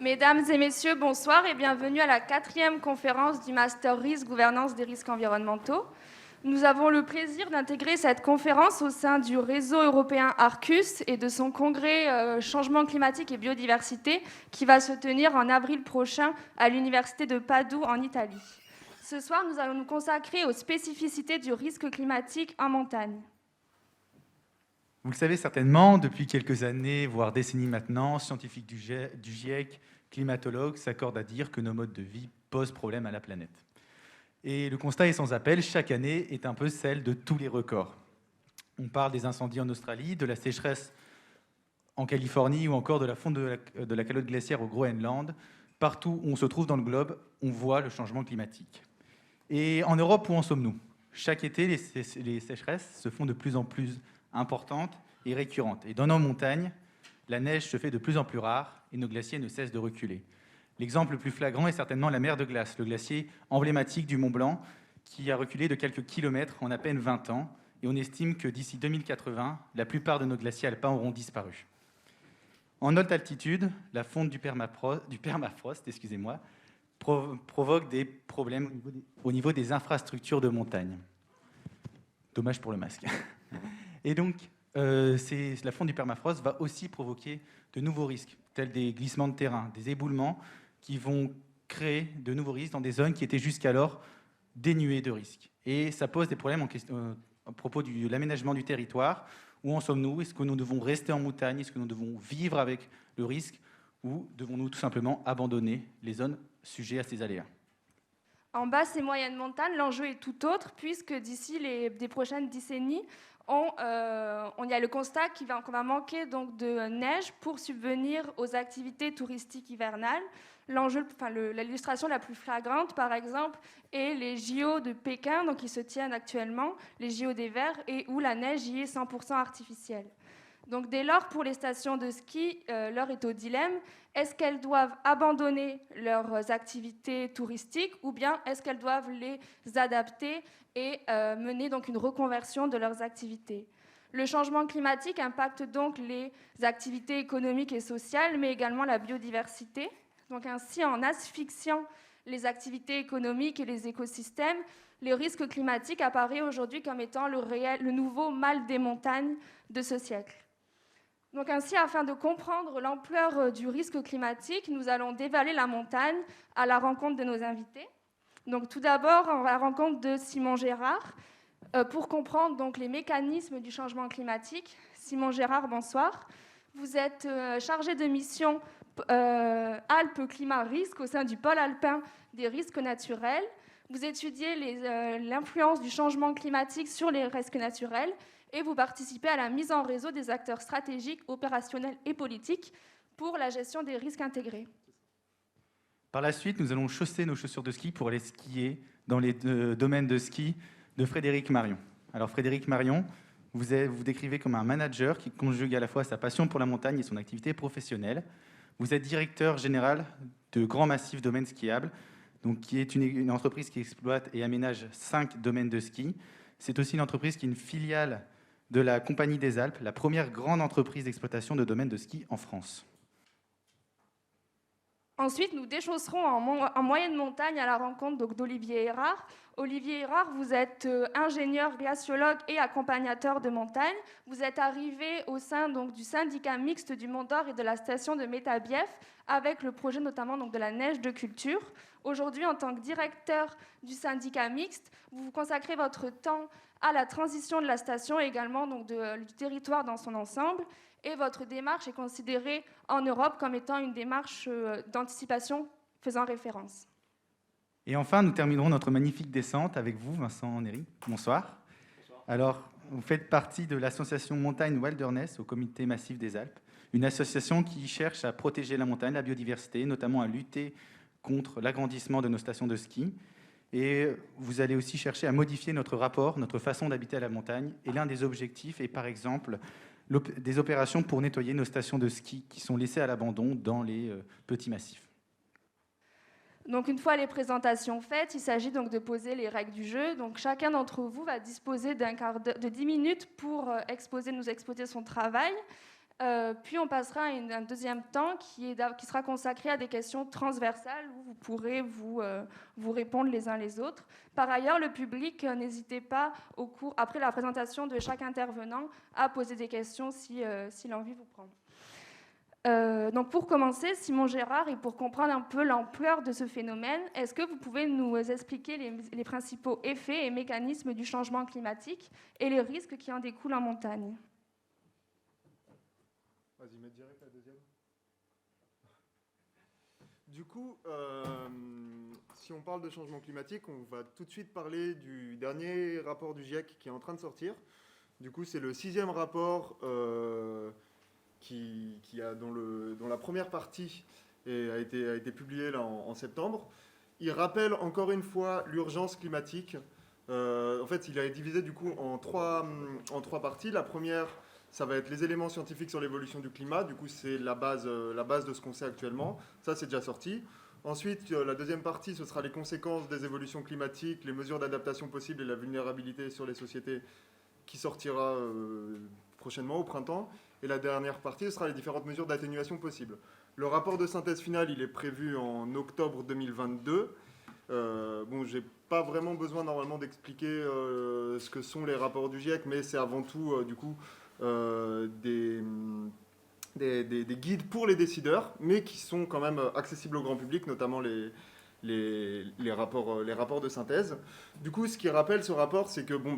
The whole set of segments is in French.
Mesdames et messieurs, bonsoir et bienvenue à la 4e conférence du Master Risque Gouvernance des risques environnementaux. Nous avons le plaisir d'intégrer cette conférence au sein du réseau européen Arcus et de son congrès Changement climatique et biodiversité qui va se tenir en avril prochain à l'université de Padoue en Italie. Ce soir, nous allons nous consacrer aux spécificités du risque climatique en montagne. Vous le savez certainement, depuis quelques années, voire décennies maintenant, scientifiques du GIEC, climatologues s'accordent à dire que nos modes de vie posent problème à la planète. Et le constat est sans appel, chaque année est un peu celle de tous les records. On parle des incendies en Australie, de la sécheresse en Californie ou encore de la fonte de la calotte glaciaire au Groenland. Partout où on se trouve dans le globe, on voit le changement climatique. Et en Europe, où en sommes-nous ? Chaque été, les sécheresses se font de plus en plus importantes et récurrentes. Et dans nos montagnes, la neige se fait de plus en plus rare et nos glaciers ne cessent de reculer. L'exemple le plus flagrant est certainement la mer de glace, le glacier emblématique du Mont Blanc, qui a reculé de quelques kilomètres en à peine 20 ans. Et on estime que d'ici 2080, la plupart de nos glaciers alpins auront disparu. En haute altitude, la fonte du permafrost, provoque des problèmes au niveau des infrastructures de montagne. Dommage pour le masque. Et donc, la fonte du permafrost va aussi provoquer de nouveaux risques, tels des glissements de terrain, des éboulements, qui vont créer de nouveaux risques dans des zones qui étaient jusqu'alors dénuées de risques. Et ça pose des problèmes à propos de l'aménagement du territoire. Où en sommes-nous ? Est-ce que nous devons rester en montagne ? Est-ce que nous devons vivre avec le risque ? Ou devons-nous tout simplement abandonner les zones sujettes à ces aléas ? En basse et moyenne montagne, l'enjeu est tout autre, puisque d'ici les prochaines décennies, on y a le constat qu'on va manquer donc de neige pour subvenir aux activités touristiques hivernales. L'illustration la plus flagrante, par exemple, est les JO de Pékin, donc qui se tiennent actuellement, les JO des Verts, et où la neige y est 100% artificielle. Donc dès lors, pour les stations de ski, l'heure est au dilemme. Est-ce qu'elles doivent abandonner leurs activités touristiques ou bien est-ce qu'elles doivent les adapter et mener donc une reconversion de leurs activités ? Le changement climatique impacte donc les activités économiques et sociales, mais également la biodiversité. Donc ainsi, en asphyxiant les activités économiques et les écosystèmes, le risque climatique apparaît aujourd'hui comme étant le nouveau mal des montagnes de ce siècle. Donc ainsi, afin de comprendre l'ampleur du risque climatique, nous allons dévaler la montagne à la rencontre de nos invités. Donc tout d'abord, à la rencontre de Simon Gérard, pour comprendre donc les mécanismes du changement climatique. Simon Gérard, bonsoir. Vous êtes chargé de mission Alpes Climat Risque au sein du pôle alpin des risques naturels. Vous étudiez l'influence du changement climatique sur les risques naturels et vous participez à la mise en réseau des acteurs stratégiques, opérationnels et politiques pour la gestion des risques intégrés. Par la suite, nous allons chausser nos chaussures de ski pour aller skier dans les domaines de ski de Frédéric Marion. Alors Frédéric Marion, vous décrivez comme un manager qui conjugue à la fois sa passion pour la montagne et son activité professionnelle. Vous êtes directeur général de Grand Massif Domaines Skiables, donc qui est une entreprise qui exploite et aménage 5 domaines de ski. C'est aussi une entreprise qui est une filiale de la Compagnie des Alpes, la première grande entreprise d'exploitation de domaines de ski en France. Ensuite, nous déchausserons en moyenne montagne à la rencontre d'Olivier Hérard. Olivier Hérard, vous êtes ingénieur, glaciologue et accompagnateur de montagne. Vous êtes arrivé au sein du syndicat mixte du Mont d'Or et de la station de Métabief avec le projet notamment de la neige de culture. Aujourd'hui, en tant que directeur du syndicat mixte, vous vous consacrez votre temps à la transition de la station et également du territoire dans son ensemble. Et votre démarche est considérée en Europe comme étant une démarche d'anticipation faisant référence. Et enfin, nous terminerons notre magnifique descente avec vous, Vincent Néry. Bonsoir. Bonsoir. Alors, vous faites partie de l'association Montagne Wilderness au Comité Massif des Alpes, une association qui cherche à protéger la montagne, la biodiversité, notamment à lutter contre l'agrandissement de nos stations de ski. Et vous allez aussi chercher à modifier notre rapport, notre façon d'habiter à la montagne. Et l'un des objectifs est, par exemple, des opérations pour nettoyer nos stations de ski qui sont laissées à l'abandon dans les petits massifs. Donc une fois les présentations faites, il s'agit donc de poser les règles du jeu. Donc chacun d'entre vous va disposer de 10 minutes pour nous exposer son travail. Puis on passera à un deuxième temps qui sera consacré à des questions transversales où vous pourrez vous répondre les uns les autres. Par ailleurs, le public, n'hésitez pas, après la présentation de chaque intervenant, à poser des questions si l'envie vous prend. Donc pour commencer, Simon Gérard, et pour comprendre un peu l'ampleur de ce phénomène, est-ce que vous pouvez nous expliquer les principaux effets et mécanismes du changement climatique et les risques qui en découlent en montagne ? Vas-y, mets direct la deuxième. Du coup, si on parle de changement climatique, on va tout de suite parler du dernier rapport du GIEC qui est en train de sortir. Du coup, c'est le 6e rapport dont la première partie a été publiée là, en septembre. Il rappelle encore une fois l'urgence climatique. En fait, il a été divisé du coup en trois parties. La première, ça va être les éléments scientifiques sur l'évolution du climat. Du coup, c'est la base de ce qu'on sait actuellement. Ça, c'est déjà sorti. Ensuite, la deuxième partie, ce sera les conséquences des évolutions climatiques, les mesures d'adaptation possibles et la vulnérabilité sur les sociétés qui sortira prochainement au printemps. Et la dernière partie, ce sera les différentes mesures d'atténuation possibles. Le rapport de synthèse final, il est prévu en octobre 2022. Bon, j'ai pas vraiment besoin normalement d'expliquer ce que sont les rapports du GIEC, mais c'est avant tout du coup des guides pour les décideurs, mais qui sont quand même accessibles au grand public, notamment les rapports de synthèse. Du coup, ce qui rappelle ce rapport, c'est que bon,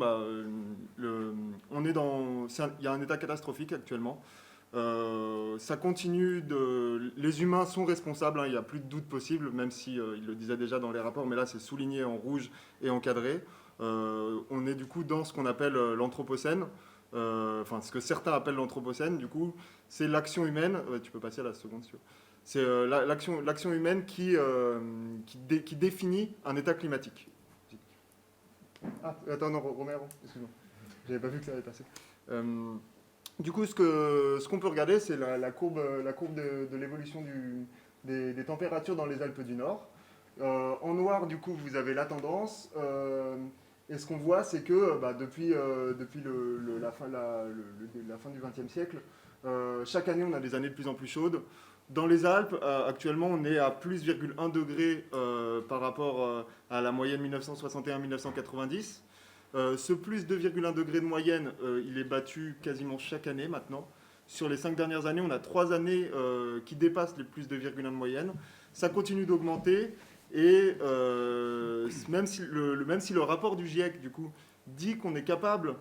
il y a un état catastrophique actuellement. Ça continue les humains sont responsables, hein, il n'y a plus de doute possible, même si ils le disaient déjà dans les rapports, mais là c'est souligné en rouge et encadré. On est du coup dans ce qu'on appelle l'anthropocène, enfin ce que certains appellent l'anthropocène. Du coup, c'est l'action humaine. Ouais, tu peux passer à la seconde, si tu veux. C'est l'action humaine qui définit un état climatique. Ah, attends, non, Romero, excuse-moi. J'avais pas vu que ça avait passé. Du coup, ce qu'on peut regarder, c'est la courbe de l'évolution des températures dans les Alpes du Nord. En noir, du coup, vous avez la tendance. Et ce qu'on voit, c'est que depuis la fin du XXe siècle, chaque année, on a des années de plus en plus chaudes. Dans les Alpes, actuellement, on est à plus 0,1 degré par rapport à la moyenne 1961-1990. Ce plus 2,1 degré de moyenne, il est battu quasiment chaque année maintenant. Sur les 5 dernières années, on a 3 années qui dépassent les plus 2,1 de moyenne. Ça continue d'augmenter et même si le rapport du GIEC du coup, dit qu'on est capable,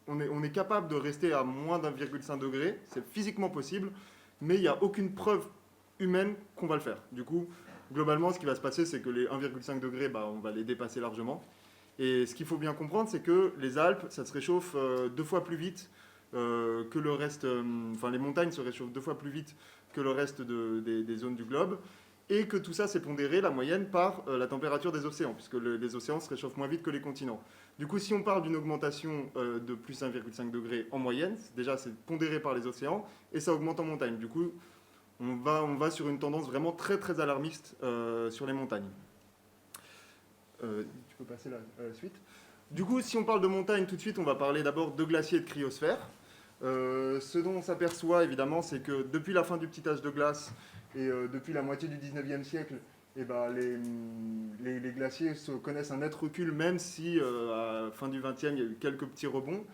on est capable de rester à moins d'1,5 degré, c'est physiquement possible, mais il n'y a aucune preuve humaine qu'on va le faire. Du coup, globalement, ce qui va se passer, c'est que les 1,5 degrés, on va les dépasser largement. Et ce qu'il faut bien comprendre, c'est que les Alpes, ça se réchauffe 2 fois plus vite que le reste. Enfin, les montagnes se réchauffent 2 fois plus vite que le reste des zones du globe. Et que tout ça, c'est pondéré, la moyenne, par la température des océans, puisque les océans se réchauffent moins vite que les continents. Du coup, si on parle d'une augmentation de plus 1,5 degré en moyenne, déjà, c'est pondéré par les océans, et ça augmente en montagne. Du coup, on va sur une tendance vraiment très, très alarmiste sur les montagnes. Tu peux passer à la suite. Du coup, si on parle de montagne, tout de suite, on va parler d'abord de glaciers et de cryosphère. Ce dont on s'aperçoit, évidemment, c'est que depuis la fin du petit âge de glace et depuis la moitié du 19e siècle, les glaciers connaissent un net recul, même si à la fin du 20e, il y a eu quelques petits rebonds.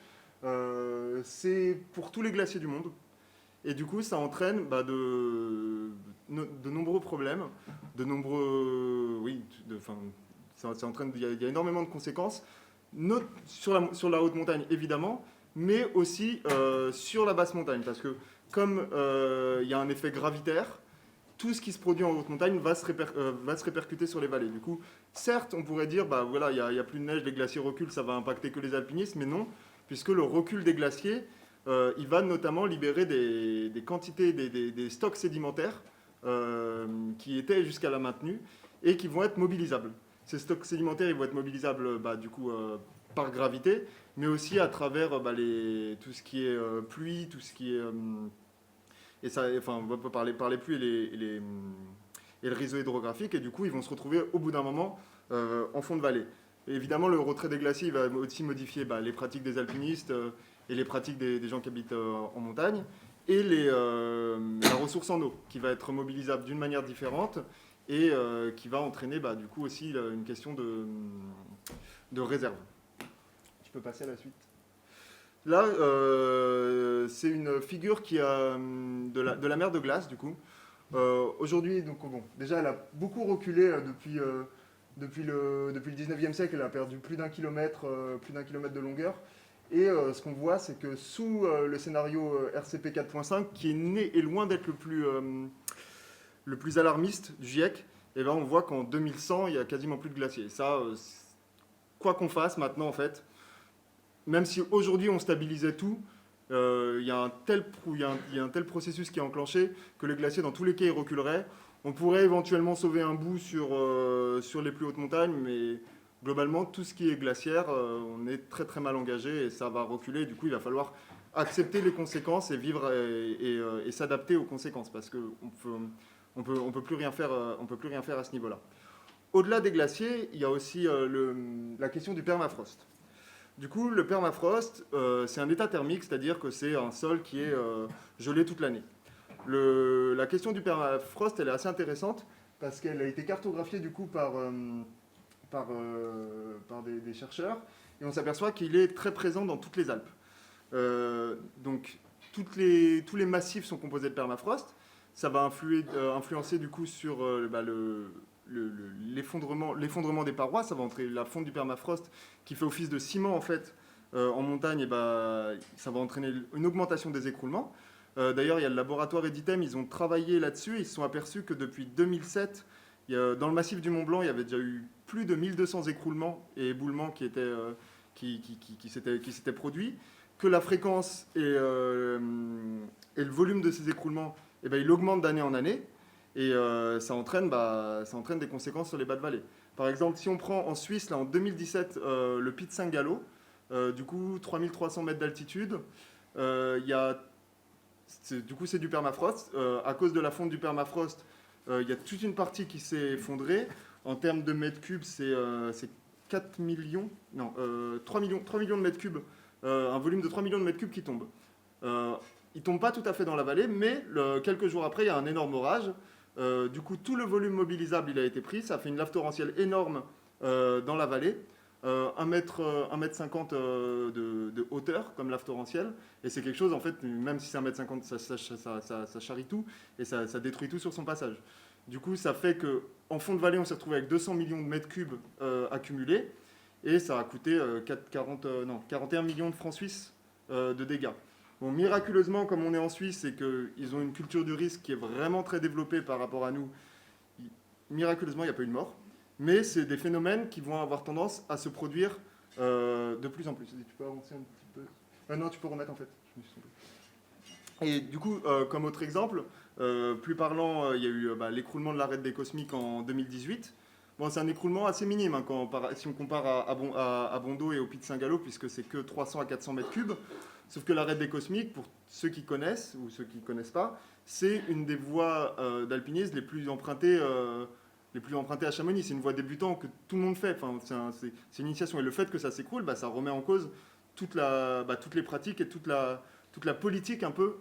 C'est pour tous les glaciers du monde. Et du coup, ça entraîne de nombreux problèmes, de nombreux... Oui, il y a énormément de conséquences, sur la haute montagne évidemment, mais aussi sur la basse montagne, parce que comme il y a un effet gravitaire, tout ce qui se produit en haute montagne va se répercuter sur les vallées. Du coup, certes, on pourrait dire, voilà, il n'y a plus de neige, les glaciers reculent, ça va impacter que les alpinistes, mais non, puisque le recul des glaciers, il va notamment libérer des quantités, des stocks sédimentaires qui étaient jusqu'à la maintenue et qui vont être mobilisables. Ces stocks sédimentaires, ils vont être mobilisables par gravité, mais aussi à travers tout ce qui est pluie, tout ce qui est... on va parler par les pluies et le réseau hydrographique, et du coup, ils vont se retrouver au bout d'un moment en fond de vallée. Et évidemment, le retrait des glaciers va aussi modifier les pratiques des alpinistes et les pratiques des gens qui habitent en montagne, et la ressource en eau, qui va être mobilisable d'une manière différente, et qui va entraîner du coup aussi une question de réserve. Tu peux passer à la suite. Là, c'est une figure de la mer de glace, du coup. Aujourd'hui, donc, déjà, elle a beaucoup reculé depuis le 19e siècle. Elle a perdu plus d'un kilomètre de longueur. Et ce qu'on voit, c'est que sous le scénario RCP 4.5, qui est loin d'être le plus alarmiste du GIEC, on voit qu'en 2100, il n'y a quasiment plus de glaciers. Ça, quoi qu'on fasse maintenant, en fait, même si aujourd'hui on stabilisait tout, il y a un tel processus qui est enclenché que le glacier, dans tous les cas, il reculerait. On pourrait éventuellement sauver un bout sur les plus hautes montagnes, mais globalement, tout ce qui est glaciaire, on est très très mal engagé et ça va reculer. Du coup, il va falloir accepter les conséquences et vivre et s'adapter aux conséquences, parce qu'on peut plus rien faire à ce niveau-là. Au-delà des glaciers, il y a aussi la question du permafrost. Du coup, le permafrost, c'est un état thermique, c'est-à-dire que c'est un sol qui est gelé toute l'année. La question du permafrost, elle est assez intéressante parce qu'elle a été cartographiée du coup par des chercheurs, et on s'aperçoit qu'il est très présent dans toutes les Alpes. Donc, tous les massifs sont composés de permafrost. Ça va influencer du coup sur l'effondrement des parois. Ça va entraîner la fonte du permafrost qui fait office de ciment en fait en montagne, et ça va entraîner une augmentation des écroulements. D'ailleurs, il y a le laboratoire Editem, ils ont travaillé là-dessus, ils se sont aperçus que depuis 2007, dans le massif du Mont Blanc, il y avait déjà eu plus de 1200 écroulements et éboulements qui s'étaient produits, que la fréquence et le volume de ces écroulements, il augmente d'année en année, et ça entraîne des conséquences sur les bas de vallée. Par exemple, si on prend en Suisse, là, en 2017, le Piz Saint-Gallo, du coup 3300 mètres d'altitude, c'est du permafrost. À cause de la fonte du permafrost, il y a toute une partie qui s'est effondrée. En termes de mètres cubes, c'est 4 millions, non, 3 millions de mètres cubes, un volume de 3 millions de mètres cubes qui tombe. Il ne tombe pas tout à fait dans la vallée, mais quelques jours après, il y a un énorme orage. Du coup, tout le volume mobilisable il a été pris. Ça fait une lave torrentielle énorme dans la vallée. 1 mètre 50 de hauteur comme lave torrentielle, et c'est quelque chose, en fait, même si c'est 1 mètre 50, ça charrie tout et ça détruit tout sur son passage. Du coup, ça fait qu'en fond de vallée, on s'est retrouvé avec 200 millions de mètres cubes accumulés, et ça a coûté 41 millions de francs suisses de dégâts. Bon, miraculeusement, comme on est en Suisse et qu'ils ont une culture du risque qui est vraiment très développée par rapport à nous, miraculeusement, il n'y a pas eu de mort. Mais c'est des phénomènes qui vont avoir tendance à se produire de plus en plus. Tu peux avancer un petit peu ? Non, tu peux remettre en fait. Je me suis trompé. Et du coup, comme autre exemple, plus parlant, il y a eu l'écroulement de l'arête des Cosmiques en 2018. Bon, c'est un écroulement assez minime si on compare à Bondo et au Piz Saint-Gallo, puisque c'est que 300 à 400 mètres cubes. Sauf que l'arête des Cosmiques, pour ceux qui connaissent ou ceux qui ne connaissent pas, c'est une des voies d'alpinisme les plus empruntées à Chamonix. C'est une voie débutant que tout le monde fait. Enfin, c'est une initiation. Et le fait que ça s'écroule, ça remet en cause toutes les pratiques et toute la politique un peu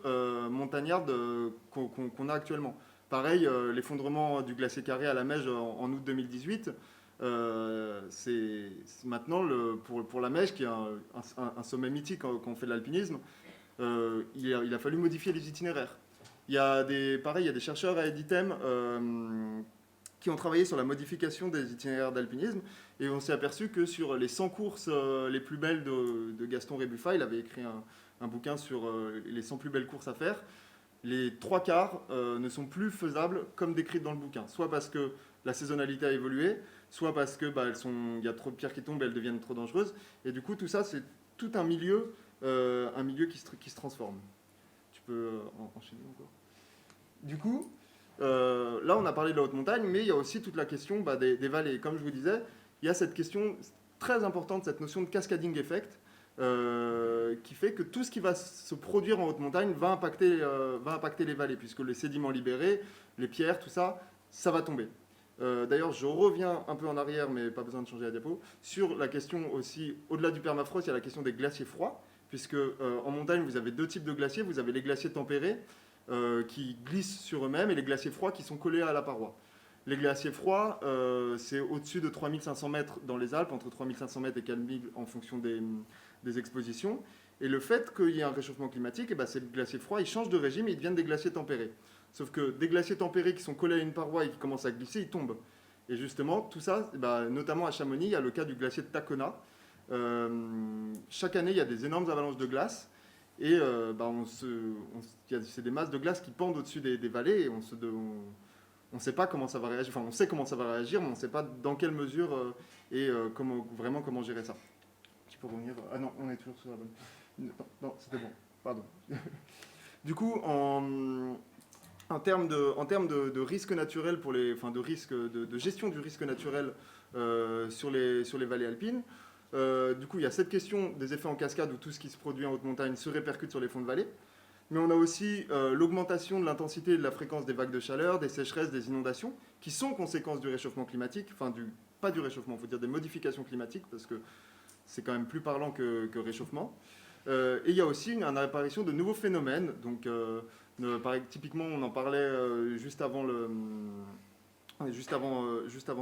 montagnarde qu'on a actuellement. Pareil, l'effondrement du glacier Carré à la Meije en août 2018, c'est maintenant, pour la Meije, qui est un sommet mythique quand on fait de l'alpinisme, il a fallu modifier les itinéraires. Il y a des chercheurs à Editem qui ont travaillé sur la modification des itinéraires d'alpinisme, et on s'est aperçu que sur les 100 courses les plus belles de Gaston Rébuffat, il avait écrit un bouquin sur les 100 plus belles courses à faire. Les 3/4 ne sont plus faisables comme décrites dans le bouquin, soit parce que la saisonnalité a évolué, soit parce que y a trop de pierres qui tombent et elles deviennent trop dangereuses. Et du coup, tout ça, c'est tout un milieu qui se transforme. Tu peux enchaîner encore. Du coup, là, on a parlé de la haute montagne, mais il y a aussi toute la question des vallées. Comme je vous disais, il y a cette question très importante, cette notion de cascading effect, qui fait que tout ce qui va se produire en haute montagne va impacter les vallées, puisque les sédiments libérés, les pierres, tout ça, ça va tomber. D'ailleurs, je reviens un peu en arrière, mais pas besoin de changer la diapo. Sur la question aussi, au-delà du permafrost, il y a la question des glaciers froids, puisque en montagne, vous avez deux types de glaciers. Vous avez les glaciers tempérés qui glissent sur eux-mêmes et les glaciers froids qui sont collés à la paroi. Les glaciers froids, c'est au-dessus de 3500 mètres dans les Alpes, entre 3500 mètres et 4000 en fonction des expositions. Et le fait qu'il y ait un réchauffement climatique, et ben ces glaciers froids, ils changent de régime et ils deviennent des glaciers tempérés. Sauf que des glaciers tempérés qui sont collés à une paroi et qui commencent à glisser, ils tombent. Et justement, tout ça, notamment à Chamonix, il y a le cas du glacier de Tacona. Chaque année, il y a des énormes avalanches de glace. Et c'est des masses de glace qui pendent au-dessus des vallées. Et on ne sait pas comment ça va réagir. Enfin, on sait comment ça va réagir, mais on ne sait pas dans quelle mesure comment gérer ça. Tu peux revenir. Ah non, on est toujours sur la bonne. Non, c'était bon. Pardon. Du coup, en termes de risque naturel de gestion du risque naturel sur les vallées alpines, du coup, il y a cette question des effets en cascade où tout ce qui se produit en haute montagne se répercute sur les fonds de vallée. Mais on a aussi l'augmentation de l'intensité et de la fréquence des vagues de chaleur, des sécheresses, des inondations, qui sont conséquences du réchauffement climatique, pas du réchauffement, il faut dire des modifications climatiques, parce que c'est quand même plus parlant que réchauffement. Et il y a aussi une apparition de nouveaux phénomènes. Donc, typiquement, on en parlait juste avant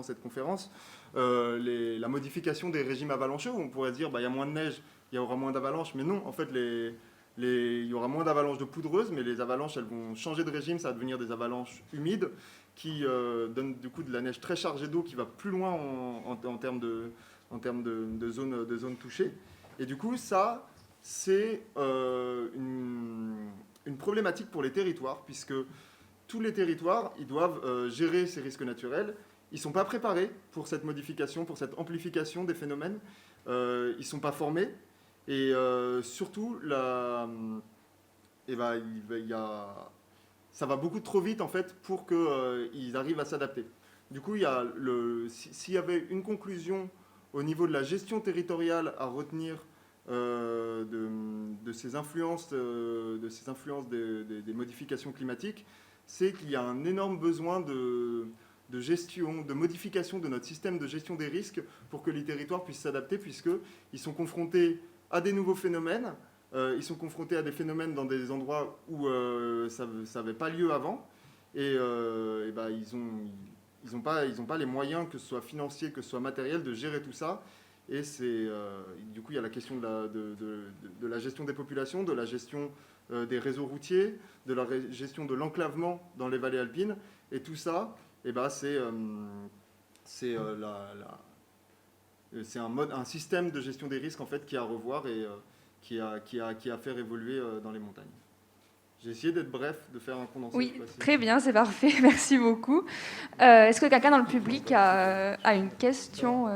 cette conférence, la modification des régimes avalancheux, où on pourrait dire il y a moins de neige, il y aura moins d'avalanches, mais non, en fait, il y aura moins d'avalanches de poudreuses, mais les avalanches, elles vont changer de régime, ça va devenir des avalanches humides, qui donnent du coup de la neige très chargée d'eau, qui va plus loin en termes de zones touchées. Et du coup, ça, c'est une problématique pour les territoires, puisque tous les territoires, ils doivent gérer ces risques naturels. Ils ne sont pas préparés pour cette modification, pour cette amplification des phénomènes. Ils ne sont pas formés. Et surtout, ça va beaucoup trop vite en fait, pour qu'ils arrivent à s'adapter. Du coup, s'il y avait une conclusion au niveau de la gestion territoriale à retenir de ces influences, des modifications climatiques, c'est qu'il y a un énorme besoin de gestion, de modification de notre système de gestion des risques pour que les territoires puissent s'adapter, puisqu'ils sont confrontés à des nouveaux phénomènes, ils sont confrontés à des phénomènes dans des endroits où ça n'avait pas lieu avant, et ils n'ont pas les moyens, que ce soit financiers, que ce soit matériels, de gérer tout ça. Et du coup, il y a la question de la gestion des populations, de la gestion des réseaux routiers, de la gestion de l'enclavement dans les vallées alpines. Et tout ça, c'est un système de gestion des risques en fait, qui est à revoir et qui a à faire évoluer dans les montagnes. J'ai essayé d'être bref, de faire un condensé. Oui, très bien, c'est parfait. Merci beaucoup. Est-ce que quelqu'un dans le public a une question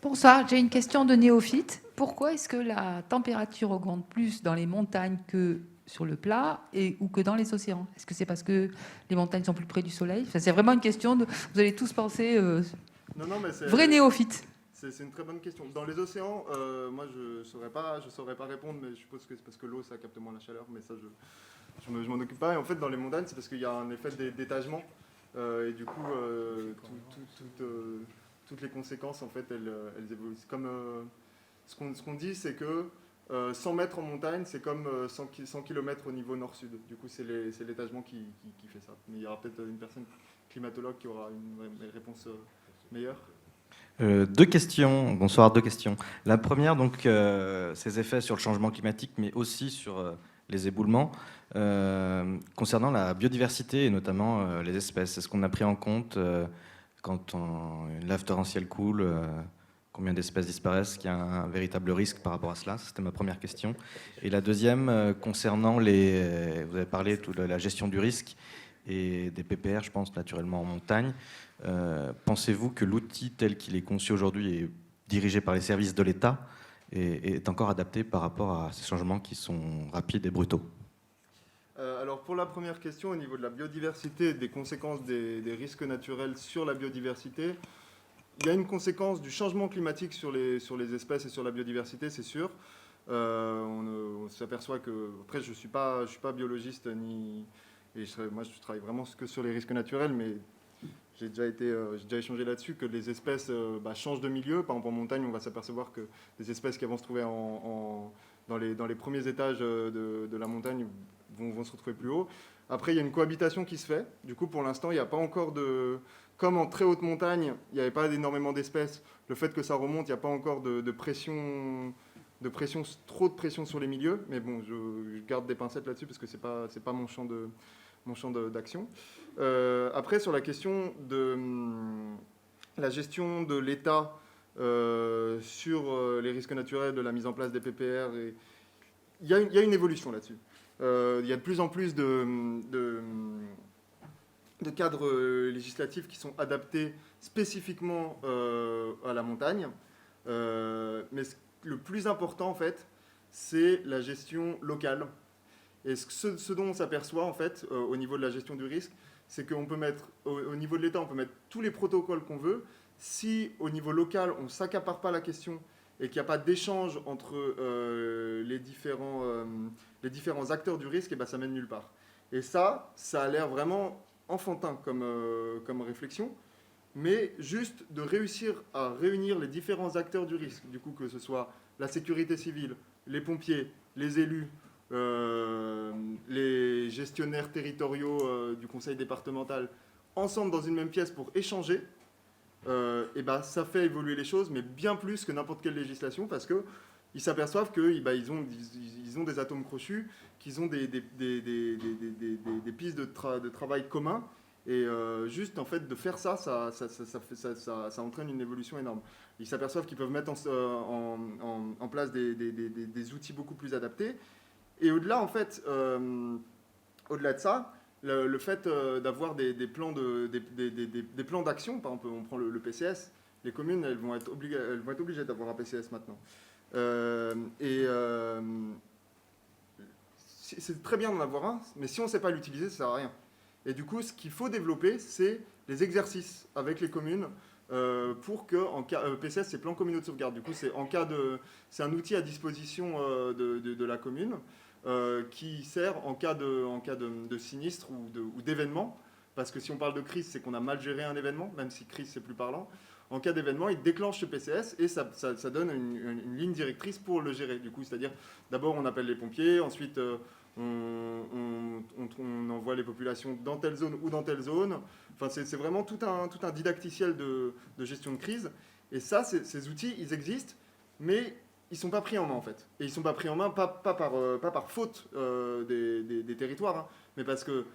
Bonsoir, j'ai une question de néophyte. Pourquoi est-ce que la température augmente plus dans les montagnes que sur le plat ou que dans les océans? Est-ce que c'est parce que les montagnes sont plus près du soleil? C'est vraiment une question vous allez tous penser non, mais vrai néophyte. C'est une très bonne question. Dans les océans, moi je saurais pas répondre, mais je suppose que c'est parce que l'eau ça capte moins la chaleur, mais ça je m'en occupe pas. Et en fait dans les montagnes c'est parce qu'il y a un effet d'étagement et du coup toutes les conséquences en fait elles évoluent. Comme ce qu'on dit, c'est que 100 mètres en montagne c'est comme 100 km au niveau nord-sud. Du coup c'est l'étagement qui fait ça. Mais il y aura peut-être une personne climatologue qui aura une réponse meilleure. Deux questions. Bonsoir, deux questions. La première, donc, ces effets sur le changement climatique, mais aussi sur les éboulements. Concernant la biodiversité et notamment les espèces, est-ce qu'on a pris en compte quand une lave torrentielle coule, combien d'espèces disparaissent, qu'il y a un véritable risque par rapport à cela? C'était ma première question. Et la deuxième, concernant vous avez parlé de la gestion du risque et des PPR, je pense naturellement en montagne. Pensez-vous que l'outil tel qu'il est conçu aujourd'hui et dirigé par les services de l'État est encore adapté par rapport à ces changements qui sont rapides et brutaux? Alors pour la première question, au niveau de la biodiversité et des conséquences des risques naturels sur la biodiversité, il y a une conséquence du changement climatique sur les espèces et sur la biodiversité, c'est sûr. On s'aperçoit que, après je suis pas biologiste moi je travaille vraiment que sur les risques naturels, mais j'ai déjà échangé là-dessus, que les espèces changent de milieu. Par exemple, en montagne, on va s'apercevoir que des espèces qui vont se trouver dans les premiers étages de la montagne vont se retrouver plus haut. Après, il y a une cohabitation qui se fait. Du coup, pour l'instant, il n'y a pas encore de... Comme en très haute montagne, il n'y avait pas énormément d'espèces, le fait que ça remonte, il n'y a pas encore de pression, trop de pression sur les milieux. Mais bon, je garde des pincettes là-dessus parce que ce n'est pas mon champ d'action. Après, sur la question de la gestion de l'État sur les risques naturels, de la mise en place des PPR, il y a une évolution là-dessus. Il y a de plus en plus de cadres législatifs qui sont adaptés spécifiquement à la montagne. Mais le plus important, en fait, c'est la gestion locale. Et ce dont on s'aperçoit, en fait, au niveau de la gestion du risque, c'est qu'on peut mettre, au niveau de l'État, on peut mettre tous les protocoles qu'on veut. Si, au niveau local, on ne s'accapare pas la question et qu'il n'y a pas d'échange entre les différents acteurs du risque, et ben, ça mène nulle part. Et ça a l'air vraiment enfantin comme réflexion, mais juste de réussir à réunir les différents acteurs du risque, du coup, que ce soit la sécurité civile, les pompiers, les élus, les gestionnaires territoriaux du conseil départemental, ensemble dans une même pièce pour échanger, et ben, ça fait évoluer les choses, mais bien plus que n'importe quelle législation, parce qu'ils s'aperçoivent qu'ils ont des atomes crochus, qu'ils ont des pistes de travail communs, et juste en fait de faire ça entraîne une évolution énorme. Ils s'aperçoivent qu'ils peuvent mettre en place des outils beaucoup plus adaptés. Et au-delà, en fait, au-delà de ça, le fait d'avoir des plans d'action, par exemple, on prend le PCS, les communes, elles vont être obligées d'avoir un PCS maintenant. C'est très bien d'en avoir un, mais si on ne sait pas l'utiliser, ça ne sert à rien. Et du coup, ce qu'il faut développer, c'est les exercices avec les communes pour que, PCS, c'est plan communaux de sauvegarde. Du coup, c'est un outil à disposition de la commune qui sert en cas de sinistre ou d'événement. Parce que si on parle de crise, c'est qu'on a mal géré un événement, même si crise, c'est plus parlant. En cas d'événement, il déclenche ce PCS et ça donne une ligne directrice pour le gérer. Du coup, c'est-à-dire, d'abord, on appelle les pompiers, ensuite, on envoie les populations dans telle zone ou dans telle zone. Enfin, c'est vraiment tout un didacticiel de gestion de crise. Et ça, ces outils, ils existent, mais ils ne sont pas pris en main, en fait. Et ils ne sont pas pris en main, pas par faute des territoires, hein, mais parce que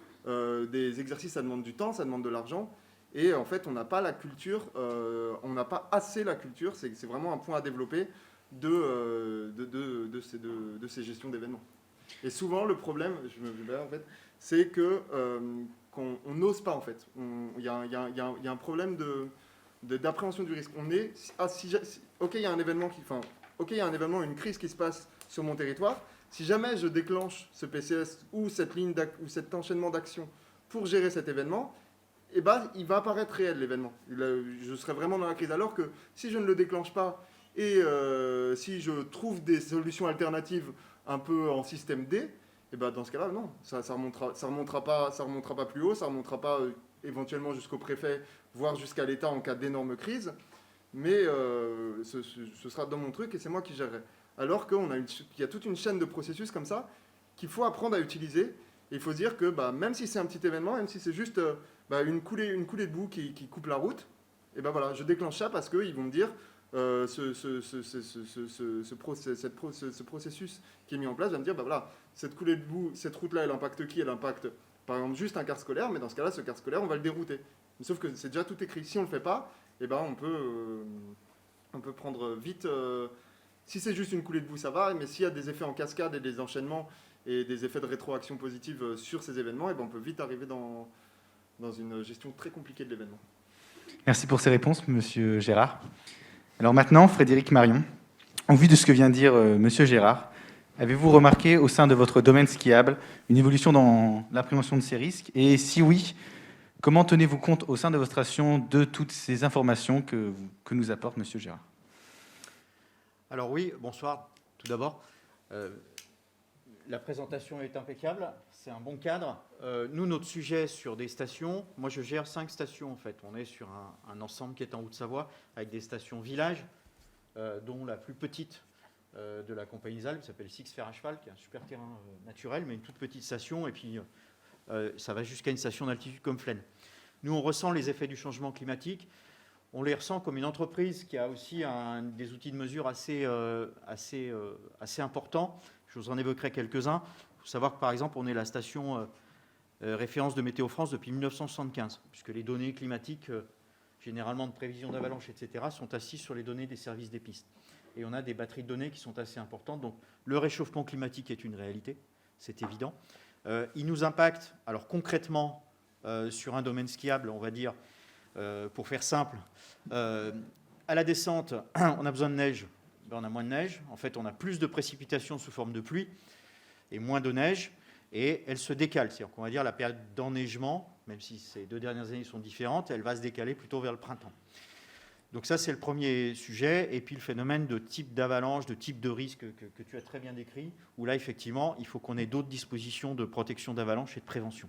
des exercices, ça demande du temps, ça demande de l'argent. Et en fait, on n'a pas la culture, on n'a pas assez la culture, c'est vraiment un point à développer de ces gestions d'événements. Et souvent, le problème, en fait, c'est qu'on n'ose pas, en fait. Il y a un problème d'appréhension du risque. Ok, il y a un événement une crise qui se passe sur mon territoire. Si jamais je déclenche ce PCS ou cet enchaînement d'actions pour gérer cet événement, eh ben, il va apparaître réel, l'événement. Je serai vraiment dans la crise. Alors que si je ne le déclenche pas et si je trouve des solutions alternatives un peu en système D, eh ben, dans ce cas-là, non. Ça remontera pas plus haut, ça remontera pas éventuellement jusqu'au préfet, voire jusqu'à l'État en cas d'énorme crise. Mais ce sera dans mon truc et c'est moi qui gérerai. Alors qu'il y a toute une chaîne de processus comme ça qu'il faut apprendre à utiliser. Et il faut se dire que même si c'est un petit événement, même si c'est juste une coulée de boue qui coupe la route, et ben voilà, je déclenche ça parce qu'ils vont me dire ce processus qui est mis en place va me dire voilà, cette coulée de boue, cette route-là, elle impacte qui? Elle impacte par exemple juste un car scolaire, mais dans ce cas-là, ce car scolaire, on va le dérouter. Sauf que c'est déjà tout écrit. Si on ne le fait pas, et ben on peut prendre vite. Si c'est juste une coulée de boue, ça va, mais s'il y a des effets en cascade et des enchaînements et des effets de rétroaction positive sur ces événements, et ben on peut vite arriver dans une gestion très compliquée de l'événement. Merci pour ces réponses, Monsieur Gérard. Alors maintenant, Frédéric Marion, au vu de ce que vient de dire Monsieur Gérard, avez-vous remarqué au sein de votre domaine skiable une évolution dans l'appréhension de ces risques? Et si oui, comment tenez-vous compte au sein de votre association de toutes ces informations que nous apporte Monsieur Gérard? Alors oui, bonsoir tout d'abord. La présentation est impeccable, c'est un bon cadre. Nous, notre sujet sur des stations, moi je gère 5 stations en fait. On est sur un ensemble qui est en Haute-Savoie avec des stations villages, dont la plus petite de la compagnie ZAL, qui s'appelle Six Fer à Cheval, qui est un super terrain naturel, mais une toute petite station, et puis ça va jusqu'à une station d'altitude comme Flaine. Nous, on ressent les effets du changement climatique. On les ressent comme une entreprise qui a aussi des outils de mesure assez importants. Je vous en évoquerai quelques-uns. Il faut savoir que, par exemple, on est la station référence de Météo France depuis 1975, puisque les données climatiques, généralement de prévision d'avalanche, etc., sont assises sur les données des services des pistes. Et on a des batteries de données qui sont assez importantes. Donc, le réchauffement climatique est une réalité, c'est évident. Il nous impacte, alors concrètement, sur un domaine skiable, on va dire, pour faire simple, à la descente, on a besoin de neige, on a moins de neige. En fait, on a plus de précipitations sous forme de pluie et moins de neige, et elle se décale. C'est-à-dire qu'on va dire la période d'enneigement, même si ces 2 dernières années sont différentes, elle va se décaler plutôt vers le printemps. Donc ça, c'est le premier sujet. Et puis le phénomène de type d'avalanche, de type de risque que tu as très bien décrit, où là, effectivement, il faut qu'on ait d'autres dispositions de protection d'avalanche et de prévention.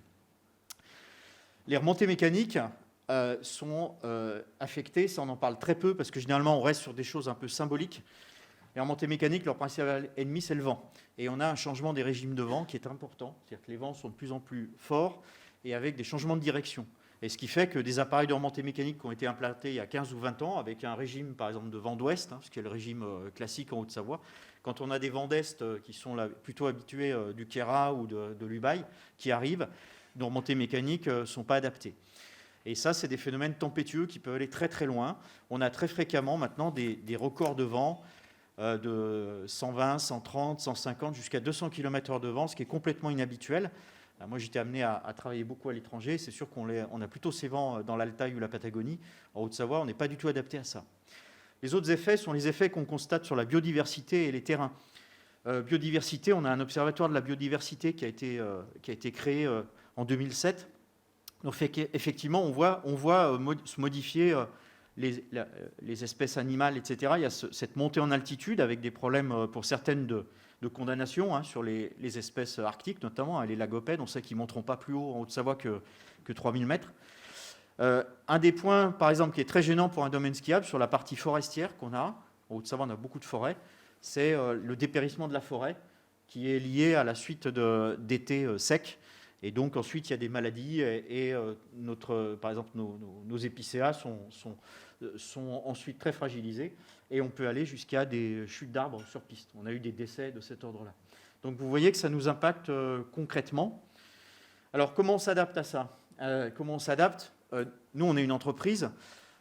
Les remontées mécaniques sont affectées, ça on en parle très peu, parce que généralement, on reste sur des choses un peu symboliques. Les remontées mécaniques, leur principal ennemi, c'est le vent. Et on a un changement des régimes de vent qui est important. C'est-à-dire que les vents sont de plus en plus forts et avec des changements de direction. Et ce qui fait que des appareils de remontée mécanique qui ont été implantés il y a 15 ou 20 ans, avec un régime, par exemple, de vent d'ouest, ce qui est le régime classique en Haute-Savoie, quand on a des vents d'est qui sont là, plutôt habitués du Kera ou de l'Ubaye, qui arrivent, nos remontées mécaniques ne sont pas adaptées. Et ça, c'est des phénomènes tempétueux qui peuvent aller très très loin. On a très fréquemment maintenant des records de vent de 120, 130, 150 jusqu'à 200 km/h de vent, ce qui est complètement inhabituel. Moi, j'étais amené à travailler beaucoup à l'étranger. C'est sûr qu'on a plutôt ces vents dans l'Altaï ou la Patagonie. En Haute-Savoie, on n'est pas du tout adapté à ça. Les autres effets sont les effets qu'on constate sur la biodiversité et les terrains. Biodiversité, on a un observatoire de la biodiversité qui a été créé en 2007. Donc, effectivement, on voit se modifier les espèces animales, etc. Il y a cette montée en altitude avec des problèmes pour certaines de condamnation sur les espèces arctiques, notamment les lagopèdes. On sait qu'ils ne monteront pas plus haut en Haute-Savoie que 3000 mètres. Un des points, par exemple, qui est très gênant pour un domaine skiable, sur la partie forestière qu'on a, en Haute-Savoie, on a beaucoup de forêts, c'est le dépérissement de la forêt qui est lié à la suite d'étés secs. Et donc, ensuite, il y a des maladies et par exemple, nos épicéas sont ensuite très fragilisés et on peut aller jusqu'à des chutes d'arbres sur piste. On a eu des décès de cet ordre-là. Donc, vous voyez que ça nous impacte concrètement. Alors, comment on s'adapte à ça ? Comment on s'adapte ? Nous, on est une entreprise,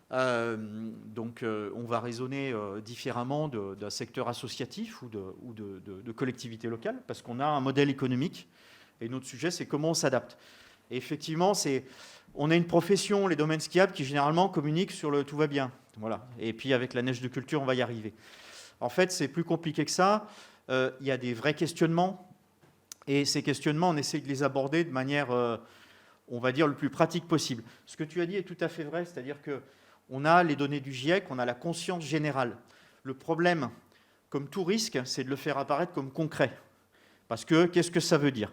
donc on va raisonner différemment d'un secteur associatif ou de collectivité locale parce qu'on a un modèle économique. Et notre sujet, c'est comment on s'adapte. Et effectivement, on a une profession, les domaines skiables, qui généralement communiquent sur le « tout va bien ». Voilà. Et puis avec la neige de culture, on va y arriver. En fait, c'est plus compliqué que ça. Il y a des vrais questionnements. Et ces questionnements, on essaye de les aborder de manière, on va dire, le plus pratique possible. Ce que tu as dit est tout à fait vrai. C'est-à-dire qu'on a les données du GIEC, on a la conscience générale. Le problème, comme tout risque, c'est de le faire apparaître comme concret. Parce que, qu'est-ce que ça veut dire ?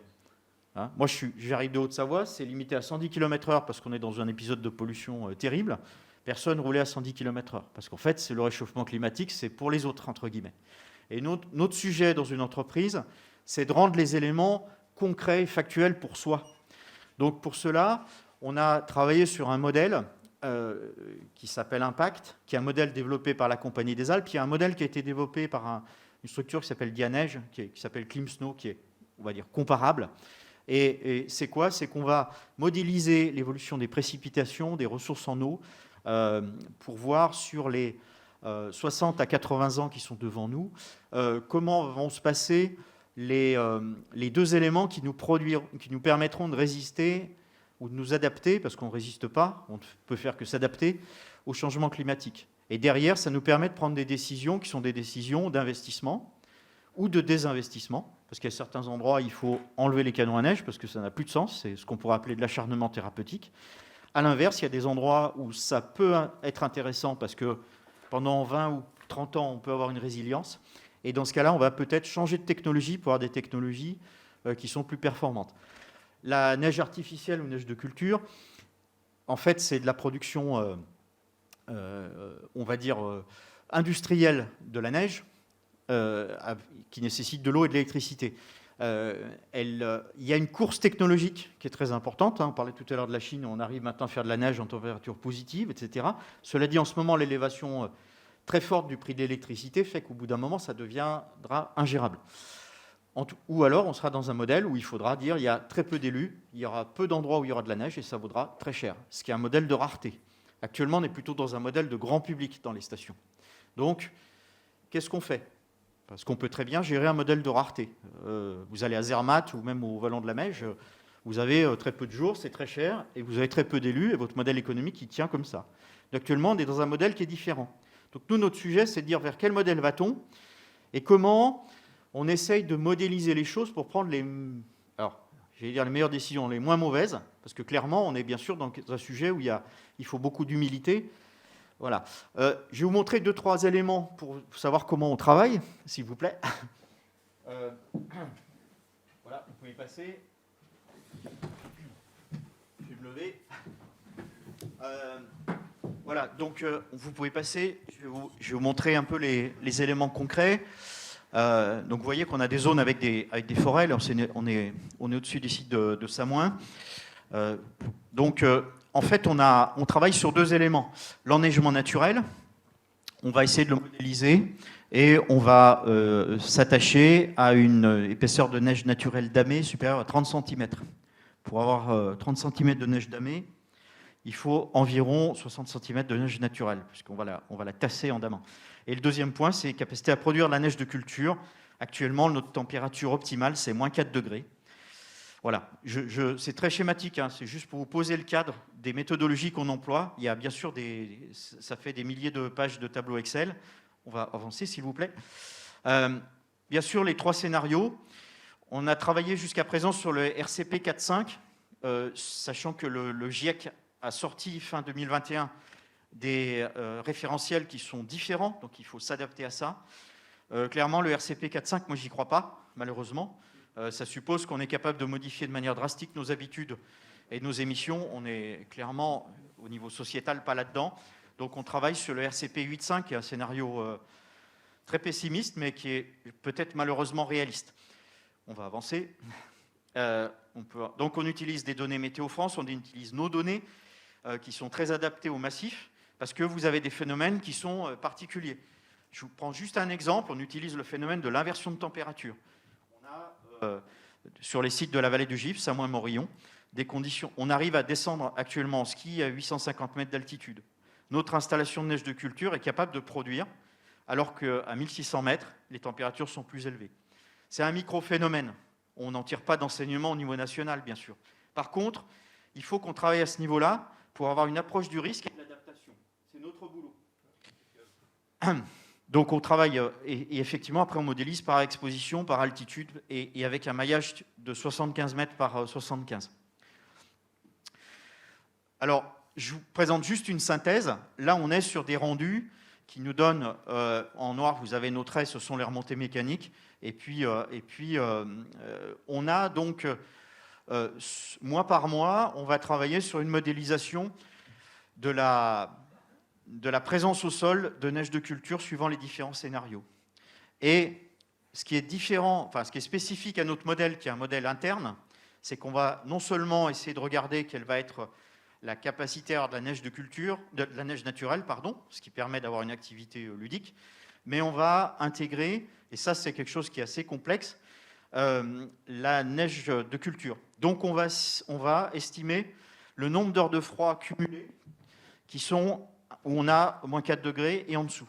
Moi, j'arrive de Haute-Savoie, c'est limité à 110 km/h parce qu'on est dans un épisode de pollution terrible. Personne ne roulait à 110 km/h parce qu'en fait, c'est le réchauffement climatique, c'est pour les autres, entre guillemets. Et notre sujet dans une entreprise, c'est de rendre les éléments concrets et factuels pour soi. Donc, pour cela, on a travaillé sur un modèle qui s'appelle Impact, qui est un modèle développé par la Compagnie des Alpes, qui est un modèle qui a été développé par une structure qui s'appelle Dianeige, qui s'appelle Climsnow, qui est, on va dire, comparable. Et c'est quoi ? C'est qu'on va modéliser l'évolution des précipitations, des ressources en eau, pour voir sur les 60 à 80 ans qui sont devant nous, comment vont se passer les 2 éléments qui nous permettront de résister ou de nous adapter, parce qu'on ne résiste pas, on ne peut faire que s'adapter au changement climatique. Et derrière, ça nous permet de prendre des décisions qui sont des décisions d'investissement ou de désinvestissement, parce qu'à certains endroits, il faut enlever les canons à neige, parce que ça n'a plus de sens, c'est ce qu'on pourrait appeler de l'acharnement thérapeutique. À l'inverse, il y a des endroits où ça peut être intéressant, parce que pendant 20 ou 30 ans, on peut avoir une résilience, Et dans ce cas-là, on va peut-être changer de technologie pour avoir des technologies qui sont plus performantes. La neige artificielle ou neige de culture, en fait, c'est de la production, on va dire, industrielle de la neige, qui nécessite de l'eau et de l'électricité. Il y a une course technologique qui est très importante. On parlait tout à l'heure de la Chine, on arrive maintenant à faire de la neige en température positive, etc. Cela dit, en ce moment, l'élévation très forte du prix de l'électricité fait qu'au bout d'un moment, ça deviendra ingérable. Ou alors, on sera dans un modèle où il faudra dire il y a très peu d'élus, il y aura peu d'endroits où il y aura de la neige et ça vaudra très cher, ce qui est un modèle de rareté. Actuellement, on est plutôt dans un modèle de grand public dans les stations. Donc, qu'est-ce qu'on fait ? Parce qu'on peut très bien gérer un modèle de rareté. Vous allez à Zermatt ou même au Vallon de la Meije, vous avez très peu de jours, c'est très cher, et vous avez très peu d'élus, et votre modèle économique, il tient comme ça. Actuellement, on est dans un modèle qui est différent. Donc nous, notre sujet, c'est de dire vers quel modèle va-t-on, et comment on essaye de modéliser les choses pour prendre les meilleures décisions, les moins mauvaises, parce que clairement, on est bien sûr dans un sujet où il faut beaucoup d'humilité. Voilà. Je vais vous montrer 2-3 éléments pour savoir comment on travaille, s'il vous plaît. Voilà, vous pouvez passer. Je vais me lever. Voilà, donc vous pouvez passer. Je vais vous montrer un peu les éléments concrets. Donc vous voyez qu'on a des zones avec des forêts. Là, on est au-dessus des sites de Samoin. En fait, on travaille sur 2 éléments. L'enneigement naturel, on va essayer de le modéliser et on va s'attacher à une épaisseur de neige naturelle damée supérieure à 30 cm. Pour avoir 30 cm de neige damée, il faut environ 60 cm de neige naturelle, puisqu'on va la tasser en damant. Et le deuxième point, c'est capacité à produire de la neige de culture. Actuellement, notre température optimale, c'est moins 4 degrés. Voilà, c'est très schématique, hein, c'est juste pour vous poser le cadre des méthodologies qu'on emploie. Il y a bien sûr ça fait des milliers de pages de tableaux Excel. On va avancer, s'il vous plaît. Bien sûr, les 3 scénarios. On a travaillé jusqu'à présent sur le RCP 4.5, sachant que le GIEC a sorti fin 2021 des référentiels qui sont différents, donc il faut s'adapter à ça. Clairement, le RCP 4.5, moi, j'y crois pas, malheureusement. Ça suppose qu'on est capable de modifier de manière drastique nos habitudes et nos émissions. On est clairement, au niveau sociétal, pas là-dedans. Donc on travaille sur le RCP 8.5, qui est un scénario très pessimiste, mais qui est peut-être malheureusement réaliste. On va avancer. Donc on utilise des données Météo France, on utilise nos données qui sont très adaptées au massif, parce que vous avez des phénomènes qui sont particuliers. Je vous prends juste un exemple. On utilise le phénomène de l'inversion de température. Sur les sites de la vallée du Gif, Samoin-Morillon, des conditions. On arrive à descendre actuellement en ski à 850 mètres d'altitude. Notre installation de neige de culture est capable de produire, alors qu'à 1600 mètres, les températures sont plus élevées. C'est un micro-phénomène. On n'en tire pas d'enseignement au niveau national, bien sûr. Par contre, il faut qu'on travaille à ce niveau-là pour avoir une approche du risque et de l'adaptation. C'est notre boulot. Donc on travaille, et effectivement, après on modélise par exposition, par altitude, et avec un maillage de 75 mètres par 75. Alors, je vous présente juste une synthèse. Là, on est sur des rendus qui nous donnent, en noir, vous avez nos traits, ce sont les remontées mécaniques, et puis on a donc, mois par mois, on va travailler sur une modélisation de la présence au sol de neige de culture suivant les différents scénarios. Et ce qui est différent, enfin ce qui est spécifique à notre modèle, qui est un modèle interne, c'est qu'on va non seulement essayer de regarder quelle va être la capacité à avoir de la neige de culture, de la neige naturelle, pardon, ce qui permet d'avoir une activité ludique, mais on va intégrer, et ça c'est quelque chose qui est assez complexe, la neige de culture. Donc on va estimer le nombre d'heures de froid cumulées qui sont où on a moins 4 degrés et en dessous.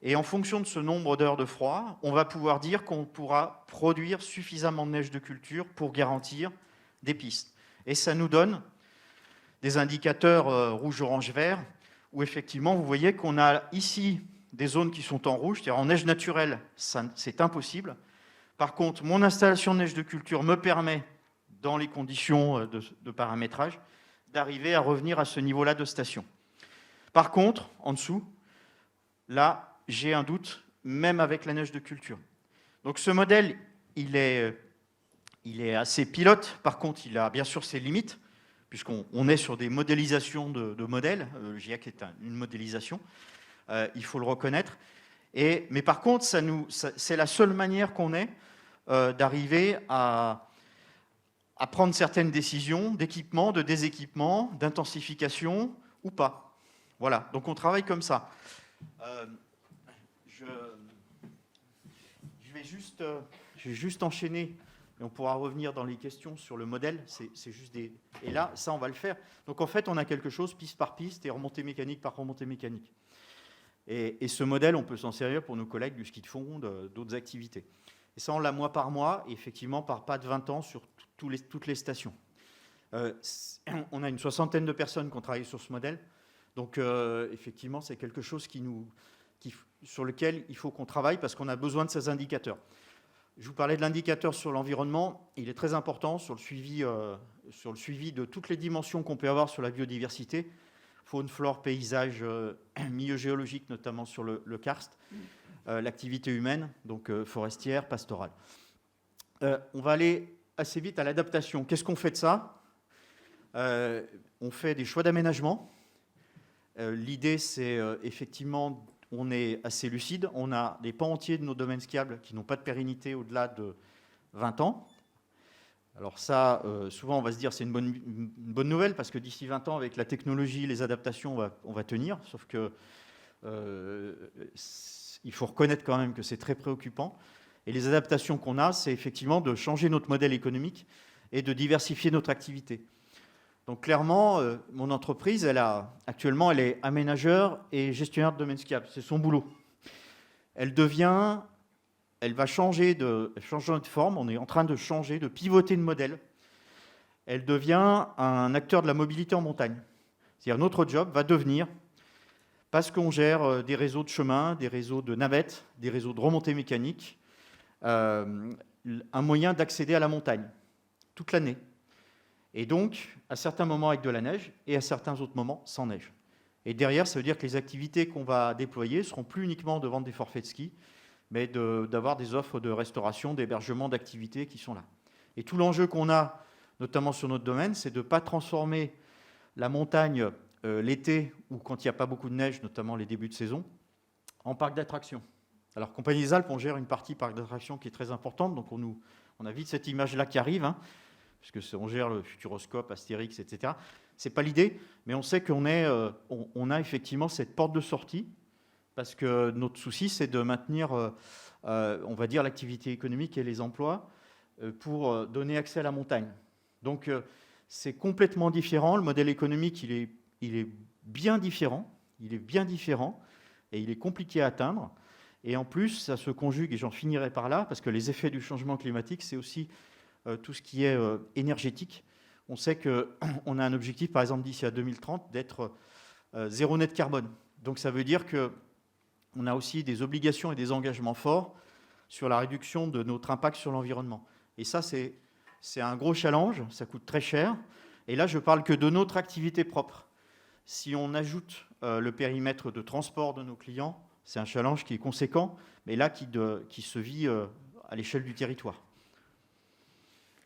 Et en fonction de ce nombre d'heures de froid, on va pouvoir dire qu'on pourra produire suffisamment de neige de culture pour garantir des pistes. Et ça nous donne des indicateurs rouge, orange, vert, où effectivement, vous voyez qu'on a ici des zones qui sont en rouge, c'est-à-dire en neige naturelle, c'est impossible. Par contre, mon installation de neige de culture me permet, dans les conditions de paramétrage, d'arriver à revenir à ce niveau-là de station. Par contre, en dessous, là, j'ai un doute, même avec la neige de culture. Donc ce modèle, il est assez pilote. Par contre, il a bien sûr ses limites, puisqu'on est sur des modélisations de modèles. Le GIEC est une modélisation, il faut le reconnaître. Mais par contre, c'est la seule manière qu'on ait d'arriver à prendre certaines décisions d'équipement, de déséquipement, d'intensification ou pas. Voilà, donc on travaille comme ça. Je vais juste enchaîner, et on pourra revenir dans les questions sur le modèle. C'est juste des... Et là, ça, on va le faire. Donc en fait, on a quelque chose piste par piste et remontée mécanique par remontée mécanique. Et ce modèle, on peut s'en servir pour nos collègues du ski de fond, d'autres activités. Et ça, on l'a mois par mois, et effectivement, par pas de 20 ans sur toutes les stations. On a une 60aine de personnes qui ont travaillé sur ce modèle. Donc, effectivement, c'est quelque chose sur lequel il faut qu'on travaille parce qu'on a besoin de ces indicateurs. Je vous parlais de l'indicateur sur l'environnement. Il est très important sur le suivi de toutes les dimensions qu'on peut avoir sur la biodiversité. Faune, flore, paysage, milieu géologique, notamment sur le karst, l'activité humaine, donc forestière, pastorale. On va aller assez vite à l'adaptation. Qu'est-ce qu'on fait de ça ? On fait des choix d'aménagement. L'idée, c'est effectivement, on est assez lucide. On a des pans entiers de nos domaines skiables qui n'ont pas de pérennité au-delà de 20 ans. Alors ça, souvent, on va se dire c'est une bonne nouvelle parce que d'ici 20 ans, avec la technologie, les adaptations, on va tenir. Sauf que il faut reconnaître quand même que c'est très préoccupant. Et les adaptations qu'on a, c'est effectivement de changer notre modèle économique et de diversifier notre activité. Donc clairement, mon entreprise, actuellement, elle est aménageur et gestionnaire de domaine skiable. C'est son boulot. Elle va changer de forme. On est en train de changer, de pivoter de modèle. Elle devient un acteur de la mobilité en montagne. C'est-à-dire notre job va devenir, parce qu'on gère des réseaux de chemins, des réseaux de navettes, des réseaux de remontée mécanique, un moyen d'accéder à la montagne toute l'année. Et donc, à certains moments avec de la neige et à certains autres moments sans neige. Et derrière, ça veut dire que les activités qu'on va déployer ne seront plus uniquement de vendre des forfaits de ski, mais d'avoir des offres de restauration, d'hébergement, d'activités qui sont là. Et tout l'enjeu qu'on a, notamment sur notre domaine, c'est de ne pas transformer la montagne l'été ou quand il n'y a pas beaucoup de neige, notamment les débuts de saison, en parc d'attractions. Alors, Compagnie des Alpes, on gère une partie parc d'attractions qui est très importante, donc on a vite cette image-là qui arrive, puisque on gère le Futuroscope, Astérix, etc. Ce n'est pas l'idée, mais on sait qu'on a effectivement cette porte de sortie, parce que notre souci, c'est de maintenir, on va dire, l'activité économique et les emplois pour donner accès à la montagne. Donc, c'est complètement différent. Le modèle économique, il est bien différent. Il est bien différent et il est compliqué à atteindre. Et en plus, ça se conjugue, et j'en finirai par là, parce que les effets du changement climatique, c'est aussi tout ce qui est énergétique. On sait qu'on a un objectif, par exemple, d'ici à 2030, d'être zéro net carbone. Donc ça veut dire qu'on a aussi des obligations et des engagements forts sur la réduction de notre impact sur l'environnement. Et ça, c'est un gros challenge, ça coûte très cher. Et là, je parle que de notre activité propre. Si on ajoute le périmètre de transport de nos clients, c'est un challenge qui est conséquent, mais là, qui se vit à l'échelle du territoire.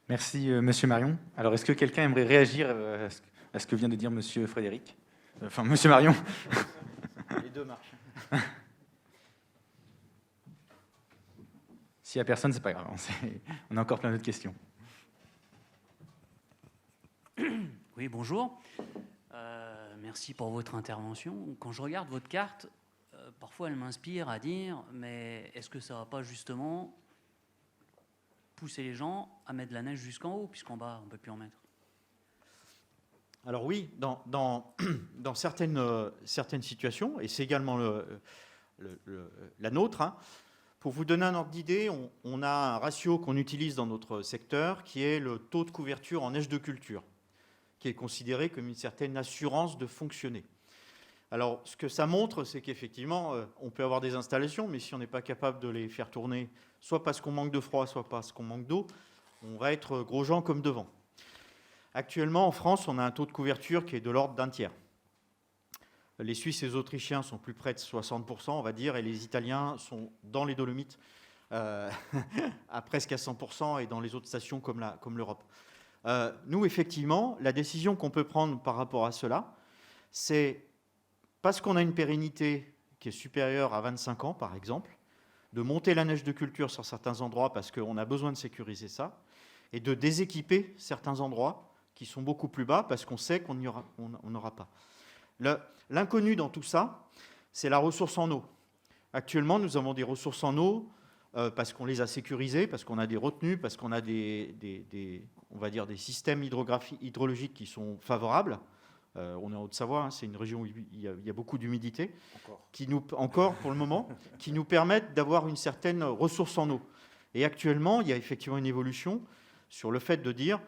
Merci, Monsieur Marion. Alors, est-ce que quelqu'un aimerait réagir à ce que vient de dire Monsieur Frédéric ? Enfin, Monsieur Marion. Les deux marchent. S'il n'y a personne, c'est pas grave. On a encore plein d'autres questions. Oui, bonjour. Merci pour votre intervention. Quand je regarde votre carte, parfois elle m'inspire à dire, mais est-ce que ça ne va pas justement pousser les gens à mettre de la neige jusqu'en haut, puisqu'en bas, on ne peut plus en mettre? Alors oui, dans certaines situations, et c'est également la nôtre, pour vous donner un ordre d'idée, on a un ratio qu'on utilise dans notre secteur qui est le taux de couverture en neige de culture, qui est considéré comme une certaine assurance de fonctionner. Alors, ce que ça montre, c'est qu'effectivement, on peut avoir des installations, mais si on n'est pas capable de les faire tourner, soit parce qu'on manque de froid, soit parce qu'on manque d'eau, on va être gros gens comme devant. Actuellement, en France, on a un taux de couverture qui est de l'ordre d'un tiers. Les Suisses et les Autrichiens sont plus près de 60%, on va dire, et les Italiens sont dans les Dolomites à presque à 100%, et dans les autres stations comme l'Europe. Nous, effectivement, la décision qu'on peut prendre par rapport à cela, c'est parce qu'on a une pérennité qui est supérieure à 25 ans, par exemple, de monter la neige de culture sur certains endroits parce qu'on a besoin de sécuriser ça, et de déséquiper certains endroits qui sont beaucoup plus bas parce qu'on sait qu'on n'aura pas. L'inconnu dans tout ça, c'est la ressource en eau. Actuellement, nous avons des ressources en eau parce qu'on les a sécurisées, parce qu'on a des retenues, parce qu'on a on va dire des systèmes hydrologiques qui sont favorables. On est en Haute-Savoie, hein, c'est une région où il y a beaucoup d'humidité, encore pour le moment, qui nous permettent d'avoir une certaine ressource en eau. Et actuellement, il y a effectivement une évolution sur le fait de dire,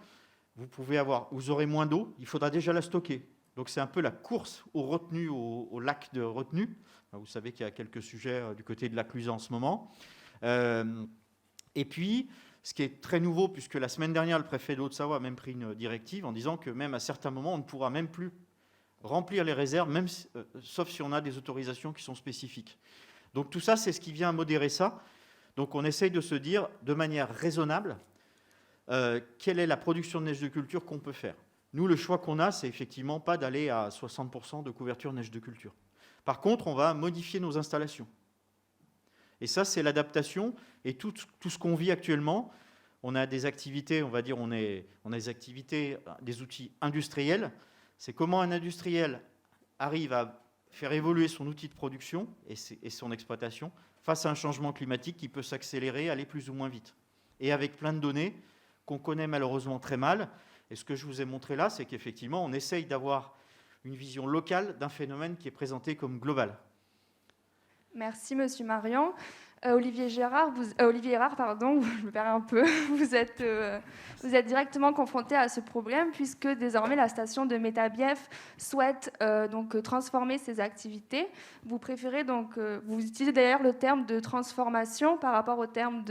vous aurez moins d'eau, il faudra déjà la stocker. Donc c'est un peu la course aux retenues, au lac de retenue. Vous savez qu'il y a quelques sujets du côté de la Cluse en ce moment. Et puis, ce qui est très nouveau, puisque la semaine dernière, le préfet de Haute-Savoie a même pris une directive en disant que même à certains moments, on ne pourra même plus remplir les réserves, sauf si on a des autorisations qui sont spécifiques. Donc tout ça, c'est ce qui vient modérer ça. Donc on essaye de se dire, de manière raisonnable, quelle est la production de neige de culture qu'on peut faire. Nous, le choix qu'on a, c'est effectivement pas d'aller à 60% de couverture neige de culture. Par contre, on va modifier nos installations. Et ça, c'est l'adaptation. Et tout ce qu'on vit actuellement, on a des activités, on va dire, on a des activités, des outils industriels. C'est comment un industriel arrive à faire évoluer son outil de production et son exploitation face à un changement climatique qui peut s'accélérer, aller plus ou moins vite. Et avec plein de données qu'on connaît malheureusement très mal. Et ce que je vous ai montré là, c'est qu'effectivement, on essaye d'avoir une vision locale d'un phénomène qui est présenté comme global. Merci, Monsieur Marion. Olivier Gérard, je me perds un peu. Vous êtes directement confronté à ce problème puisque désormais la station de Métabief souhaite donc transformer ses activités. Vous préférez donc, vous utilisez d'ailleurs le terme de transformation par rapport au terme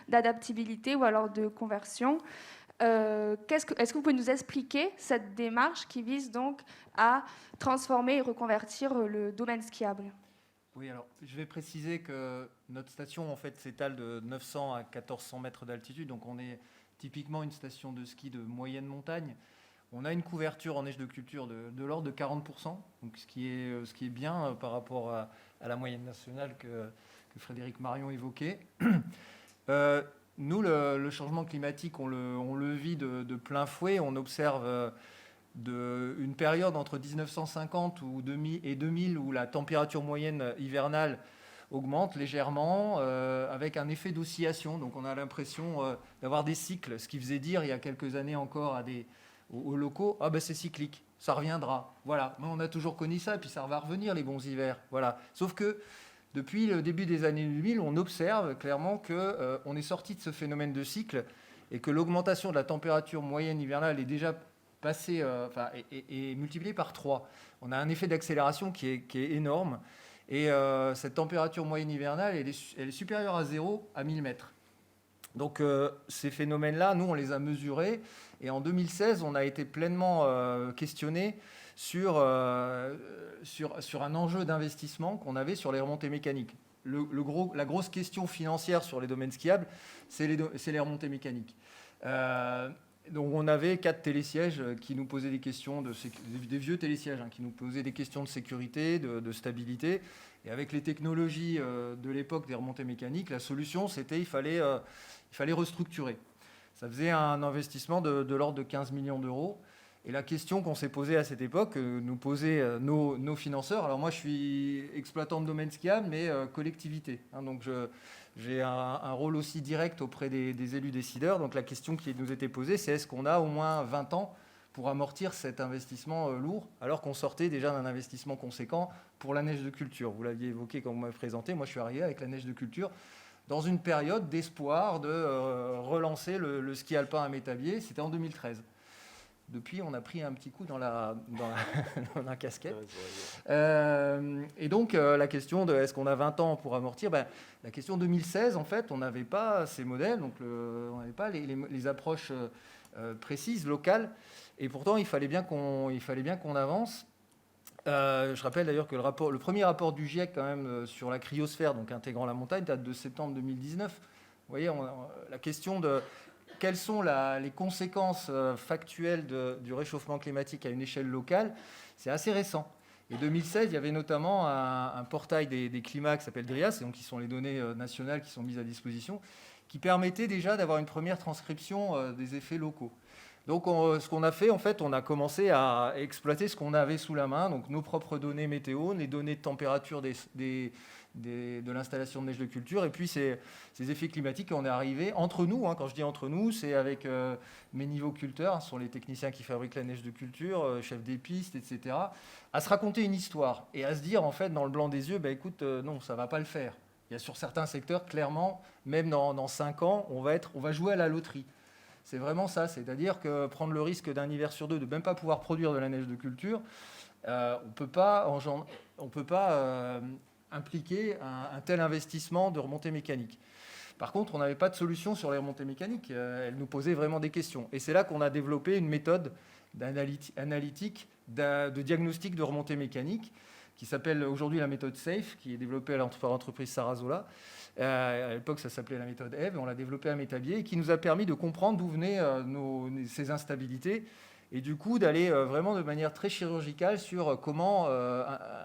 d'adaptabilité ou alors de conversion. Est-ce que vous pouvez nous expliquer cette démarche qui vise donc à transformer et reconvertir le domaine skiable ? Oui, alors je vais préciser que notre station en fait s'étale de 900 à 1400 mètres d'altitude, donc on est typiquement une station de ski de moyenne montagne. On a une couverture en neige de culture de l'ordre de 40%, donc ce qui est bien par rapport à la moyenne nationale que Frédéric Marion évoquait. Nous, le changement climatique, on le vit de plein fouet. On observe une période entre 1950 et 2000 où la température moyenne hivernale augmente légèrement avec un effet d'oscillation. Donc on a l'impression d'avoir des cycles, ce qui faisait dire il y a quelques années encore aux locaux, ah ben c'est cyclique, ça reviendra. Voilà, mais on a toujours connu ça, et puis ça va revenir les bons hivers. Voilà. Sauf que depuis le début des années 2000, on observe clairement qu'on est sorti de ce phénomène de cycle et que l'augmentation de la température moyenne hivernale est déjà passée, est multipliée par 3. On a un effet d'accélération qui est énorme. Et cette température moyenne hivernale, elle est supérieure à 0 à 1000 mètres. Donc ces phénomènes-là, nous, on les a mesurés. Et en 2016, on a été pleinement questionné sur un enjeu d'investissement qu'on avait sur les remontées mécaniques. La grosse question financière sur les domaines skiables, c'est les remontées mécaniques. Donc on avait 4 télésièges qui nous posaient des questions, des vieux télésièges qui nous posaient des questions de sécurité, de stabilité. Et avec les technologies de l'époque des remontées mécaniques, la solution, c'était il fallait restructurer. Ça faisait un investissement de l'ordre de 15 millions d'euros. Et la question qu'on s'est posée à cette époque, nous posaient nos financeurs. Alors moi, je suis exploitant de domaine skiable, mais collectivité. Donc j'ai un rôle aussi direct auprès des élus décideurs. Donc la question qui nous était posée, c'est est-ce qu'on a au moins 20 ans pour amortir cet investissement lourd, alors qu'on sortait déjà d'un investissement conséquent pour la neige de culture. Vous l'aviez évoqué quand vous m'avez présenté. Moi, je suis arrivé avec la neige de culture dans une période d'espoir de relancer le ski alpin à Métabier. C'était en 2013. Depuis, on a pris un petit coup dans la casquette. Et donc, la question de est-ce qu'on a 20 ans pour amortir, la question 2016, en fait, on n'avait pas ces modèles, donc on n'avait pas les approches précises, locales. Et pourtant, il fallait bien qu'on avance. Je rappelle d'ailleurs que le premier rapport du GIEC quand même, sur la cryosphère, donc intégrant la montagne, date de septembre 2019. Vous voyez, la question de quelles sont les conséquences factuelles du réchauffement climatique à une échelle locale, c'est assez récent. Et 2016, il y avait notamment un portail des climats qui s'appelle DRIAS, et donc qui sont les données nationales qui sont mises à disposition, qui permettait déjà d'avoir une première transcription des effets locaux. Donc ce qu'on a fait, en fait, on a commencé à exploiter ce qu'on avait sous la main, donc nos propres données météo, les données de température de l'installation de neige de culture, et puis ces effets climatiques. Et on est arrivé entre nous, quand je dis entre nous, c'est avec mes niveauculteurs, ce sont les techniciens qui fabriquent la neige de culture, chefs des pistes, etc., à se raconter une histoire et à se dire, en fait, dans le blanc des yeux, écoute, non, ça ne va pas le faire. Il y a sur certains secteurs, clairement, même dans 5 ans, on va jouer à la loterie. C'est vraiment ça, c'est-à-dire que prendre le risque d'un hiver sur 2 de ne même pas pouvoir produire de la neige de culture, on ne peut pas impliquer un tel investissement de remontée mécanique. Par contre, on n'avait pas de solution sur les remontées mécaniques, elles nous posaient vraiment des questions. Et c'est là qu'on a développé une méthode analytique de diagnostic de remontée mécanique qui s'appelle aujourd'hui la méthode SAFE, qui est développée par l'entreprise Sarasola. À l'époque, ça s'appelait la méthode EVE, on l'a développée à Métabier, et qui nous a permis de comprendre d'où venaient ces instabilités, et du coup d'aller vraiment de manière très chirurgicale sur comment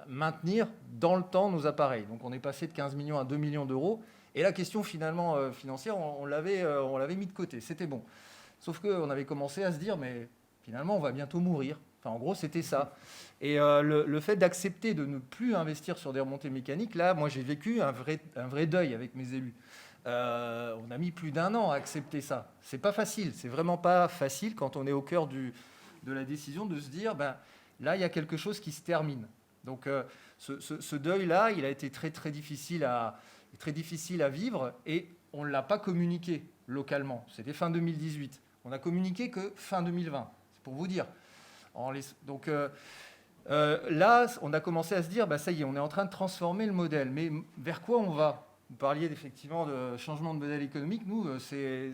maintenir dans le temps nos appareils. Donc on est passé de 15 millions à 2 millions d'euros, et la question finalement financière, on l'avait mis de côté, c'était bon. Sauf qu'on avait commencé à se dire, mais finalement on va bientôt mourir. Enfin, en gros, c'était ça. Et le fait d'accepter de ne plus investir sur des remontées mécaniques, là, moi, j'ai vécu un vrai deuil avec mes élus. On a mis plus d'1 an à accepter ça. C'est pas facile. C'est vraiment pas facile quand on est au cœur de la décision de se dire, là, il y a quelque chose qui se termine. Donc, ce deuil-là, il a été très, très difficile à vivre, et on ne l'a pas communiqué localement. C'était fin 2018. On n'a communiqué que fin 2020. C'est pour vous dire. Donc là, on a commencé à se dire, ça y est, on est en train de transformer le modèle. Mais vers quoi on va ? Vous parliez effectivement de changement de modèle économique. Nous, c'est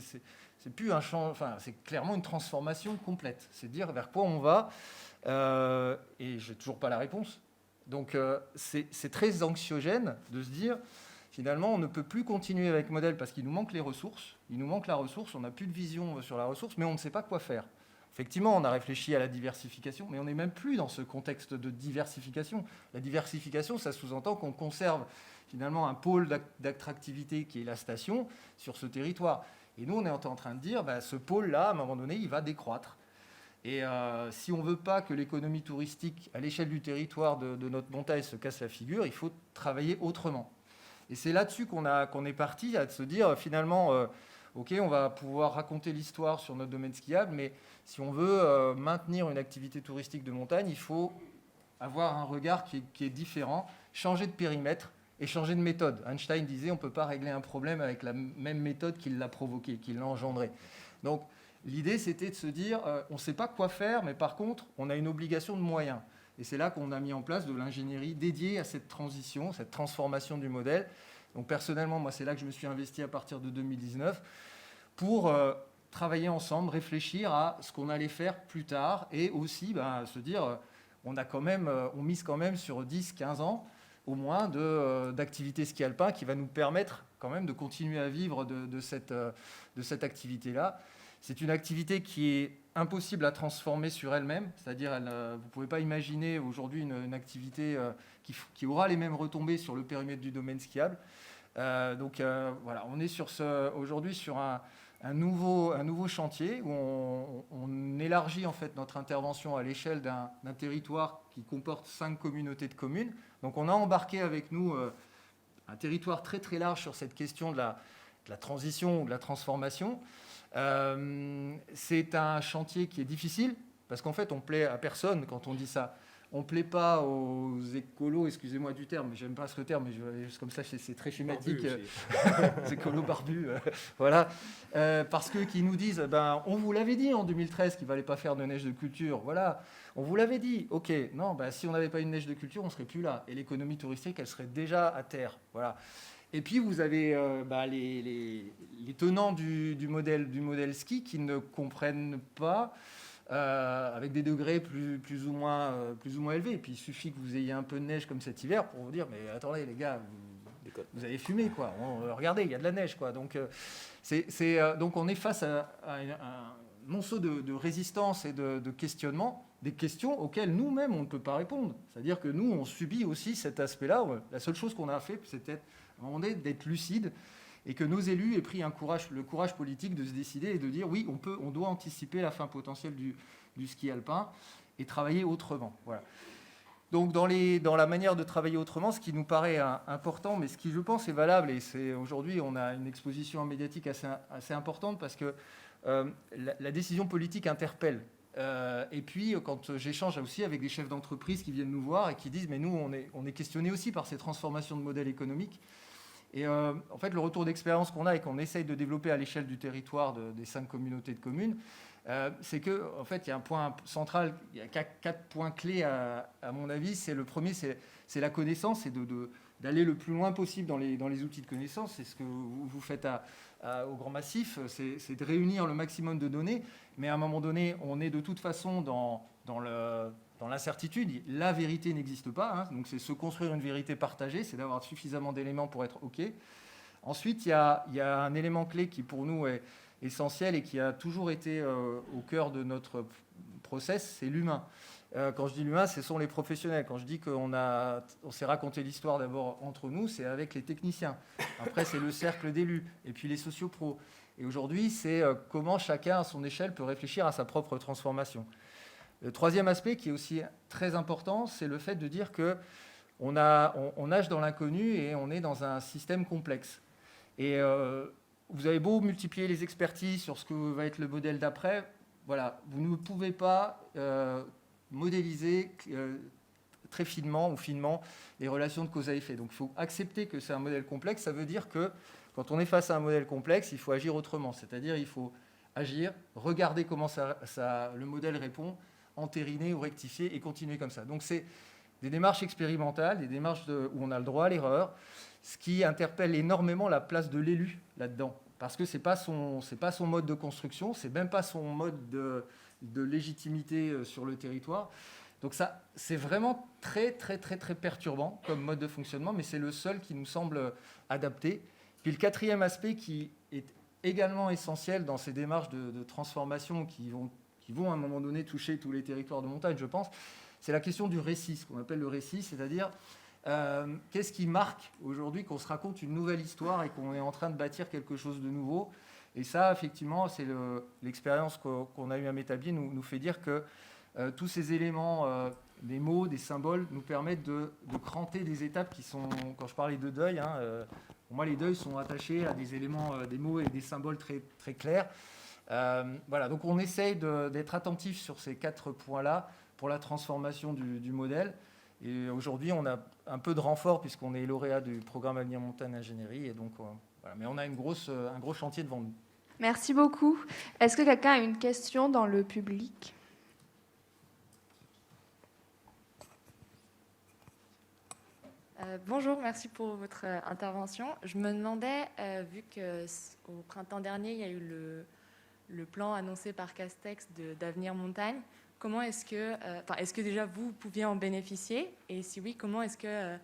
plus un changement, c'est clairement une transformation complète. C'est dire vers quoi on va. Et je n'ai toujours pas la réponse. Donc c'est très anxiogène de se dire, finalement, on ne peut plus continuer avec le modèle parce qu'il nous manque les ressources. Il nous manque la ressource, on n'a plus de vision sur la ressource, mais on ne sait pas quoi faire. Effectivement, on a réfléchi à la diversification, mais on n'est même plus dans ce contexte de diversification. La diversification, ça sous-entend qu'on conserve finalement un pôle d'attractivité qui est la station sur ce territoire. Et nous, on est en train de dire, ce pôle-là, à un moment donné, il va décroître. Et si on ne veut pas que l'économie touristique, à l'échelle du territoire de notre montagne, se casse la figure, il faut travailler autrement. Et c'est là-dessus qu'on est parti, à se dire, finalement, OK, on va pouvoir raconter l'histoire sur notre domaine skiable, mais si on veut maintenir une activité touristique de montagne, il faut avoir un regard qui est différent, changer de périmètre et changer de méthode. Einstein disait on ne peut pas régler un problème avec la même méthode qui l'a provoqué, qui l'a engendré. Donc l'idée, c'était de se dire on ne sait pas quoi faire, mais par contre, on a une obligation de moyens. Et c'est là qu'on a mis en place de l'ingénierie dédiée à cette transition, cette transformation du modèle. Donc personnellement, moi, c'est là que je me suis investi à partir de 2019 pour travailler ensemble, réfléchir à ce qu'on allait faire plus tard et aussi se dire on mise quand même sur 10-15 ans au moins d'activité ski alpin qui va nous permettre quand même de continuer à vivre de cette activité-là. C'est une activité qui est impossible à transformer sur elle-même, c'est-à-dire vous ne pouvez pas imaginer aujourd'hui une activité qui aura les mêmes retombées sur le périmètre du domaine skiable. Donc voilà, on est aujourd'hui sur un nouveau chantier où on élargit en fait notre intervention à l'échelle d'un territoire qui comporte 5 communautés de communes. Donc on a embarqué avec nous un territoire très très large sur cette question de la transition ou de la transformation. C'est un chantier qui est difficile parce qu'en fait on plaît à personne quand on dit ça. On ne plaît pas aux écolos, excusez-moi du terme, mais j'aime pas ce terme, mais juste comme ça, c'est très schématique. Les écolos barbus, voilà. Parce qu'ils nous disent, on vous l'avait dit en 2013 qu'il ne fallait pas faire de neige de culture, voilà. On vous l'avait dit, ok, non, si on n'avait pas une neige de culture, on ne serait plus là. Et l'économie touristique, elle serait déjà à terre, voilà. Et puis vous avez les tenants du modèle ski qui ne comprennent pas avec des degrés plus ou moins élevés. Et puis il suffit que vous ayez un peu de neige comme cet hiver pour vous dire, mais attendez les gars, vous avez fumé, quoi. Regardez, il y a de la neige, quoi. Donc, donc on est face à un monceau de résistance et de questionnement, des questions auxquelles nous-mêmes, on ne peut pas répondre. C'est-à-dire que nous, on subit aussi cet aspect-là. La seule chose qu'on a fait, c'était à un moment donné d'être lucide et que nos élus aient pris le courage politique de se décider et de dire oui, on doit anticiper la fin potentielle du ski alpin et travailler autrement. Voilà. Donc dans la manière de travailler autrement, ce qui nous paraît important, mais ce qui je pense est valable, et c'est aujourd'hui on a une exposition médiatique assez importante parce que la décision politique interpelle. Et puis quand j'échange aussi avec des chefs d'entreprise qui viennent nous voir et qui disent mais nous on est questionnés aussi par ces transformations de modèles économiques. Et en fait, le retour d'expérience qu'on a et qu'on essaye de développer à l'échelle du territoire des 5 communautés de communes, c'est qu'en fait, il y a un point central, il y a 4 points clés à mon avis. Le premier, c'est la connaissance et d'aller le plus loin possible dans les outils de connaissance. C'est ce que vous faites au Grand Massif, c'est de réunir le maximum de données. Mais à un moment donné, on est de toute façon dans l'incertitude. La vérité n'existe pas, hein. Donc c'est se construire une vérité partagée, c'est d'avoir suffisamment d'éléments pour être OK. Ensuite, il y a un élément clé qui pour nous est essentiel et qui a toujours été au cœur de notre process, c'est l'humain. Quand je dis l'humain, ce sont les professionnels. Quand je dis qu'on s'est raconté l'histoire d'abord entre nous, c'est avec les techniciens. Après, c'est le cercle d'élus et puis les sociopros. Et aujourd'hui, c'est comment chacun à son échelle peut réfléchir à sa propre transformation. Le troisième aspect qui est aussi très important, c'est le fait de dire qu'on nage dans l'inconnu et on est dans un système complexe. Et vous avez beau multiplier les expertises sur ce que va être le modèle d'après, voilà, vous ne pouvez pas modéliser très finement ou finement les relations de cause à effet. Donc il faut accepter que c'est un modèle complexe. Ça veut dire que quand on est face à un modèle complexe, il faut agir autrement. C'est-à-dire il faut agir, regarder comment le modèle répond, entériner ou rectifier et continuer comme ça. Donc c'est des démarches expérimentales, des démarches où on a le droit à l'erreur, ce qui interpelle énormément la place de l'élu là-dedans. Parce que ce n'est pas son mode de construction, ce n'est même pas son mode de légitimité sur le territoire. Donc ça, c'est vraiment très, très, très, très perturbant comme mode de fonctionnement, mais c'est le seul qui nous semble adapté. Puis le quatrième aspect qui est également essentiel dans ces démarches de transformation qui vont à un moment donné toucher tous les territoires de montagne, je pense, c'est la question du récit, ce qu'on appelle le récit, c'est-à-dire qu'est-ce qui marque aujourd'hui qu'on se raconte une nouvelle histoire et qu'on est en train de bâtir quelque chose de nouveau. Et ça, effectivement, c'est l'expérience qu'on a eu à Métabier nous fait dire que tous ces éléments, des mots, des symboles, nous permettent de cranter des étapes qui sont, quand je parlais de deuil, pour moi les deuils sont attachés à des éléments, des mots et des symboles très, très clairs. Voilà, donc on essaye d'être attentif sur ces 4 points-là pour la transformation du modèle. Et aujourd'hui, on a un peu de renfort puisqu'on est lauréat du programme Avenir Montagne Ingénierie. Et donc, voilà. Mais on a un gros chantier devant nous. Merci beaucoup. Est-ce que quelqu'un a une question dans le public ? Bonjour, merci pour votre intervention. Je me demandais, vu qu'au printemps dernier, il y a eu le plan annoncé par Castex d'Avenir Montagne, comment est-ce que déjà vous pouviez en bénéficier ? Et si oui, comment est-ce que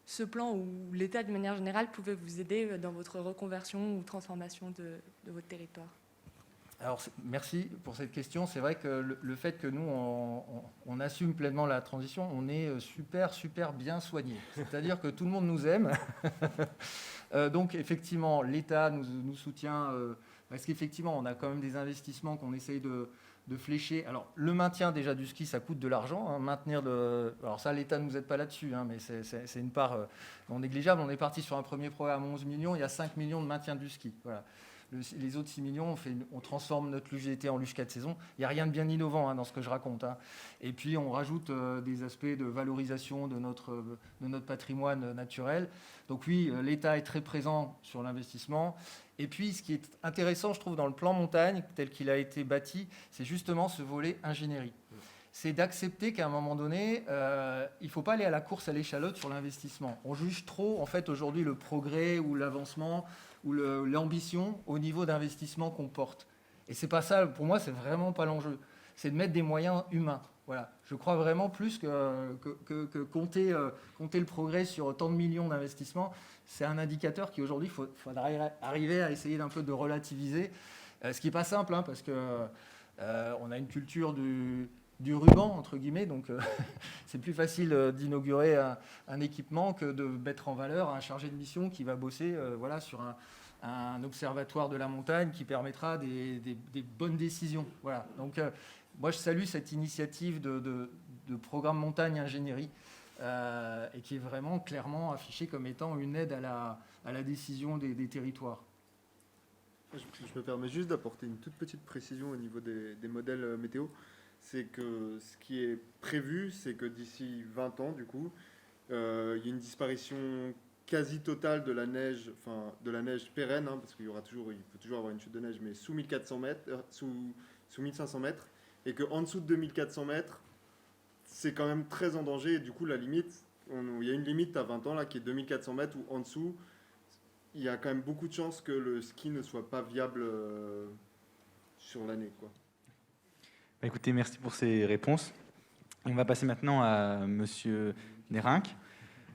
ce plan ou l'État de manière générale pouvait vous aider dans votre reconversion ou transformation de votre territoire ? Alors, merci pour cette question. C'est vrai que le fait que nous, on assume pleinement la transition, on est super, super bien soigné. C'est-à-dire que tout le monde nous aime. Donc, effectivement, l'État nous soutient parce qu'effectivement, on a quand même des investissements qu'on essaye de flécher. Alors, le maintien déjà du ski, ça coûte de l'argent. Alors ça, l'État ne nous aide pas là-dessus, mais c'est une part non négligeable. On est parti sur un premier programme à 11 millions. Il y a 5 millions de maintien du ski. Voilà. Les autres 6 millions, on transforme notre luge d'été en luge 4 saisons. Il n'y a rien de bien innovant dans ce que je raconte. Et puis, on rajoute des aspects de valorisation de notre patrimoine naturel. Donc oui, l'État est très présent sur l'investissement. Et puis, ce qui est intéressant, je trouve, dans le plan montagne, tel qu'il a été bâti, c'est justement ce volet ingénierie. C'est d'accepter qu'à un moment donné, il ne faut pas aller à la course à l'échalote sur l'investissement. On juge trop, en fait, aujourd'hui, le progrès ou l'avancement ou l'ambition au niveau d'investissement qu'on porte. Et c'est pas ça, pour moi, c'est vraiment pas l'enjeu. c'est de mettre des moyens humains. Voilà. Je crois vraiment plus que compter le progrès sur autant de millions d'investissements, c'est un indicateur qui aujourd'hui, il faudra arriver à essayer d'un peu de relativiser, ce qui n'est pas simple, hein, parce que on a une culture du ruban, entre guillemets, donc c'est plus facile d'inaugurer un équipement que de mettre en valeur un chargé de mission qui va bosser voilà, sur un observatoire de la montagne qui permettra des bonnes décisions. Voilà. Donc, moi, je salue cette initiative de programme montagne ingénierie et qui est vraiment clairement affichée comme étant une aide à la décision des territoires. Je me permets juste d'apporter une toute petite précision au niveau des modèles météo. C'est que ce qui est prévu, c'est que d'ici 20 ans, du coup, il y a une disparition quasi totale de la neige, enfin de la neige pérenne, hein, parce qu'il peut toujours avoir une chute de neige, mais sous 1400 mètres, sous 1500 mètres, et qu'en dessous de 2400 mètres, c'est quand même très en danger. Et du coup, la limite, il y a une limite à 20 ans là, qui est 2400 mètres, où en dessous, il y a quand même beaucoup de chances que le ski ne soit pas viable sur l'année, quoi. Bah, écoutez, merci pour ces réponses. On va passer maintenant à Monsieur Nérinck.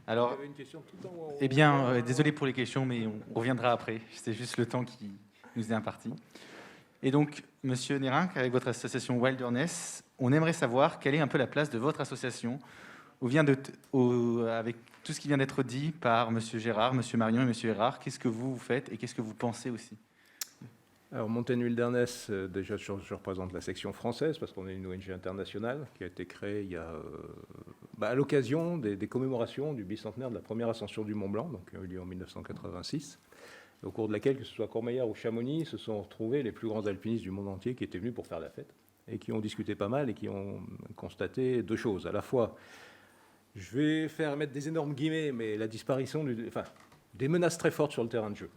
Alors, une question tout en haut. eh bien, désolé pour les questions, mais on reviendra après. C'est juste le temps qui nous est imparti. Et donc, Monsieur Nérinck, avec votre association Wilderness, on aimerait savoir quelle est un peu la place de votre association avec tout ce qui vient d'être dit par Monsieur Gérard, Monsieur Marion et Monsieur Erard. Qu'est-ce que vous faites et qu'est-ce que vous pensez aussi? Alors, Mountain Wilderness, déjà, je représente la section française parce qu'on est une ONG internationale qui a été créée il y a, à l'occasion des commémorations du bicentenaire de la première ascension du Mont Blanc, donc qui a eu lieu en 1986, au cours de laquelle, que ce soit Courmayeur ou Chamonix, se sont retrouvés les plus grands alpinistes du monde entier qui étaient venus pour faire la fête et qui ont discuté pas mal et qui ont constaté deux choses. À la fois, je vais mettre des énormes guillemets, mais la disparition des menaces très fortes sur le terrain de jeu.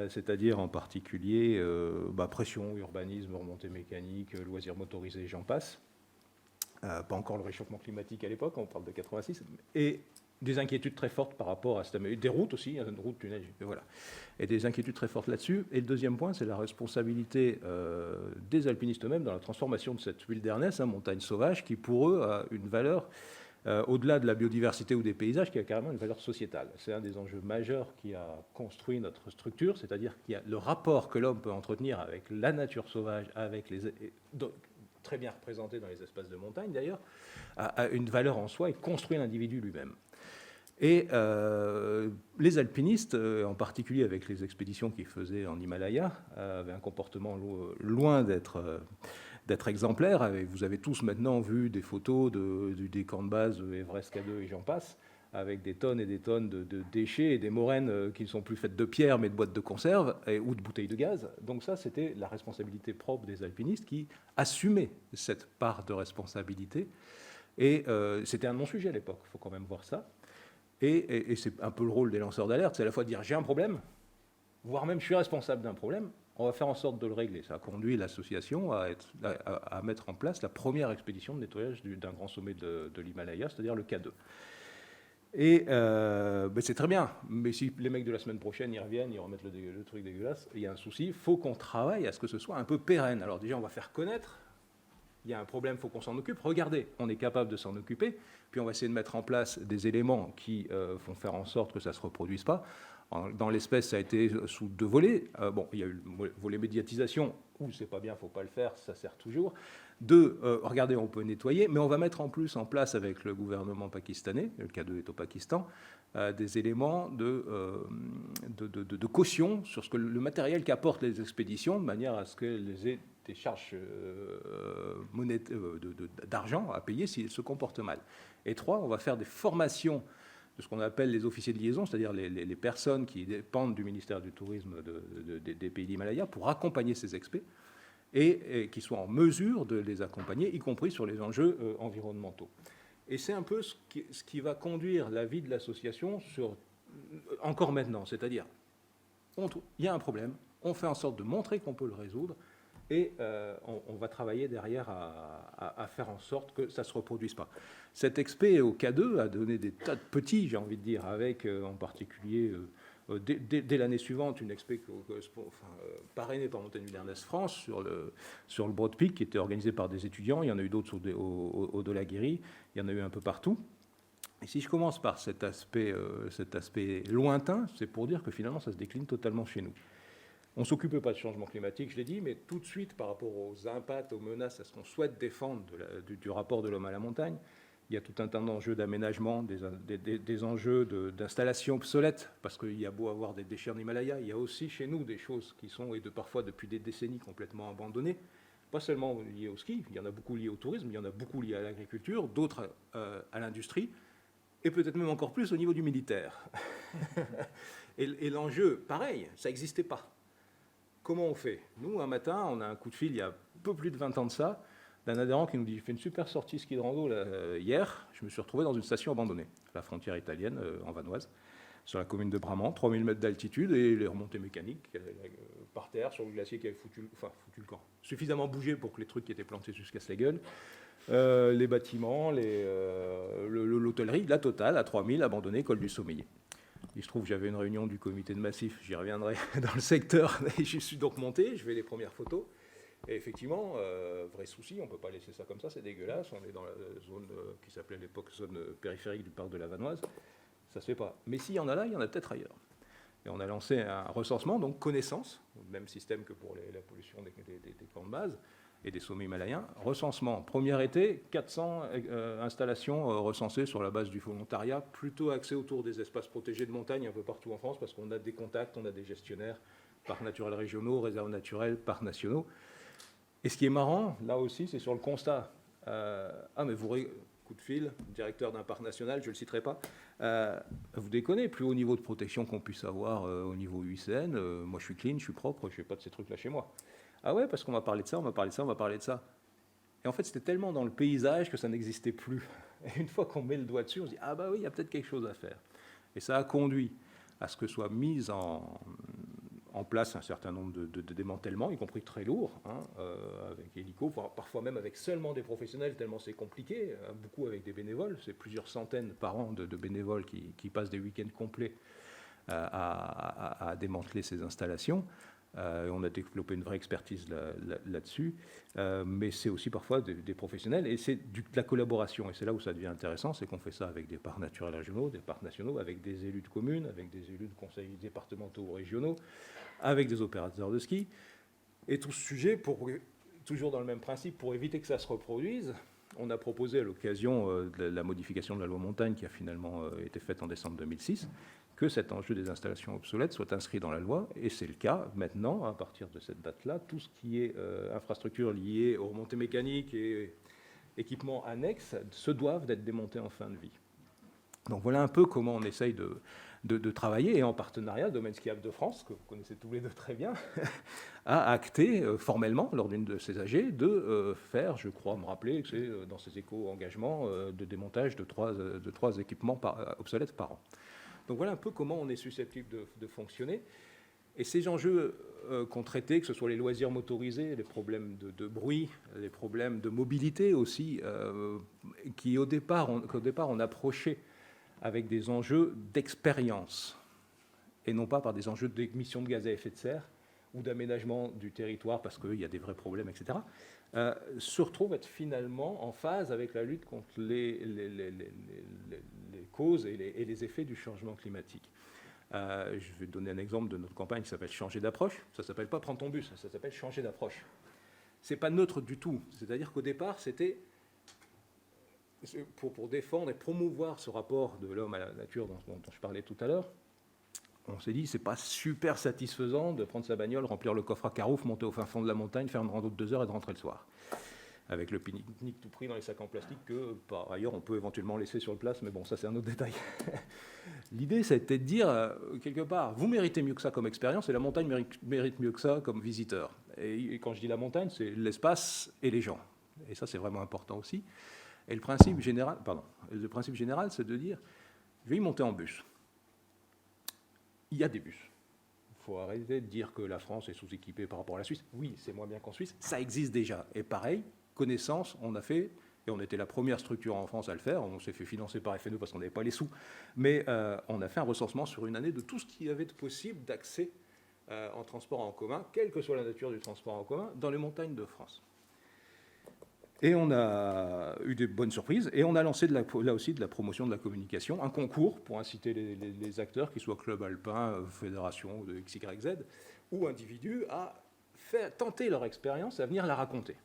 C'est-à-dire en particulier pression, urbanisme, remontée mécanique, loisirs motorisés, j'en passe. Pas encore le réchauffement climatique à l'époque, on parle de 86, et des inquiétudes très fortes par rapport à des routes aussi, une route, tunnel, voilà, et des inquiétudes très fortes là-dessus. Et le deuxième point, c'est la responsabilité des alpinistes eux-mêmes dans la transformation de cette wilderness, montagne sauvage, qui pour eux a une valeur au-delà de la biodiversité ou des paysages, qui a carrément une valeur sociétale. C'est un des enjeux majeurs qui a construit notre structure, c'est-à-dire qu'il y a le rapport que l'homme peut entretenir avec la nature sauvage, très bien représenté dans les espaces de montagne d'ailleurs, a une valeur en soi et construit l'individu lui-même. Et les alpinistes, en particulier avec les expéditions qu'ils faisaient en Himalaya, avaient un comportement loin d'être exemplaire. Vous avez tous maintenant vu des photos des camps de base Everest K2 et j'en passe, avec des tonnes et des tonnes de déchets et des moraines qui ne sont plus faites de pierre mais de boîtes de conserve ou de bouteilles de gaz. Donc ça, c'était la responsabilité propre des alpinistes qui assumaient cette part de responsabilité. Et c'était un non-sujet à l'époque, il faut quand même voir ça. Et c'est un peu le rôle des lanceurs d'alerte, c'est à la fois de dire j'ai un problème, voire même je suis responsable d'un problème, on va faire en sorte de le régler. Ça a conduit l'association à mettre en place la première expédition de nettoyage d'un grand sommet de l'Himalaya, c'est-à-dire le K2. Et c'est très bien, mais si les mecs de la semaine prochaine y reviennent, ils remettent le truc dégueulasse, il y a un souci, il faut qu'on travaille à ce que ce soit un peu pérenne. Alors déjà, on va faire connaître, il y a un problème, il faut qu'on s'en occupe. Regardez, on est capable de s'en occuper, puis on va essayer de mettre en place des éléments qui vont faire en sorte que ça ne se reproduise pas. Dans l'espèce, ça a été sous deux volets. Il y a eu le volet médiatisation, où c'est pas bien, il ne faut pas le faire, ça sert toujours. Deux, regardez, on peut nettoyer, mais on va mettre en plus en place avec le gouvernement pakistanais, le K2 est au Pakistan, des éléments de caution sur le matériel qu'apportent les expéditions, de manière à ce qu'elles aient des charges d'argent à payer s'ils se comportent mal. Et trois, on va faire des formations de ce qu'on appelle les officiers de liaison, c'est-à-dire les personnes qui dépendent du ministère du Tourisme des pays d'Himalaya pour accompagner ces expés et qui soient en mesure de les accompagner, y compris sur les enjeux environnementaux. Et c'est un peu ce qui va conduire la vie de l'association encore maintenant, c'est-à-dire il y a un problème, on fait en sorte de montrer qu'on peut le résoudre, et on va travailler derrière à faire en sorte que ça ne se reproduise pas. Cet expé au K2 a donné des tas de petits, j'ai envie de dire, avec en particulier Dès l'année suivante, une expé parrainée par Montagne Wilderness France sur le Broad Peak, qui était organisée par des étudiants. Il y en a eu d'autres au Dolaguiri, il y en a eu un peu partout. Et si je commence par cet aspect lointain, c'est pour dire que finalement, ça se décline totalement chez nous. On ne s'occupait pas de changement climatique, je l'ai dit, mais tout de suite, par rapport aux impacts, aux menaces, à ce qu'on souhaite défendre du rapport de l'homme à la montagne, il y a tout un tas d'enjeux d'aménagement, des enjeux d'installation obsolète, parce qu'il y a beau avoir des déchets en Himalaya, il y a aussi chez nous des choses qui sont, et parfois depuis des décennies, complètement abandonnées, pas seulement liées au ski, il y en a beaucoup liées au tourisme, il y en a beaucoup liées à l'agriculture, d'autres à l'industrie, et peut-être même encore plus au niveau du militaire. Et l'enjeu, pareil, ça n'existait pas. Comment on fait? Nous, un matin, on a un coup de fil, il y a un peu plus de 20 ans de ça, d'un adhérent qui nous dit « J'ai fait une super sortie ski de rando hier, je me suis retrouvé dans une station abandonnée, à la frontière italienne, en Vanoise, sur la commune de Bramant, 3000 mètres d'altitude, et les remontées mécaniques par terre, sur le glacier qui avait foutu le camp. Suffisamment bougé pour que les trucs qui étaient plantés se cassent la gueule. Les bâtiments, l'hôtellerie, la totale, à 3000, abandonnée, col du Sommeiller. Il se trouve que j'avais une réunion du comité de massif, j'y reviendrai, dans le secteur, et je suis donc monté, je fais les premières photos. Et effectivement, vrai souci, on ne peut pas laisser ça comme ça, c'est dégueulasse. On est dans la zone qui s'appelait à l'époque zone périphérique du parc de la Vanoise. Ça ne se fait pas. Mais s'il y en a là, il y en a peut-être ailleurs. Et on a lancé un recensement, donc connaissance, même système que pour la pollution des camps de base et des sommets himalayens. Recensement, premier été, 400 installations recensées sur la base du volontariat, plutôt axées autour des espaces protégés de montagne un peu partout en France, parce qu'on a des contacts, on a des gestionnaires, parcs naturels régionaux, réserves naturelles, parcs nationaux. Et ce qui est marrant, là aussi, c'est sur le constat. Mais coup de fil, directeur d'un parc national, je ne le citerai pas. Vous déconnez, plus haut niveau de protection qu'on puisse avoir au niveau UICN. Moi, je suis clean, je suis propre, je n'ai pas de ces trucs-là chez moi. Ah ouais, parce qu'on m'a parlé de ça, on m'a parlé de ça, on m'a parlé de ça. Et en fait, c'était tellement dans le paysage que ça n'existait plus. Et une fois qu'on met le doigt dessus, on se dit « Ah bah oui, il y a peut-être quelque chose à faire ». Et ça a conduit à ce que soit mise en place un certain nombre de démantèlements, y compris très lourds, avec hélico, parfois même avec seulement des professionnels, tellement c'est compliqué, beaucoup avec des bénévoles. C'est plusieurs centaines par an de bénévoles qui passent des week-ends complets à démanteler ces installations. On a développé une vraie expertise là-dessus, mais c'est aussi parfois des professionnels, et c'est de la collaboration. Et c'est là où ça devient intéressant, c'est qu'on fait ça avec des parcs naturels régionaux, des parcs nationaux, avec des élus de communes, avec des élus de conseils départementaux ou régionaux, avec des opérateurs de ski. Et tout ce sujet, toujours dans le même principe, pour éviter que ça se reproduise, on a proposé à l'occasion de la modification de la loi montagne qui a finalement été faite en décembre 2006, que cet enjeu des installations obsolètes soit inscrit dans la loi, et c'est le cas maintenant, à partir de cette date-là. Tout ce qui est infrastructure liée aux remontées mécaniques et équipements annexes se doivent d'être démontés en fin de vie. Donc voilà un peu comment on essaye de travailler, et en partenariat, Domaine Skiable de France, que vous connaissez tous les deux très bien, a acté formellement, lors d'une de ses AG, de faire, je crois me rappeler, que c'est dans ses éco-engagements, de démontage de trois équipements obsolètes par an. Donc voilà un peu comment on est susceptible de fonctionner. Et ces enjeux qu'on traitait, que ce soit les loisirs motorisés, les problèmes de bruit, les problèmes de mobilité aussi, qu'au départ on approchait avec des enjeux d'expérience, et non pas par des enjeux d'émissions de gaz à effet de serre ou d'aménagement du territoire, parce qu'il y a des vrais problèmes, etc., se retrouvent être finalement en phase avec la lutte contre les causes et les effets du changement climatique. Je vais donner un exemple de notre campagne qui s'appelle « Changer d'approche ». Ça ne s'appelle pas « Prends ton bus », ça s'appelle « Changer d'approche ». Ce n'est pas neutre du tout. C'est-à-dire qu'au départ, c'était pour défendre et promouvoir ce rapport de l'homme à la nature dont je parlais tout à l'heure. On s'est dit, c'est pas super satisfaisant de prendre sa bagnole, remplir le coffre à carouf, monter au fin fond de la montagne, faire une rando de 2 heures et de rentrer le soir. Avec le pique-nique tout pris dans les sacs en plastique que, par ailleurs, on peut éventuellement laisser sur le place, mais bon, ça c'est un autre détail. L'idée, c'était de dire, quelque part, vous méritez mieux que ça comme expérience, et la montagne mérite mieux que ça comme visiteur. Et quand je dis la montagne, c'est l'espace et les gens. Et ça, c'est vraiment important aussi. Et le principe général, c'est de dire, je vais y monter en bus. Il y a des bus. Il faut arrêter de dire que la France est sous-équipée par rapport à la Suisse. Oui, c'est moins bien qu'en Suisse. Ça existe déjà. Et pareil, connaissance, on a fait Et on était la première structure en France à le faire. On s'est fait financer par FNE parce qu'on n'avait pas les sous. Mais on a fait un recensement sur une année de tout ce qu'il y avait de possible d'accès en transport en commun, quelle que soit la nature du transport en commun, dans les montagnes de France. Et on a eu des bonnes surprises. Et on a lancé là aussi de la promotion de la communication, un concours pour inciter les acteurs, qu'ils soient club alpin, fédération de XYZ, ou individus, à tenter leur expérience, à venir la raconter.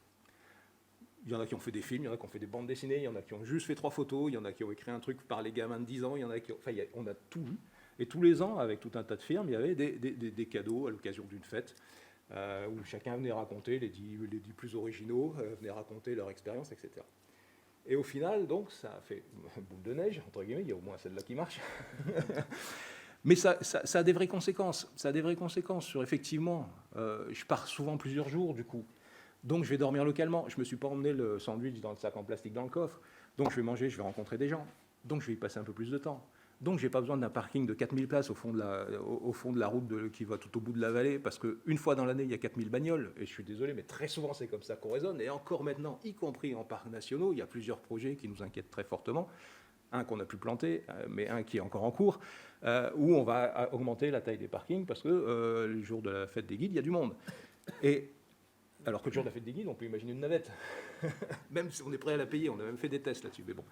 Il y en a qui ont fait des films, il y en a qui ont fait des bandes dessinées, il y en a qui ont juste fait 3 photos, il y en a qui ont écrit un truc par les gamins de 10 ans, il y en a qui on a tout vu. Et tous les ans, avec tout un tas de firmes, il y avait des cadeaux à l'occasion d'une fête, où chacun venait raconter, les 10 plus originaux, venaient raconter leur expérience, etc. Et au final, donc, ça a fait boule de neige, entre guillemets, il y a au moins celle-là qui marche. Mais ça a des vraies conséquences. Ça a des vraies conséquences sur, effectivement, je pars souvent plusieurs jours, du coup. Donc, je vais dormir localement. Je ne me suis pas emmené le sandwich dans le sac en plastique dans le coffre. Donc, je vais manger, je vais rencontrer des gens. Donc, je vais y passer un peu plus de temps. Donc, je n'ai pas besoin d'un parking de 4000 places au fond de la route qui va tout au bout de la vallée, parce qu'une fois dans l'année, il y a 4000 bagnoles. Et je suis désolé, mais très souvent, c'est comme ça qu'on raisonne. Et encore maintenant, y compris en parcs nationaux, il y a plusieurs projets qui nous inquiètent très fortement. Un qu'on a pu planter, mais un qui est encore en cours, où on va augmenter la taille des parkings, parce que le jour de la fête des guides, il y a du monde. Et alors que le jour de la fête des guides, on peut imaginer une navette. Même si on est prêt à la payer, on a même fait des tests là-dessus. Mais bon.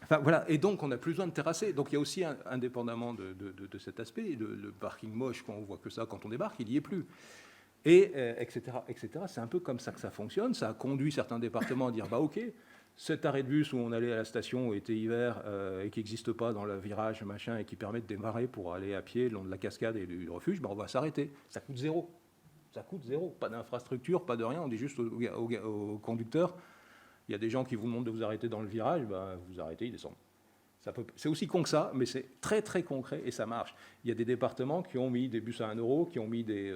Enfin, voilà. Et donc, on n'a plus besoin de terrasser. Donc, il y a aussi, indépendamment de cet aspect, le parking moche, quand on voit que ça, quand on débarque, il n'y est plus. Et etc., etc. C'est un peu comme ça que ça fonctionne. Ça a conduit certains départements à dire, bah ok, cet arrêt de bus où on allait à la station été hiver et qui n'existe pas dans le virage, machin, et qui permet de démarrer pour aller à pied le long de la cascade et du refuge, bah on va s'arrêter. Ça coûte zéro. Ça coûte zéro. Pas d'infrastructure, pas de rien. On dit juste au conducteur, il y a des gens qui vous demandent de vous arrêter dans le virage, bah, vous arrêtez, ils descendent. C'est aussi con que ça, mais c'est très très concret et ça marche. Il y a des départements qui ont mis des bus à 1 euro, qui ont mis des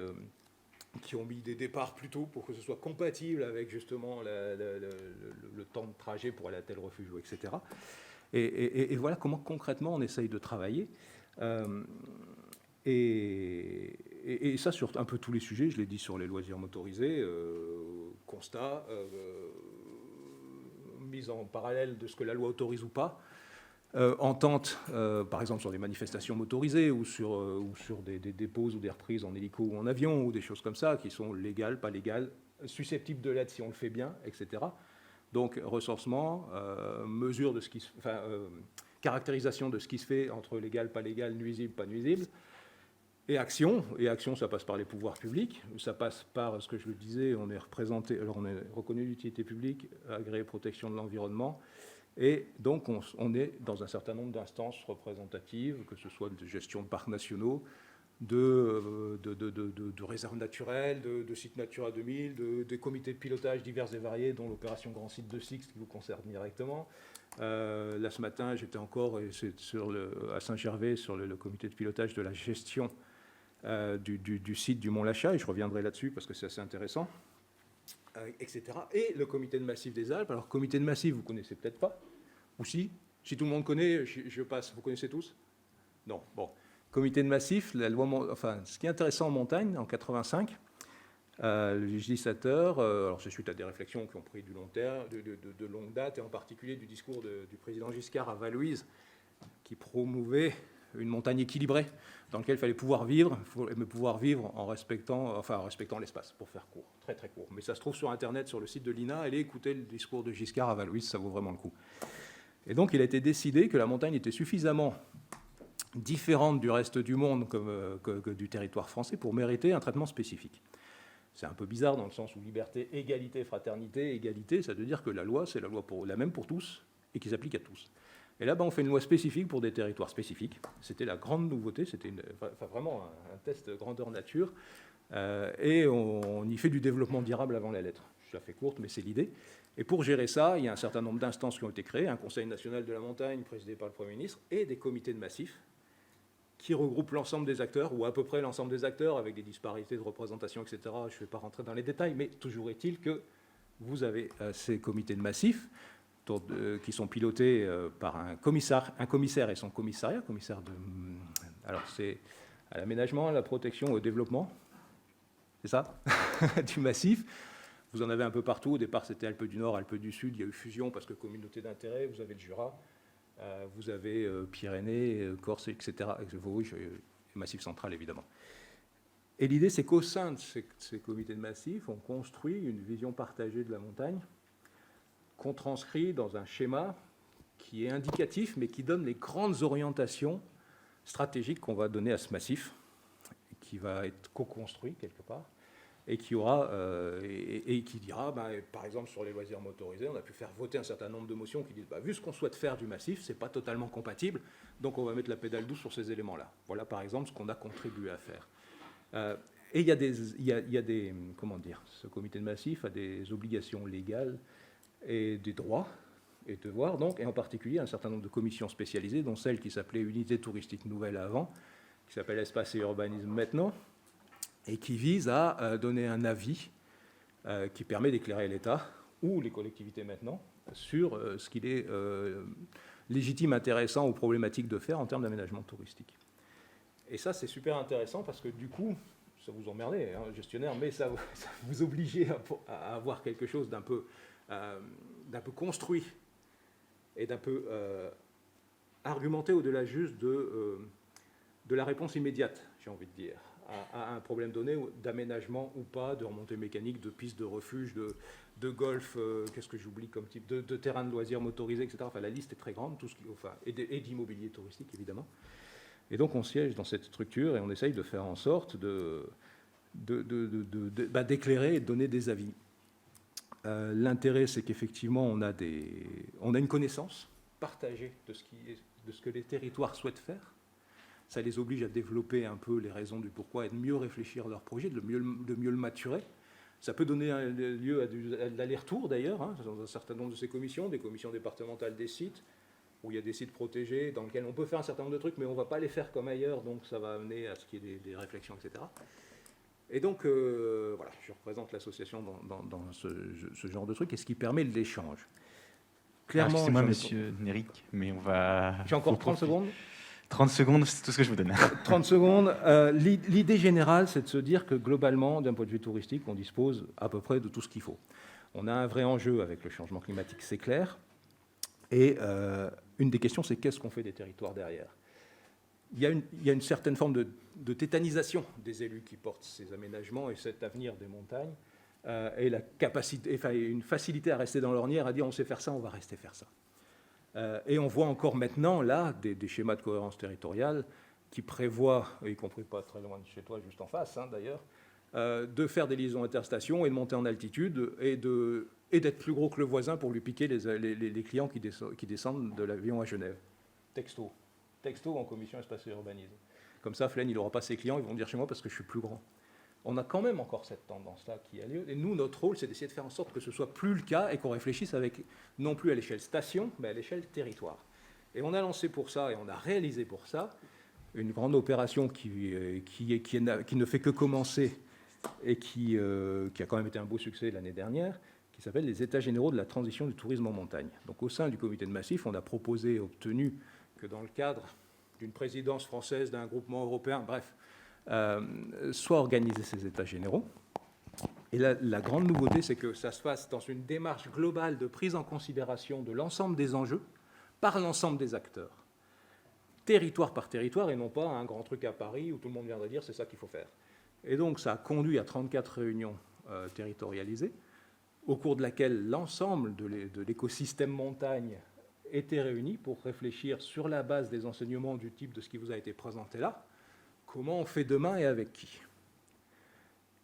départs plus tôt pour que ce soit compatible avec justement le temps de trajet pour aller à tel refuge, etc. Et voilà comment concrètement on essaye de travailler. Et ça sur un peu tous les sujets, je l'ai dit sur les loisirs motorisés, constat, mise en parallèle de ce que la loi autorise ou pas, entente, par exemple sur des manifestations motorisées ou sur des déposes ou des reprises en hélico ou en avion ou des choses comme ça qui sont légales, pas légales, susceptibles de l'être si on le fait bien, etc. Donc recensement, mesure de ce qui se, caractérisation de ce qui se fait entre légal, pas légal, nuisible, pas nuisible, et action. Et action, ça passe par les pouvoirs publics, ça passe par ce que je le disais, on est reconnu d'utilité publique, agréé protection de l'environnement. Et donc, on est dans un certain nombre d'instances représentatives, que ce soit de gestion de parcs nationaux, de réserves naturelles, de sites Natura 2000, des comités de pilotage divers et variés, dont l'opération Grand Site de Six qui vous concerne directement. Là, ce matin, j'étais encore à Saint-Gervais sur le comité de pilotage de la gestion du site du Mont-Lachat, et je reviendrai là-dessus parce que c'est assez intéressant. Etc. Et le comité de massif des Alpes. Alors, comité de massif, vous ne connaissez peut-être pas, ou si tout le monde connaît, je passe. Vous connaissez tous? Non. Bon. Comité de massif, la loi, ce qui est intéressant en montagne, en 85, le législateur, alors c'est suite à des réflexions qui ont pris du long terme, de longue date, et en particulier du discours du président Giscard à Val-Louise, qui promouvait une montagne équilibrée, dans laquelle il fallait pouvoir vivre, mais pouvoir vivre en respectant l'espace, pour faire court, très très court. Mais ça se trouve sur Internet, sur le site de l'INA, allez écouter le discours de Giscard à Val-Louise, ça vaut vraiment le coup. Et donc il a été décidé que la montagne était suffisamment différente du reste du monde que du territoire français pour mériter un traitement spécifique. C'est un peu bizarre dans le sens où liberté, égalité, fraternité, égalité, ça veut dire que la loi, c'est la loi la même pour tous et qui s'applique à tous. Et là, on fait une loi spécifique pour des territoires spécifiques. C'était la grande nouveauté, c'était vraiment un test grandeur nature. Et on y fait du développement durable avant la lettre. Je la fais courte, mais c'est l'idée. Et pour gérer ça, il y a un certain nombre d'instances qui ont été créées, un Conseil national de la montagne présidé par le Premier ministre et des comités de massif qui regroupent l'ensemble des acteurs, ou à peu près l'ensemble des acteurs, avec des disparités de représentation, etc. Je ne vais pas rentrer dans les détails, mais toujours est-il que vous avez ces comités de massif qui sont pilotés par un commissaire et son commissariat, alors c'est à l'aménagement, à la protection, au développement, c'est ça, du massif. Vous en avez un peu partout. Au départ, c'était Alpes du Nord, Alpes du Sud. Il y a eu fusion parce que communauté d'intérêt. Vous avez le Jura, vous avez Pyrénées, Corse, etc. Vosges et Massif central, évidemment. Et l'idée, c'est qu'au sein de ces comités de massif, on construit une vision partagée de la montagne qu'on transcrit dans un schéma qui est indicatif, mais qui donne les grandes orientations stratégiques qu'on va donner à ce massif, qui va être co-construit quelque part, et qui aura et qui dira, par exemple sur les loisirs motorisés, on a pu faire voter un certain nombre de motions qui disent, vu ce qu'on souhaite faire du massif, c'est pas totalement compatible, donc on va mettre la pédale douce sur ces éléments-là. Voilà par exemple ce qu'on a contribué à faire. Et il y a des, comment dire, ce comité de massif a des obligations légales et des droits et devoirs, donc, et en particulier un certain nombre de commissions spécialisées, dont celle qui s'appelait Unité touristique nouvelle avant, qui s'appelle Espace et urbanisme maintenant, et qui vise à donner un avis qui permet d'éclairer l'État ou les collectivités maintenant sur ce qu'il est légitime, intéressant ou problématique de faire en termes d'aménagement touristique. Et ça, c'est super intéressant parce que du coup, ça vous emmerdait, hein, gestionnaire, mais ça vous obligeait à avoir quelque chose d'un peu construit et d'un peu argumenté au-delà juste de la réponse immédiate, j'ai envie de dire, à un problème donné d'aménagement ou pas, de remontée mécanique, de pistes de refuge, de golf, qu'est-ce que j'oublie comme type, de terrain de loisirs motorisés, etc. Enfin, la liste est très grande, et d'immobilier touristique, évidemment. Et donc, on siège dans cette structure et on essaye de faire en sorte d'éclairer et de donner des avis. L'intérêt, c'est qu'effectivement, on a une connaissance partagée de ce que les territoires souhaitent faire. Ça les oblige à développer un peu les raisons du pourquoi et de mieux réfléchir à leur projet, de mieux le maturer. Ça peut donner lieu à de l'aller-retour, d'ailleurs, hein, dans un certain nombre de ces commissions, des commissions départementales des sites, où il y a des sites protégés dans lesquels on peut faire un certain nombre de trucs, mais on ne va pas les faire comme ailleurs, donc ça va amener à ce qu'il y ait des réflexions, etc. Et donc, voilà, je représente l'association dans ce genre de truc, et ce qui permet l'échange. Clairement, excusez-moi, monsieur Néric, mais on va... J'ai encore 30 secondes. 30 secondes, c'est tout ce que je vous donne. 30 secondes. L'idée générale, c'est de se dire que globalement, d'un point de vue touristique, on dispose à peu près de tout ce qu'il faut. On a un vrai enjeu avec le changement climatique, c'est clair. Et une des questions, c'est qu'est-ce qu'on fait des territoires derrière ? Il y a une certaine forme de tétanisation des élus qui portent ces aménagements et cet avenir des montagnes, et la capacité, une facilité à rester dans l'ornière, à dire on sait faire ça, on va rester faire ça. Et on voit encore maintenant, là, des schémas de cohérence territoriale qui prévoient, y compris pas très loin de chez toi, juste en face d'ailleurs, de faire des liaisons interstations et de monter en altitude et d'être plus gros que le voisin pour lui piquer les clients qui descendent de l'avion à Genève. Texto en commission espace et urbanisme. Comme ça, Flaine, il n'aura pas ses clients, ils vont venir chez moi parce que je suis plus grand. On a quand même encore cette tendance-là qui a lieu. Et nous, notre rôle, c'est d'essayer de faire en sorte que ce ne soit plus le cas et qu'on réfléchisse non plus à l'échelle station, mais à l'échelle territoire. Et on a lancé pour ça, et on a réalisé pour ça, une grande opération qui ne fait que commencer et qui a quand même été un beau succès l'année dernière, qui s'appelle les États généraux de la transition du tourisme en montagne. Donc au sein du comité de massif, on a proposé et obtenu que dans le cadre d'une présidence française, d'un groupement européen, bref, soit organisés ces États généraux. Et la grande nouveauté, c'est que ça se fasse dans une démarche globale de prise en considération de l'ensemble des enjeux par l'ensemble des acteurs, territoire par territoire, et non pas un grand truc à Paris où tout le monde viendrait dire c'est ça qu'il faut faire. Et donc ça a conduit à 34 réunions territorialisées, au cours de laquelle l'ensemble de l'écosystème montagne était réuni pour réfléchir sur la base des enseignements du type de ce qui vous a été présenté là, comment on fait demain et avec qui.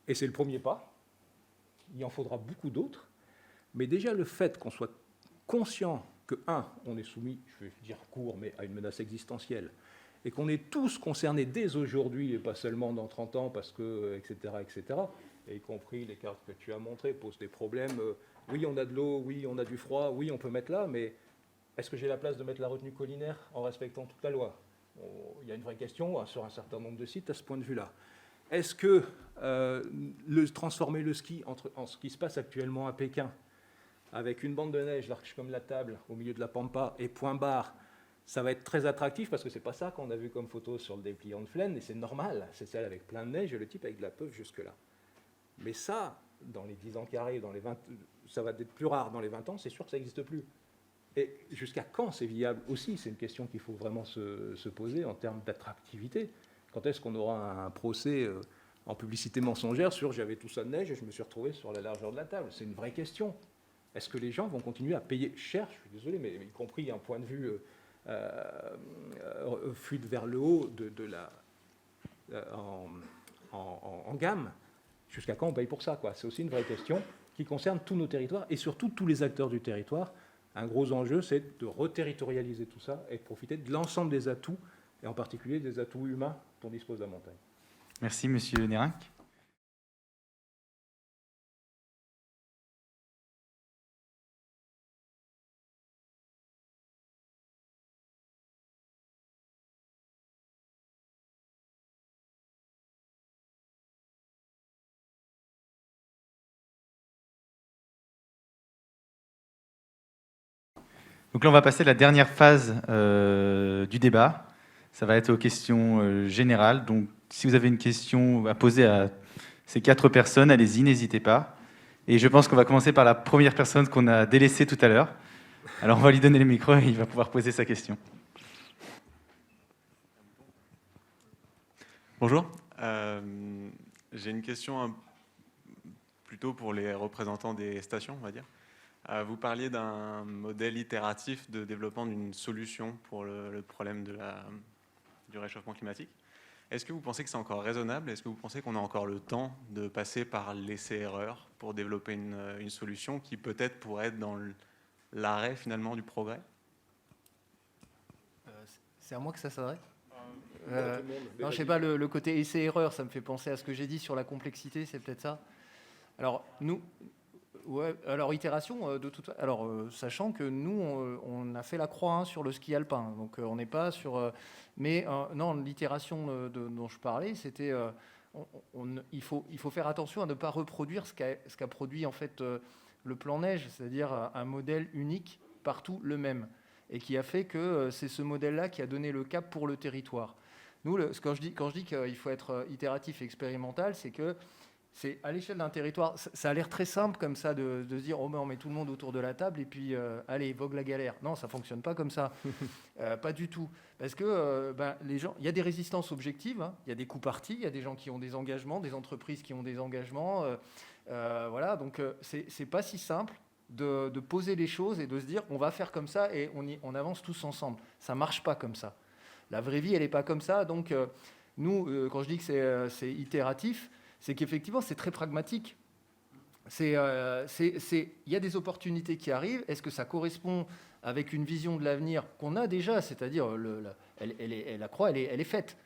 Et c'est le premier pas. Il en faudra beaucoup d'autres. Mais déjà, le fait qu'on soit conscient que, on est soumis, je vais dire court, mais à une menace existentielle, et qu'on est tous concernés dès aujourd'hui, et pas seulement dans 30 ans, parce que, etc., et y compris les cartes que tu as montrées posent des problèmes. Oui, on a de l'eau, oui, on a du froid, oui, on peut mettre là, mais est-ce que j'ai la place de mettre la retenue collinaire en respectant toute la loi ? Il y a une vraie question sur un certain nombre de sites à ce point de vue-là. Est-ce que transformer le ski en ce qui se passe actuellement à Pékin, avec une bande de neige large comme la table au milieu de la pampa et point barre, ça va être très attractif parce que c'est pas ça qu'on a vu comme photo sur le dépliant de Flaine, et c'est normal, c'est celle avec plein de neige et le type avec de la peuve jusque-là. Mais ça, dans les 10 ans qui arrivent, dans les 20, ça va être plus rare dans les 20 ans, c'est sûr que ça n'existe plus. Et jusqu'à quand c'est viable aussi? C'est une question qu'il faut vraiment se poser en termes d'attractivité. Quand est-ce qu'on aura un procès en publicité mensongère sur j'avais tout ça de neige et je me suis retrouvé sur la largeur de la table? C'est une vraie question. Est-ce que les gens vont continuer à payer cher? Je suis désolé, mais y compris un point de vue fuite vers le haut en gamme. Jusqu'à quand on paye pour ça, quoi? C'est aussi une vraie question qui concerne tous nos territoires et surtout tous les acteurs du territoire. Un gros enjeu, c'est de reterritorialiser tout ça et de profiter de l'ensemble des atouts, et en particulier des atouts humains dont dispose la montagne. Merci, Monsieur Nérinck. Donc là, on va passer à la dernière phase du débat. Ça va être aux questions générales. Donc, si vous avez une question à poser à ces 4 personnes, allez-y, n'hésitez pas. Et je pense qu'on va commencer par la première personne qu'on a délaissée tout à l'heure. Alors, on va lui donner le micro et il va pouvoir poser sa question. Bonjour. J'ai une question plutôt pour les représentants des stations, on va dire. Vous parliez d'un modèle itératif de développement d'une solution pour le problème du réchauffement climatique. Est-ce que vous pensez que c'est encore raisonnable? Est-ce que vous pensez qu'on a encore le temps de passer par l'essai-erreur pour développer une solution qui peut-être pourrait être dans l'arrêt finalement du progrès? C'est à moi que ça s'adresse. Non, je sais pas, le côté essai-erreur, ça me fait penser à ce que j'ai dit sur la complexité, c'est peut-être ça. Alors, nous... Ouais, alors itération de toute façon. Alors sachant que nous on a fait la croix sur le ski alpin, donc on n'est pas sur. Mais non, l'itération dont je parlais, c'était il faut faire attention à ne pas reproduire ce qu'a produit en fait le plan neige, c'est-à-dire un modèle unique partout le même, et qui a fait que c'est ce modèle-là qui a donné le cap pour le territoire. Nous, quand je dis qu'il faut être itératif et expérimental, c'est que c'est à l'échelle d'un territoire, ça a l'air très simple comme ça de se dire oh mais on met tout le monde autour de la table et puis allez vogue la galère. Non, ça fonctionne pas comme ça, pas du tout. Parce que les gens, il y a des résistances objectives, hein. Il y a des coups partis, il y a des gens qui ont des engagements, des entreprises qui ont des engagements, voilà. Donc c'est pas si simple de poser les choses et de se dire on va faire comme ça et on avance tous ensemble. Ça marche pas comme ça. La vraie vie elle est pas comme ça. Donc nous, quand je dis que c'est itératif, c'est qu'effectivement, c'est très pragmatique. Il y a des opportunités qui arrivent. Est-ce que ça correspond avec une vision de l'avenir qu'on a déjà? C'est-à-dire, la croix, elle est faite.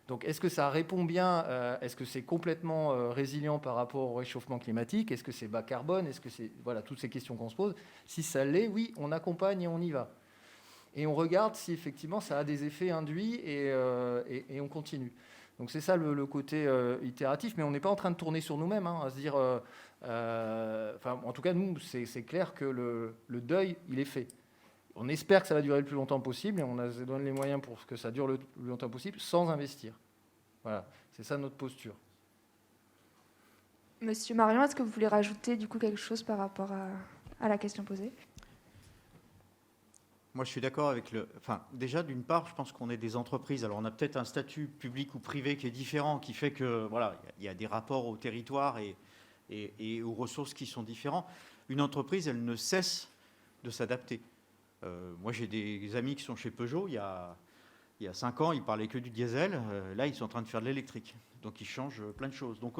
Donc, est-ce que ça répond bien? Est-ce que c'est complètement résilient par rapport au réchauffement climatique? Est-ce que c'est bas carbone? Est-ce que c'est... Voilà, toutes ces questions qu'on se pose. Si ça l'est, oui, on accompagne et on y va. Et on regarde si, effectivement, ça a des effets induits et on continue. Donc c'est ça le côté itératif, mais on n'est pas en train de tourner sur nous-mêmes, hein, à se dire... en tout cas, nous, c'est clair que le deuil, il est fait. On espère que ça va durer le plus longtemps possible, et on se donne les moyens pour que ça dure le plus longtemps possible, sans investir. Voilà, c'est ça notre posture. Monsieur Marion, est-ce que vous voulez rajouter du coup quelque chose par rapport à la question posée? Moi, je suis d'accord avec déjà, d'une part, je pense qu'on est des entreprises. Alors, on a peut-être un statut public ou privé qui est différent, qui fait que, voilà, il y a des rapports au territoire et aux ressources qui sont différents. Une entreprise, elle ne cesse de s'adapter. Moi, j'ai des amis qui sont chez Peugeot. Il y a 5 ans, ils parlaient que du diesel. Là, ils sont en train de faire de l'électrique. Donc, ils changent plein de choses. Donc,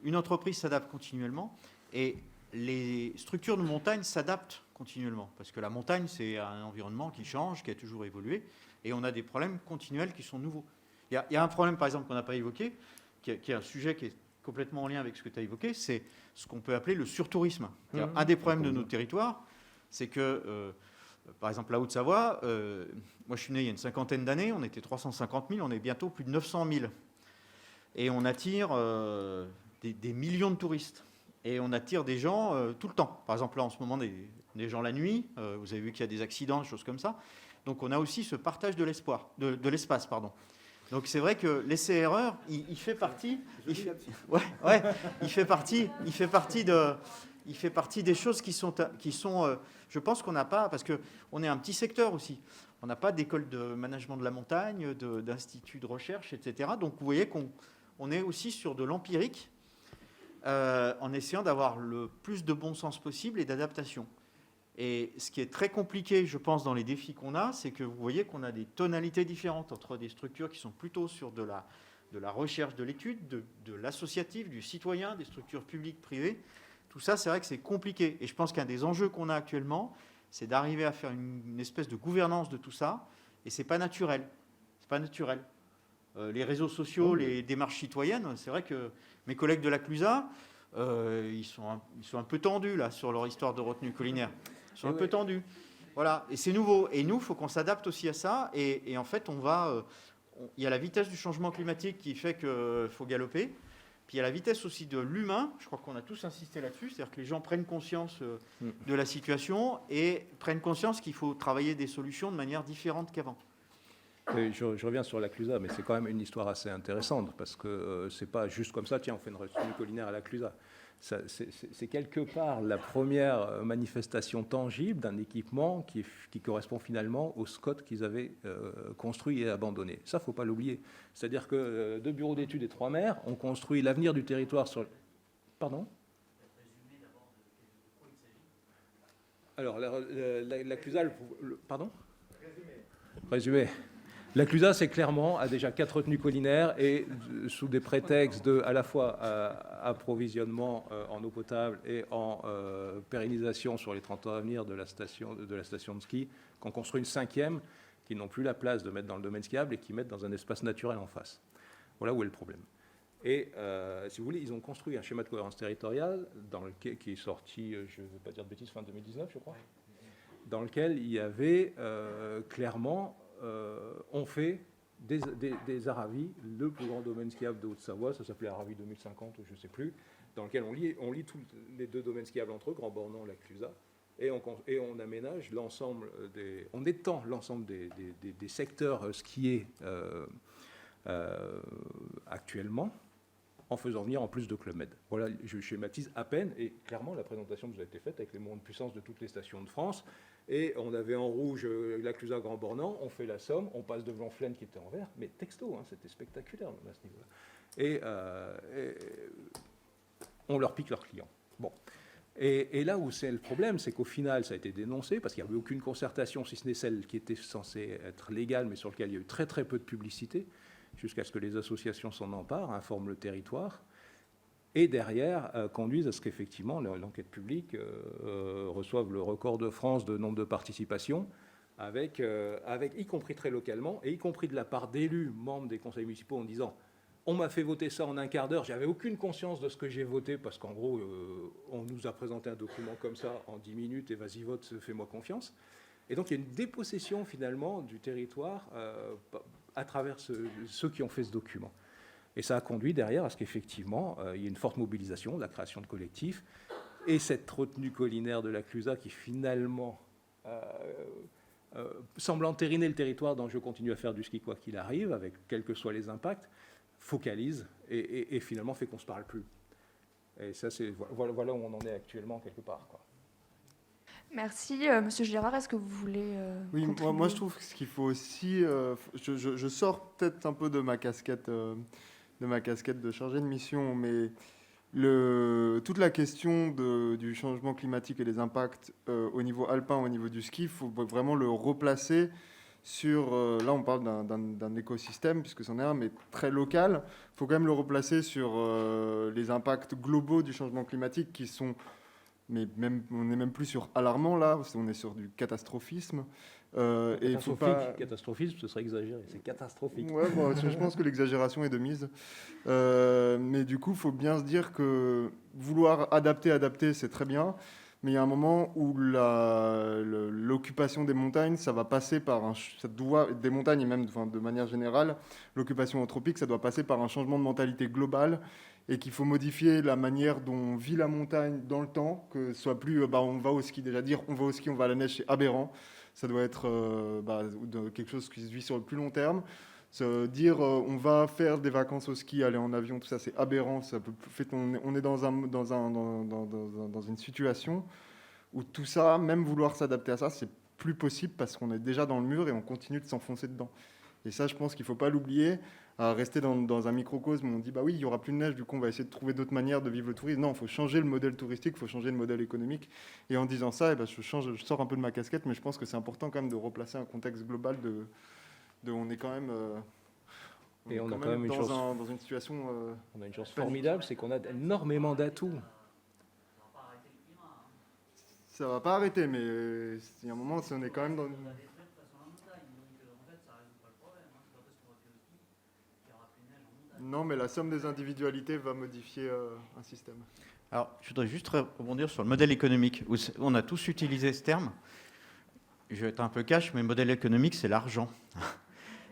une entreprise s'adapte continuellement et les structures de montagne s'adaptent continuellement, parce que la montagne, c'est un environnement qui change, qui a toujours évolué, et on a des problèmes continuels qui sont nouveaux. Il y a un problème, par exemple, qu'on n'a pas évoqué, qui est un sujet qui est complètement en lien avec ce que tu as évoqué, c'est ce qu'on peut appeler le surtourisme. Un des problèmes de nos territoires, c'est que, par exemple, la Haute-Savoie, moi je suis né il y a une 50aine d'années, on était 350 000, on est bientôt plus de 900 000. Et on attire des millions de touristes. Et on attire des gens tout le temps. Par exemple, là, en ce moment, des gens la nuit. Vous avez vu qu'il y a des accidents, des choses comme ça. Donc, on a aussi ce partage de l'espace. Donc c'est vrai que l'essai-erreur, il fait partie. Il fait partie des choses qui sont je pense qu'on n'a pas, parce qu'on est un petit secteur aussi. On n'a pas d'école de management de la montagne, d'institut de recherche, etc. Donc vous voyez qu'on est aussi sur de l'empirique, en essayant d'avoir le plus de bon sens possible et d'adaptation. Et ce qui est très compliqué, je pense, dans les défis qu'on a, c'est que vous voyez qu'on a des tonalités différentes entre des structures qui sont plutôt sur de la recherche, de l'étude, de l'associatif, du citoyen, des structures publiques, privées. Tout ça, c'est vrai que c'est compliqué. Et je pense qu'un des enjeux qu'on a actuellement, c'est d'arriver à faire une espèce de gouvernance de tout ça. Et c'est pas naturel. C'est pas naturel. Les réseaux sociaux, les démarches citoyennes, c'est vrai que mes collègues de la CLUSA, ils sont un peu tendus là sur leur histoire de retenue collinaire. Ils sont un peu tendus. Voilà, et c'est nouveau. Et nous, il faut qu'on s'adapte aussi à ça. Et en fait, il y a la vitesse du changement climatique qui fait qu'il faut galoper. Puis il y a la vitesse aussi de l'humain. Je crois qu'on a tous insisté là-dessus. C'est-à-dire que les gens prennent conscience de la situation et prennent conscience qu'il faut travailler des solutions de manière différente qu'avant. Je reviens sur la CLUSA, mais c'est quand même une histoire assez intéressante parce que c'est pas juste comme ça, tiens, on fait une retenue collinaire à la CLUSA. C'est quelque part la première manifestation tangible d'un équipement qui correspond finalement au SCOT qu'ils avaient construit et abandonné. Ça, il ne faut pas l'oublier. C'est-à-dire que 2 bureaux d'études et 3 maires ont construit l'avenir du territoire sur... Pardon ? Alors, la CLUSA... Pardon ? Résumé. La CLUSA, c'est clairement, a déjà 4 retenues collinaires et sous des prétextes de à la fois approvisionnement en eau potable et en pérennisation sur les 30 ans à venir de la station de ski, qu'on construit une 5e qui n'ont plus la place de mettre dans le domaine skiable et qui mettent dans un espace naturel en face. Voilà où est le problème. Et si vous voulez, ils ont construit un schéma de cohérence territoriale qui est sorti, je ne vais pas dire de bêtises, fin 2019, je crois, dans lequel il y avait clairement... on fait des Aravis, le plus grand domaine skiable de Haute-Savoie, ça s'appelait Aravis 2050 ou je ne sais plus, dans lequel on lie tous les 2 domaines skiables entre eux, Grand Bornand, la CLUSA, et on aménage l'ensemble on étend l'ensemble des secteurs skiés actuellement, en faisant venir en plus de Club Med. Voilà, je schématise à peine, et clairement la présentation vous a été faite avec les montants de puissance de toutes les stations de France. Et on avait en rouge la CLUSA Grand Bornand, on fait la somme, on passe devant Flaine qui était en vert, mais texto, hein, c'était spectaculaire même à ce niveau-là. Et on leur pique leurs clients. Bon. Et là où c'est le problème, c'est qu'au final, ça a été dénoncé, parce qu'il n'y avait aucune concertation, si ce n'est celle qui était censée être légale, mais sur laquelle il y a eu très très peu de publicité, jusqu'à ce que les associations s'en emparent, informent le territoire, et derrière conduisent à ce qu'effectivement l'enquête publique reçoive le record de France de nombre de participations, avec y compris très localement, et y compris de la part d'élus, membres des conseils municipaux, en disant « on m'a fait voter ça en un quart d'heure, j'avais aucune conscience de ce que j'ai voté, parce qu'en gros, on nous a présenté un document comme ça en 10 minutes, et vas-y vote, fais-moi confiance ». Et donc il y a une dépossession finalement du territoire à travers ceux qui ont fait ce document. Et ça a conduit derrière à ce qu'effectivement, il y ait une forte mobilisation, la création de collectifs, et cette retenue collinaire de la CLUSA qui finalement semble entériner le territoire dont je continue à faire du ski quoi qu'il arrive, avec quels que soient les impacts, focalise et finalement fait qu'on ne se parle plus. Et ça, voilà où on en est actuellement quelque part, quoi. Merci. Monsieur Gérard, est-ce que vous voulez Oui, moi je trouve que ce qu'il faut aussi... je sors peut-être un peu de ma casquette de chargé de mission, mais toute la question du changement climatique et des impacts au niveau alpin, au niveau du ski, il faut vraiment le replacer sur... là, on parle d'un écosystème, puisque c'en est un, mais très local. Il faut quand même le replacer sur les impacts globaux du changement climatique qui sont... Mais même, on n'est même plus sur alarmant, là, on est sur du catastrophisme. Catastrophisme, ce serait exagéré, c'est catastrophique. Ouais, bon, je pense que l'exagération est de mise. Mais du coup, il faut bien se dire que vouloir adapter, c'est très bien. Mais il y a un moment où l'occupation des montagnes, ça va passer par des montagnes et même de manière générale, l'occupation anthropique, ça doit passer par un changement de mentalité globale et qu'il faut modifier la manière dont on vit la montagne dans le temps, que ce soit plus on va au ski, déjà dire on va au ski, on va à la neige, c'est aberrant. Ça doit être quelque chose qui se vit sur le plus long terme. Se dire on va faire des vacances au ski, aller en avion, tout ça, c'est aberrant. On est dans une situation où tout ça, même vouloir s'adapter à ça, c'est plus possible parce qu'on est déjà dans le mur et on continue de s'enfoncer dedans. Et ça, je pense qu'il ne faut pas l'oublier. À rester dans un microcosme où on dit bah oui, il n'y aura plus de neige, du coup on va essayer de trouver d'autres manières de vivre le tourisme. Non, il faut changer le modèle touristique, il faut changer le modèle économique. Et en disant ça, je sors un peu de ma casquette, mais je pense que c'est important quand même de replacer un contexte global on est quand même, dans une situation... on a une chance formidable, c'est qu'on a énormément d'atouts. Ça ne va pas arrêter, mais il y a un moment, on est quand même dans... Non, mais la somme des individualités va modifier un système. Alors, je voudrais juste rebondir sur le modèle économique. On a tous utilisé ce terme. Je vais être un peu cash, mais le modèle économique, c'est l'argent.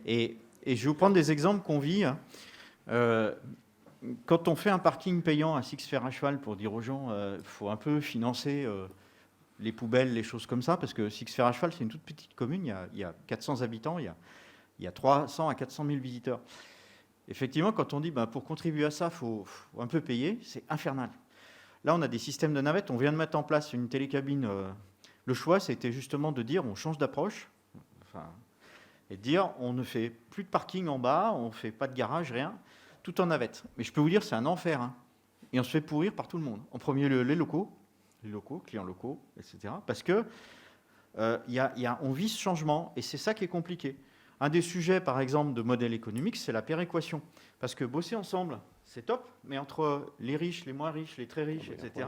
Et je vais vous prendre des exemples qu'on vit. Quand on fait un parking payant à Six Fers à cheval pour dire aux gens il faut un peu financer les poubelles, les choses comme ça, parce que Six Fers à cheval, c'est une toute petite commune, il y a 400 habitants, il y a 300 à 400 000 visiteurs. Effectivement, quand on dit pour contribuer à ça, il faut un peu payer, c'est infernal. Là, on a des systèmes de navettes, on vient de mettre en place une télécabine. Le choix, c'était justement de dire on change d'approche, et de dire on ne fait plus de parking en bas, on ne fait pas de garage, rien, tout en navette. Mais je peux vous dire, c'est un enfer. Hein. Et on se fait pourrir par tout le monde. En premier lieu, les locaux, clients locaux, etc. Parce que on vit ce changement, et c'est ça qui est compliqué. Un des sujets, par exemple, de modèle économique, c'est la péréquation. Parce que bosser ensemble, c'est top, mais entre les riches, les moins riches, les très riches, etc.,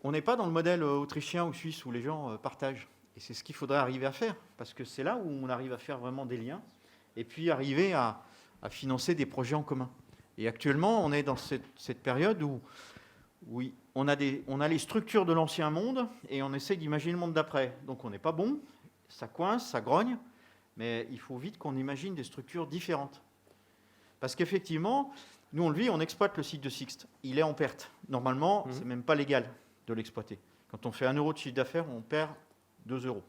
on n'est pas dans le modèle autrichien ou suisse où les gens partagent. Et c'est ce qu'il faudrait arriver à faire, parce que c'est là où on arrive à faire vraiment des liens, et puis arriver à financer des projets en commun. Et actuellement, on est dans cette période où on a les structures de l'ancien monde, et on essaie d'imaginer le monde d'après. Donc on n'est pas bon, ça coince, ça grogne, mais il faut vite qu'on imagine des structures différentes. Parce qu'effectivement, nous on le vit, on exploite le site de Sixt. Il est en perte. Normalement, c'est même pas légal de l'exploiter. Quand on fait 1 euro de chiffre d'affaires, on perd 2 euros.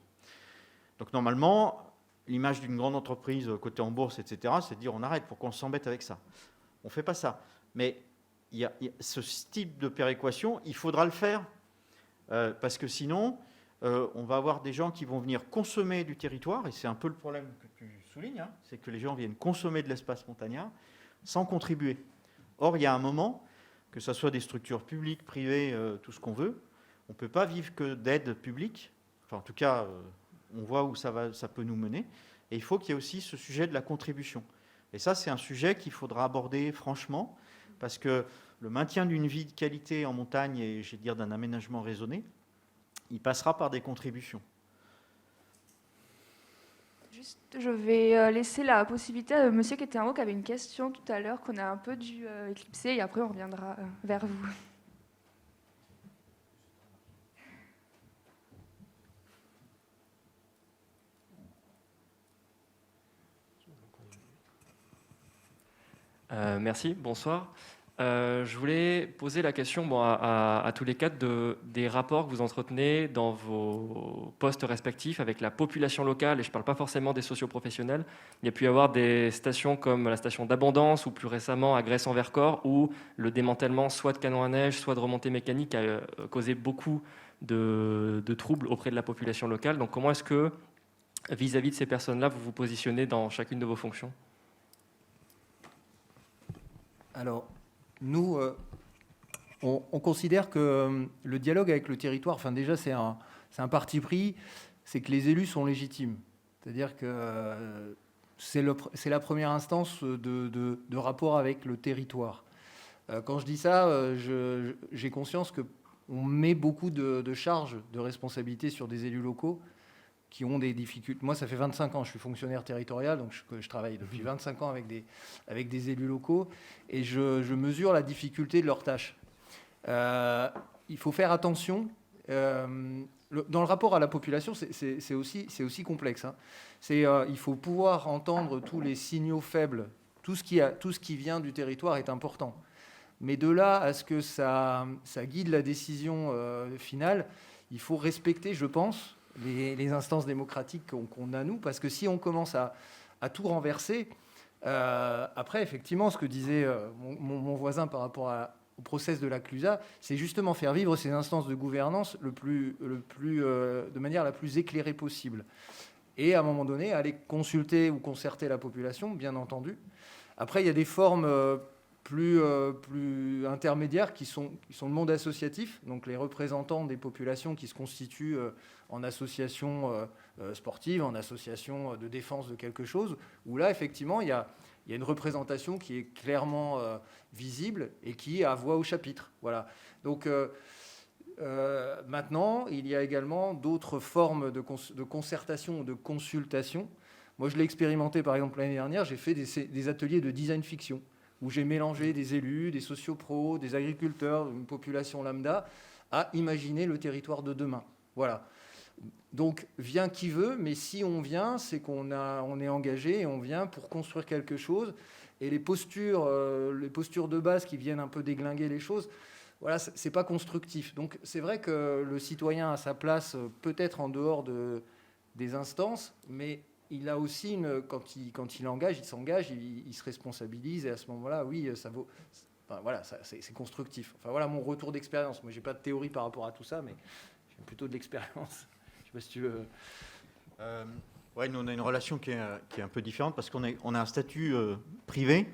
Donc normalement, l'image d'une grande entreprise cotée en bourse, etc., c'est de dire on arrête, pourquoi on s'embête avec ça. On ne fait pas ça. Mais il y a ce type de péréquation, il faudra le faire, parce que sinon, on va avoir des gens qui vont venir consommer du territoire, et c'est un peu le problème que tu soulignes, hein, c'est que les gens viennent consommer de l'espace montagnard sans contribuer. Or, il y a un moment, que ce soit des structures publiques, privées, tout ce qu'on veut, on ne peut pas vivre que d'aide publique. Enfin, en tout cas, on voit où ça peut nous mener. Et il faut qu'il y ait aussi ce sujet de la contribution. Et ça, c'est un sujet qu'il faudra aborder franchement, parce que le maintien d'une vie de qualité en montagne et, je vais dire, d'un aménagement raisonné, il passera par des contributions. Juste, je vais laisser la possibilité à monsieur qui était en haut, qui avait une question tout à l'heure, qu'on a un peu dû éclipser, et après on reviendra vers vous. Merci, bonsoir. Je voulais poser la question à tous les quatre des rapports que vous entretenez dans vos postes respectifs avec la population locale, et je ne parle pas forcément des socioprofessionnels. Il y a pu y avoir des stations comme la station d'Abondance ou plus récemment à Grèce-en-Vercors où le démantèlement soit de canons à neige, soit de remontées mécaniques a causé beaucoup de troubles auprès de la population locale. Donc comment est-ce que, vis-à-vis de ces personnes-là, vous vous positionnez dans chacune de vos fonctions ? Alors, nous, on considère que le dialogue avec le territoire, enfin déjà c'est un parti pris, c'est que les élus sont légitimes. C'est-à-dire que c'est la première instance de rapport avec le territoire. Quand je dis ça, j'ai conscience qu'on met beaucoup de charges, de responsabilités sur des élus locaux qui ont des difficultés. Moi, ça fait 25 ans, je suis fonctionnaire territorial, donc je travaille depuis 25 ans avec des élus locaux, et je mesure la difficulté de leurs tâches. Il faut faire attention. Dans le rapport à la population, c'est aussi complexe. Hein. Il faut pouvoir entendre tous les signaux faibles. Tout ce qui vient du territoire est important. Mais de là à ce que ça guide la décision finale, il faut respecter, je pense, les instances démocratiques qu'on a, nous, parce que si on commence à à tout renverser. Après, effectivement, ce que disait mon voisin par rapport au process de la CLUSA, c'est justement faire vivre ces instances de gouvernance de manière la plus éclairée possible. Et à un moment donné, aller consulter ou concerter la population, bien entendu. Après, il y a des formes plus intermédiaires qui sont le monde associatif, donc les représentants des populations qui se constituent en association sportive, en association de défense de quelque chose, où là, effectivement, il y a une représentation qui est clairement visible et qui a voix au chapitre. Voilà. Donc, maintenant, il y a également d'autres formes de concertation ou de consultation. Moi, je l'ai expérimenté, par exemple, l'année dernière, j'ai fait des ateliers de design fiction, où j'ai mélangé des élus, des sociopros, des agriculteurs, une population lambda, à imaginer le territoire de demain. Voilà. Donc, vient qui veut, mais si on vient, c'est qu'on est engagé et on vient pour construire quelque chose. Et les postures de base qui viennent un peu déglinguer les choses, voilà, c'est pas constructif. Donc, c'est vrai que le citoyen a sa place peut-être en dehors des instances, mais il a aussi, quand il engage, il s'engage, il se responsabilise, et à ce moment-là, oui, ça vaut... Enfin, voilà, c'est constructif. Enfin, voilà mon retour d'expérience. Moi, j'ai pas de théorie par rapport à tout ça, mais j'ai plutôt de l'expérience. Je sais pas si tu veux... Ouais, nous, on a une relation qui est un peu différente, parce qu'on a un statut privé.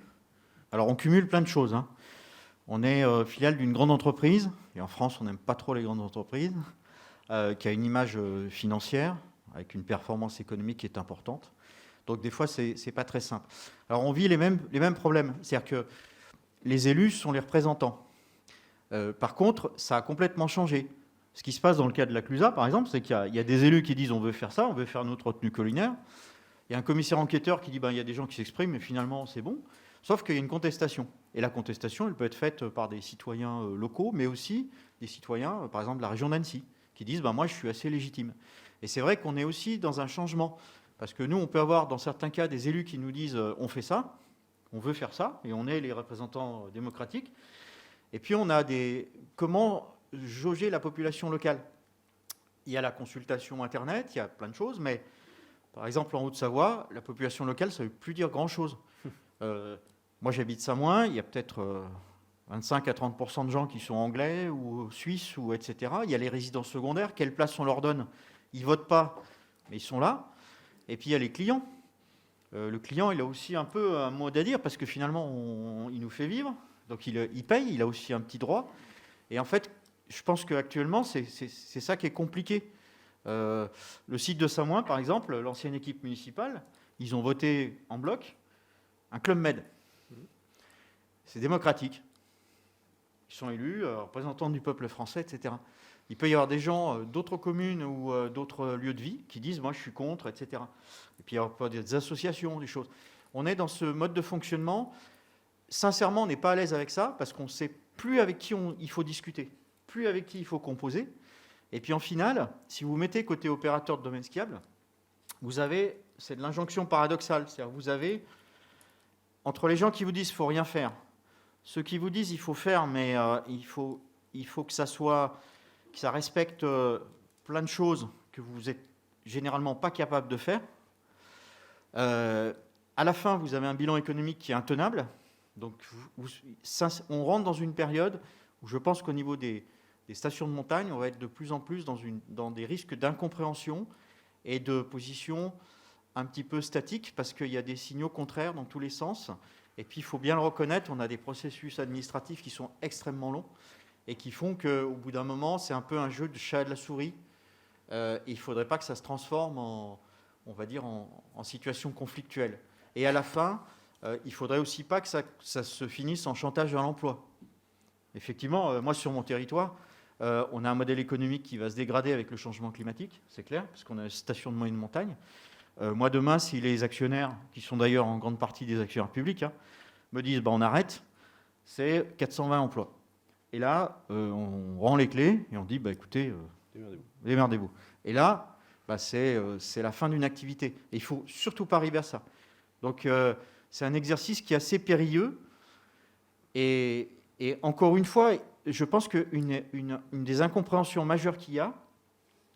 Alors, on cumule plein de choses, hein. On est filiale d'une grande entreprise, et en France, on n'aime pas trop les grandes entreprises, qui a une image financière, avec une performance économique qui est importante. Donc des fois, c'est pas très simple. Alors on vit les mêmes problèmes. C'est-à-dire que les élus sont les représentants. Par contre, ça a complètement changé. Ce qui se passe dans le cas de la CLUSA, par exemple, c'est qu'il y a des élus qui disent on veut faire ça, on veut faire notre retenue collinaire. Il y a un commissaire enquêteur qui dit il y a des gens qui s'expriment, mais finalement c'est bon. Sauf qu'il y a une contestation. Et la contestation, elle peut être faite par des citoyens locaux, mais aussi des citoyens, par exemple de la région d'Annecy, qui disent moi je suis assez légitime. Et c'est vrai qu'on est aussi dans un changement, parce que nous, on peut avoir dans certains cas des élus qui nous disent on fait ça, on veut faire ça, et on est les représentants démocratiques. Et puis on a comment jauger la population locale. Il y a la consultation Internet, il y a plein de choses, mais par exemple en Haute-Savoie, la population locale, ça ne veut plus dire grand-chose. Moi j'habite Samoin, il y a peut-être 25 à 30% de gens qui sont anglais ou suisses, ou etc. Il y a les résidences secondaires, quelle place on leur donne ? Ils ne votent pas, mais ils sont là. Et puis il y a les clients. Le client, il a aussi un peu un mot à dire, parce que finalement, il nous fait vivre. Donc il paye, il a aussi un petit droit. Et en fait, je pense qu'actuellement, c'est ça qui est compliqué. Le site de Samoin, par exemple, l'ancienne équipe municipale, ils ont voté en bloc un Club Med. C'est démocratique. Ils sont élus, représentants du peuple français, etc. Il peut y avoir des gens d'autres communes ou d'autres lieux de vie qui disent « moi je suis contre », etc. Et puis il y a des associations, des choses. On est dans ce mode de fonctionnement. Sincèrement, on n'est pas à l'aise avec ça, parce qu'on ne sait plus avec qui il faut discuter, plus avec qui il faut composer. Et puis en finale, si vous mettez côté opérateur de domaine skiable, c'est de l'injonction paradoxale. C'est-à-dire vous avez, entre les gens qui vous disent qu'il ne faut rien faire, ceux qui vous disent qu'il faut faire, mais il faut que ça respecte plein de choses que vous n'êtes généralement pas capable de faire. À la fin, vous avez un bilan économique qui est intenable. Donc, on rentre dans une période où je pense qu'au niveau des stations de montagne, on va être de plus en plus dans des risques d'incompréhension et de position un petit peu statique, parce qu'il y a des signaux contraires dans tous les sens. Et puis, il faut bien le reconnaître, on a des processus administratifs qui sont extrêmement longs et qui font qu'au bout d'un moment, c'est un peu un jeu de chat et de la souris. Et il ne faudrait pas que ça se transforme on va dire, en situation conflictuelle. Et à la fin, il ne faudrait aussi pas que ça se finisse en chantage à l'emploi. Effectivement, moi, sur mon territoire, on a un modèle économique qui va se dégrader avec le changement climatique, c'est clair, parce qu'on a une station de moyenne montagne. Moi, demain, si les actionnaires, qui sont d'ailleurs en grande partie des actionnaires publics, me disent on arrête, c'est 420 emplois. Et là, on rend les clés et on dit écoutez, démerdez-vous. Et là, c'est la fin d'une activité. Et il ne faut surtout pas arriver à ça. Donc, c'est un exercice qui est assez périlleux. Et encore une fois, je pense qu'une des incompréhensions majeures qu'il y a,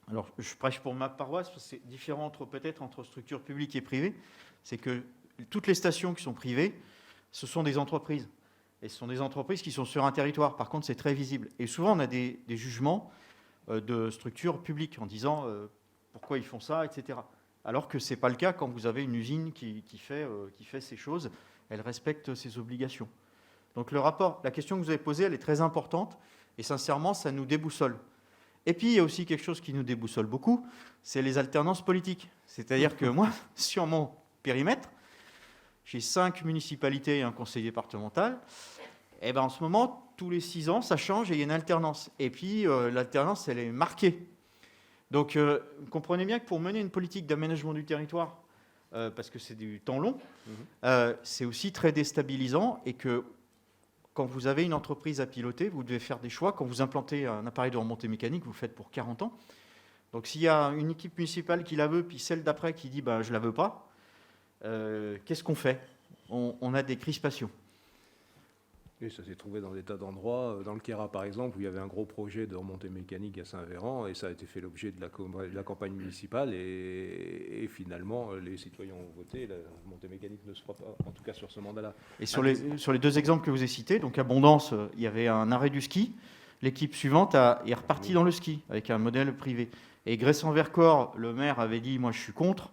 alors je prêche pour ma paroisse, parce que c'est différent peut-être entre structures publiques et privées, c'est que toutes les stations qui sont privées, ce sont des entreprises. Et ce sont des entreprises qui sont sur un territoire. Par contre, c'est très visible. Et souvent, on a des jugements de structures publiques en disant pourquoi ils font ça, etc. Alors que ce n'est pas le cas quand vous avez une usine qui fait ces choses. Elle respecte ses obligations. Donc la question que vous avez posée, elle est très importante. Et sincèrement, ça nous déboussole. Et puis, il y a aussi quelque chose qui nous déboussole beaucoup, c'est les alternances politiques. C'est-à-dire que moi, sur mon périmètre, j'ai 5 municipalités et un conseil départemental. Et ben, en ce moment, tous les 6 ans, ça change et il y a une alternance. Et puis, l'alternance, elle est marquée. Donc, comprenez bien que pour mener une politique d'aménagement du territoire, parce que c'est du temps long, c'est aussi très déstabilisant et que quand vous avez une entreprise à piloter, vous devez faire des choix. Quand vous implantez un appareil de remontée mécanique, vous le faites pour 40 ans. Donc, s'il y a une équipe municipale qui la veut, puis celle d'après qui dit bah, « je ne la veux pas », qu'est-ce qu'on fait ? On a des crispations. Et ça s'est trouvé dans des tas d'endroits. Dans le Queyras, par exemple, où il y avait un gros projet de remontée mécanique à Saint-Véran, et ça a été fait l'objet de la campagne municipale, et finalement, les citoyens ont voté. La remontée mécanique ne se fera pas, en tout cas sur ce mandat-là. Et sur les 2 exemples que vous avez cités, donc Abondance, il y avait un arrêt du ski. L'équipe suivante est repartie dans le ski, avec un modèle privé. Et Gressan-Vercors, le maire avait dit « moi, je suis contre ».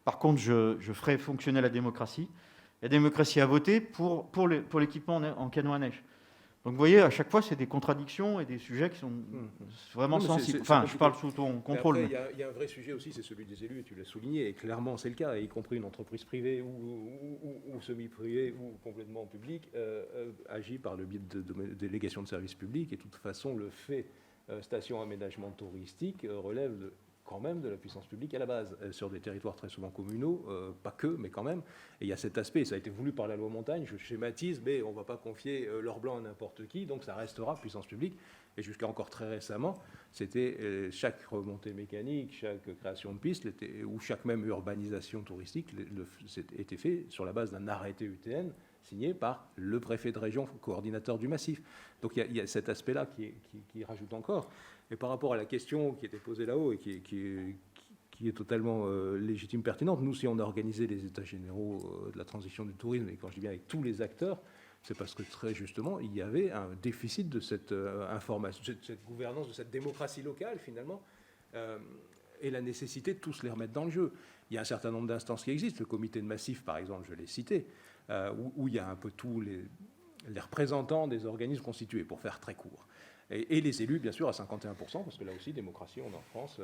Par contre, je ferai fonctionner la démocratie. La démocratie a voté pour l'équipement en canot à neige. Donc vous voyez, à chaque fois, c'est des contradictions et des sujets qui sont vraiment sensibles. Enfin, je parle sous ton contrôle. Il y a un vrai sujet aussi, c'est celui des élus, et tu l'as souligné, et clairement c'est le cas, y compris une entreprise privée ou semi-privée ou complètement publique, agit par le biais de délégations de services publics, et de toute façon, le fait station aménagement touristique relève quand même de la puissance publique à la base, sur des territoires très souvent communaux, pas que, mais quand même. Et il y a cet aspect, ça a été voulu par la loi montagne, je schématise, mais on ne va pas confier l'or blanc à n'importe qui, donc ça restera puissance publique. Et jusqu'à encore très récemment, c'était chaque remontée mécanique, chaque création de piste, ou chaque même urbanisation touristique était fait sur la base d'un arrêté UTN signé par le préfet de région, coordinateur du massif. Donc il y a cet aspect-là qui rajoute encore. Et par rapport à la question qui était posée là-haut et qui est totalement légitime, pertinente, nous, si on a organisé les états généraux de la transition du tourisme, et quand je dis bien avec tous les acteurs, c'est parce que très justement, il y avait un déficit de cette information, de cette gouvernance, de cette démocratie locale finalement, et la nécessité de tous les remettre dans le jeu. Il y a un certain nombre d'instances qui existent, le comité de massif par exemple, je l'ai cité, où il y a un peu tous les représentants des organismes constitués, pour faire très court. Et les élus, bien sûr, à 51%, parce que là aussi, démocratie, on est en France,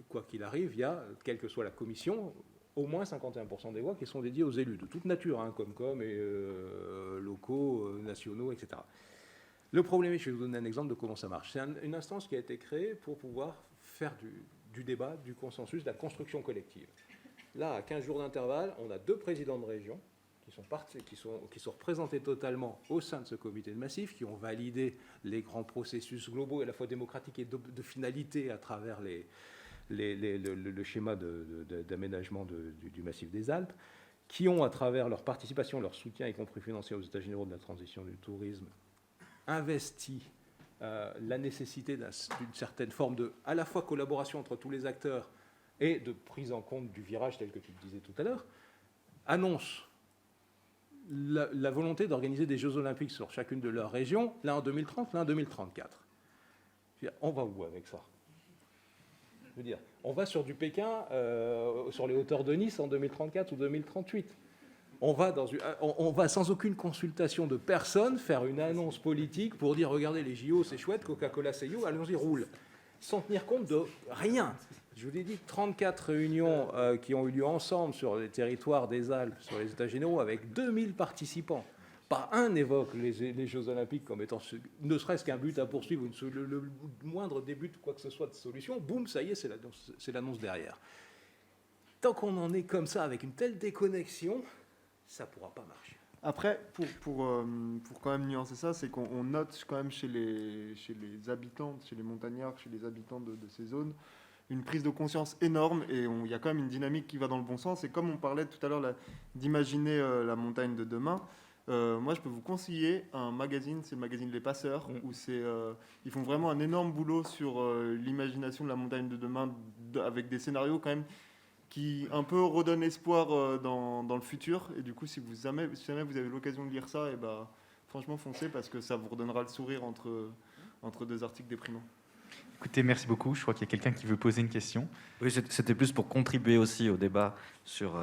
quoi qu'il arrive, il y a, quelle que soit la commission, au moins 51% des voix qui sont dédiées aux élus, de toute nature, hein, comme et locaux, nationaux, etc. Le problème, je vais vous donner un exemple de comment ça marche. C'est une instance qui a été créée pour pouvoir faire du débat, du consensus, de la construction collective. Là, à 15 jours d'intervalle, on a 2 présidents de région qui sont représentés totalement au sein de ce comité de massif, qui ont validé les grands processus globaux, à la fois démocratiques et de finalité à travers le schéma d'aménagement du massif des Alpes, qui ont, à travers leur participation, leur soutien, y compris financier aux États généraux de la transition du tourisme, investi la nécessité d'une certaine forme de, à la fois collaboration entre tous les acteurs et de prise en compte du virage tel que tu le disais tout à l'heure, annonce la volonté d'organiser des Jeux Olympiques sur chacune de leurs régions, l'un en 2030, l'un en 2034. On va où avec ça ? Je veux dire, on va sur du Pékin, sur les hauteurs de Nice en 2034 ou 2038. On va sans aucune consultation de personne faire une annonce politique pour dire regardez les JO c'est chouette, Coca-Cola c'est you, allons-y roule. Sans tenir compte de rien. Je vous l'ai dit, 34 réunions qui ont eu lieu ensemble sur les territoires des Alpes, sur les États généraux, avec 2000 participants. Pas un n'évoque les Jeux Olympiques comme étant ne serait-ce qu'un but à poursuivre, le moindre début de quoi que ce soit de solution. Boum, ça y est, c'est l'annonce derrière. Tant qu'on en est comme ça, avec une telle déconnexion, ça ne pourra pas marcher. Après, pour quand même nuancer ça, c'est qu'on note quand même chez les habitants, chez les montagnards, chez les habitants de ces zones, une prise de conscience énorme, et il y a quand même une dynamique qui va dans le bon sens. Et comme on parlait tout à l'heure d'imaginer la montagne de demain, moi, je peux vous conseiller un magazine, c'est le magazine Les Passeurs, où ils font vraiment un énorme boulot sur l'imagination de la montagne de demain, avec des scénarios quand même qui un peu redonnent espoir dans le futur. Et du coup, si jamais vous avez l'occasion de lire ça, et ben, franchement, foncez, parce que ça vous redonnera le sourire entre deux articles déprimants. Écoutez, merci beaucoup. Je crois qu'il y a quelqu'un qui veut poser une question. Oui, c'était plus pour contribuer aussi au débat sur,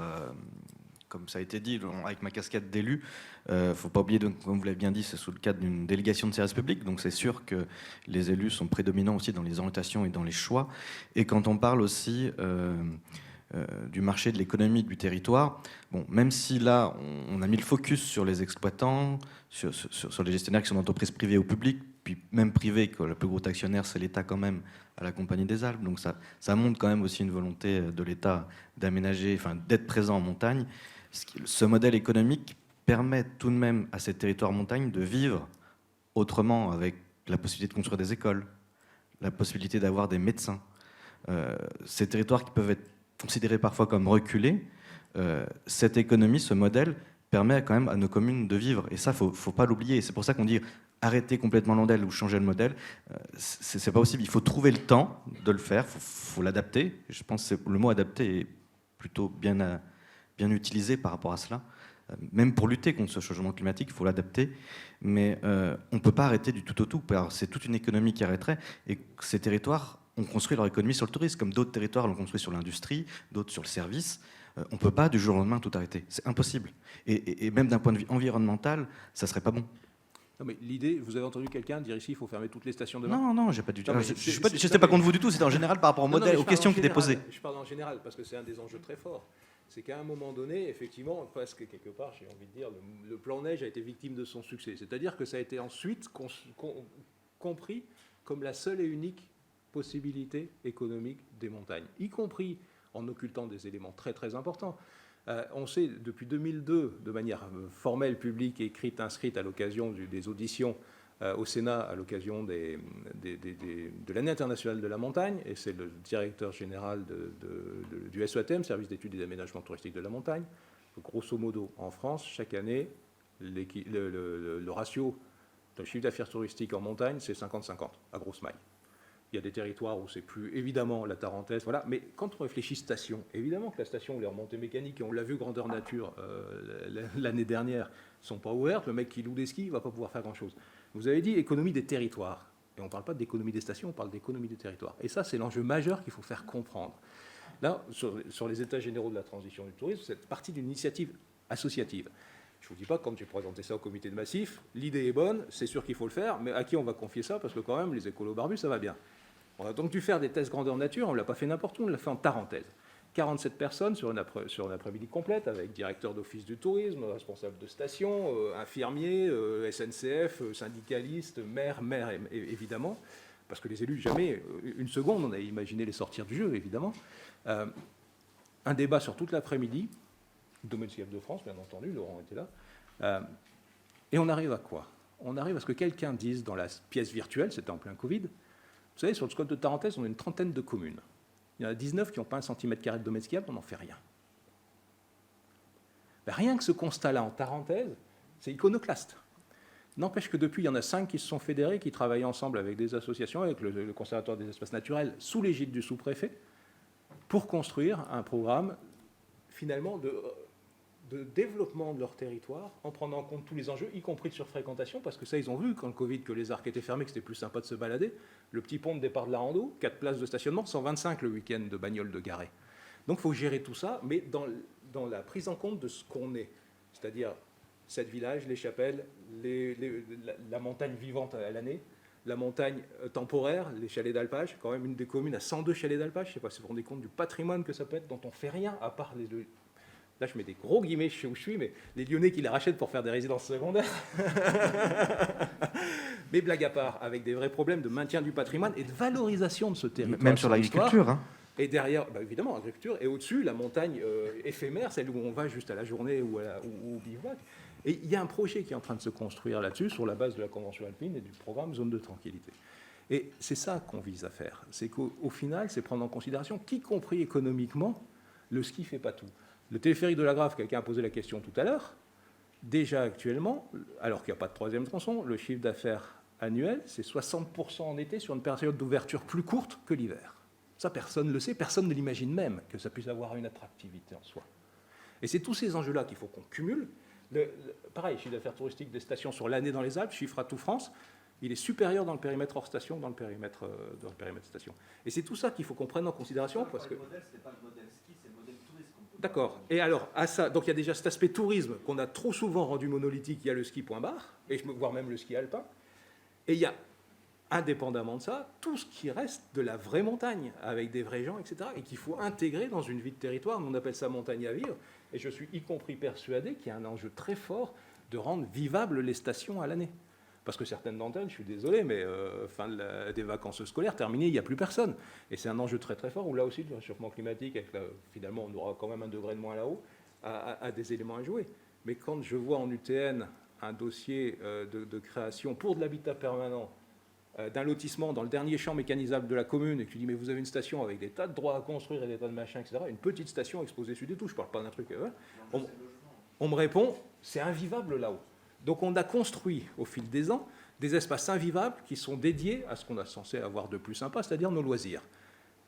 comme ça a été dit, avec ma casquette d'élu. Il ne faut pas oublier, donc, comme vous l'avez bien dit, c'est sous le cadre d'une délégation de service public. Donc c'est sûr que les élus sont prédominants aussi dans les orientations et dans les choix. Et quand on parle aussi du marché de l'économie du territoire, bon, même si là, on a mis le focus sur les exploitants, sur les gestionnaires qui sont d'entreprises privées ou publiques, puis même privées, que le plus gros actionnaire, c'est l'État quand même, à la Compagnie des Alpes. Donc ça montre quand même aussi une volonté de l'État d'aménager, enfin d'être présent en montagne. Ce modèle économique permet tout de même à ces territoires montagnes de vivre autrement, avec la possibilité de construire des écoles, la possibilité d'avoir des médecins. Ces territoires qui peuvent être considérés parfois comme reculés, cette économie, ce modèle, permet quand même à nos communes de vivre. Et ça, il ne faut pas l'oublier. C'est pour ça qu'on dit arrêter complètement le modèle ou changer le modèle. C'est pas possible. Il faut trouver le temps de le faire. Il faut l'adapter. Je pense que le mot adapter est plutôt bien utilisé par rapport à cela. Même pour lutter contre ce changement climatique, il faut l'adapter. Mais on ne peut pas arrêter du tout au tout. C'est toute une économie qui arrêterait. Et ces territoires ont construit leur économie sur le tourisme, comme d'autres territoires l'ont construit sur l'industrie, d'autres sur le service. On ne peut pas du jour au lendemain tout arrêter. C'est impossible. Et même d'un point de vue environnemental, ça ne serait pas bon. Non, mais l'idée, vous avez entendu quelqu'un dire ici, il faut fermer toutes les stations de Non, j'ai pas du tout. Je n'étais pas contre vous du tout. C'était en général par rapport au modèle, aux questions qui étaient posées. Je parle en général parce que c'est un des enjeux très forts. C'est qu'à un moment donné, effectivement, presque quelque part, j'ai envie de dire, le plan neige a été victime de son succès. C'est-à-dire que ça a été ensuite compris comme la seule et unique possibilité économique des montagnes, y compris en occultant des éléments très très importants. On sait depuis 2002, de manière formelle, publique, écrite, inscrite à l'occasion des auditions au Sénat, à l'occasion de l'année internationale de la montagne, et c'est le directeur général du SEATM, Service d'études et d'aménagement touristique de la montagne. Grosso modo, en France, chaque année, le ratio de chiffre d'affaires touristique en montagne, c'est 50-50, à grosse maille. Il y a des territoires où c'est plus évidemment la Tarentaise, voilà. Mais quand on réfléchit station, évidemment que la station, les remontées mécaniques, et on l'a vu grandeur nature l'année dernière, ne sont pas ouvertes. Le mec qui loue des skis ne va pas pouvoir faire grand-chose. Vous avez dit économie des territoires. Et on ne parle pas d'économie des stations, on parle d'économie des territoires. Et ça, c'est l'enjeu majeur qu'il faut faire comprendre. Là, sur les états généraux de la transition du tourisme, c'est partie d'une initiative associative. Je ne vous dis pas que quand j'ai présenté ça au comité de massif, l'idée est bonne, c'est sûr qu'il faut le faire, mais à qui on va confier ça? Parce que quand même, les écolos barbus, ça va bien. On a donc dû faire des tests grandeur nature, on ne l'a pas fait n'importe où, on l'a fait en Tarentaise. 47 personnes sur une après-midi complète, avec directeur d'office du tourisme, responsable de station, infirmier, SNCF, syndicaliste, maire évidemment, parce que les élus, jamais une seconde, on a imaginé les sortir du jeu, évidemment. Un débat sur toute l'après-midi, domaine CF de France, bien entendu, Laurent était là. Et on arrive à quoi? On arrive à ce que quelqu'un dise dans la pièce virtuelle, c'était en plein Covid. Vous savez, sur le scope de Tarentaise, on a une trentaine de communes. Il y en a 19 qui n'ont pas 1 cm² de domaine skiable, on n'en fait rien. Ben, rien que ce constat-là en Tarentaise, c'est iconoclaste. N'empêche que depuis, il y en a 5 qui se sont fédérés, qui travaillent ensemble avec des associations, avec le Conservatoire des espaces naturels, sous l'égide du sous-préfet, pour construire un programme, finalement, de développement de leur territoire, en prenant en compte tous les enjeux, y compris de surfréquentation, parce que ça, ils ont vu, quand le Covid, que les arcs étaient fermés, que c'était plus sympa de se balader. Le petit pont de départ de la rando, 4 places de stationnement, 125 le week-end de bagnoles de garé. Donc, il faut gérer tout ça, mais dans la prise en compte de ce qu'on est, c'est-à-dire 7 villages, les chapelles, la montagne vivante à l'année, la montagne temporaire, les chalets d'alpage, quand même une des communes à 102 chalets d'alpage. Je ne sais pas si vous vous rendez compte du patrimoine que ça peut être, dont on ne fait rien, à part les deux. Là, je mets des gros guillemets, je sais où je suis, mais les Lyonnais qui les rachètent pour faire des résidences secondaires. Mais blague à part, avec des vrais problèmes de maintien du patrimoine et de valorisation de ce territoire. Même sur l'agriculture. Hein. Et derrière, bah évidemment, l'agriculture. Et au-dessus, la montagne éphémère, celle où on va juste à la journée ou au bivouac. Et il y a un projet qui est en train de se construire là-dessus, sur la base de la Convention alpine et du programme Zone de tranquillité. Et c'est ça qu'on vise à faire. C'est qu'au final, c'est prendre en considération, qu'y compris économiquement, le ski ne fait pas tout. Le téléphérique de la Grave, quelqu'un a posé la question tout à l'heure, déjà actuellement, alors qu'il n'y a pas de troisième tronçon, le chiffre d'affaires annuel, c'est 60% en été sur une période d'ouverture plus courte que l'hiver. Ça, personne ne le sait, personne ne l'imagine même que ça puisse avoir une attractivité en soi. Et c'est tous ces enjeux-là qu'il faut qu'on cumule. Pareil, chiffre d'affaires touristique des stations sur l'année dans les Alpes, chiffre à tout France, il est supérieur dans le périmètre hors station, dans le périmètre station. Et c'est tout ça qu'il faut qu'on prenne en considération. Parce que... Le modèle, ce n'est pas le modèle ski, c'est le modèle tourisme. D'accord. Et alors, à ça, donc il y a déjà cet aspect tourisme qu'on a trop souvent rendu monolithique. Il y a le ski point barre, et voire même le ski alpin. Et il y a, indépendamment de ça, tout ce qui reste de la vraie montagne, avec des vrais gens, etc., et qu'il faut intégrer dans une vie de territoire. On appelle ça montagne à vivre. Et je suis y compris persuadé qu'il y a un enjeu très fort de rendre vivables les stations à l'année. Parce que certaines d'entre elles, je suis désolé, mais fin des vacances scolaires terminées, il n'y a plus personne. Et c'est un enjeu très très fort, où là aussi, le réchauffement climatique, finalement, on aura quand même 1 degré de moins là-haut, a des éléments à jouer. Mais quand je vois en UTN un dossier de création pour de l'habitat permanent, d'un lotissement dans le dernier champ mécanisable de la commune, et que tu dis, mais vous avez une station avec des tas de droits à construire et des tas de machins, etc., une petite station exposée sud et tout, je ne parle pas d'un truc... on me répond, c'est invivable là-haut. Donc on a construit au fil des ans des espaces invivables qui sont dédiés à ce qu'on est censé avoir de plus sympa, c'est-à-dire nos loisirs.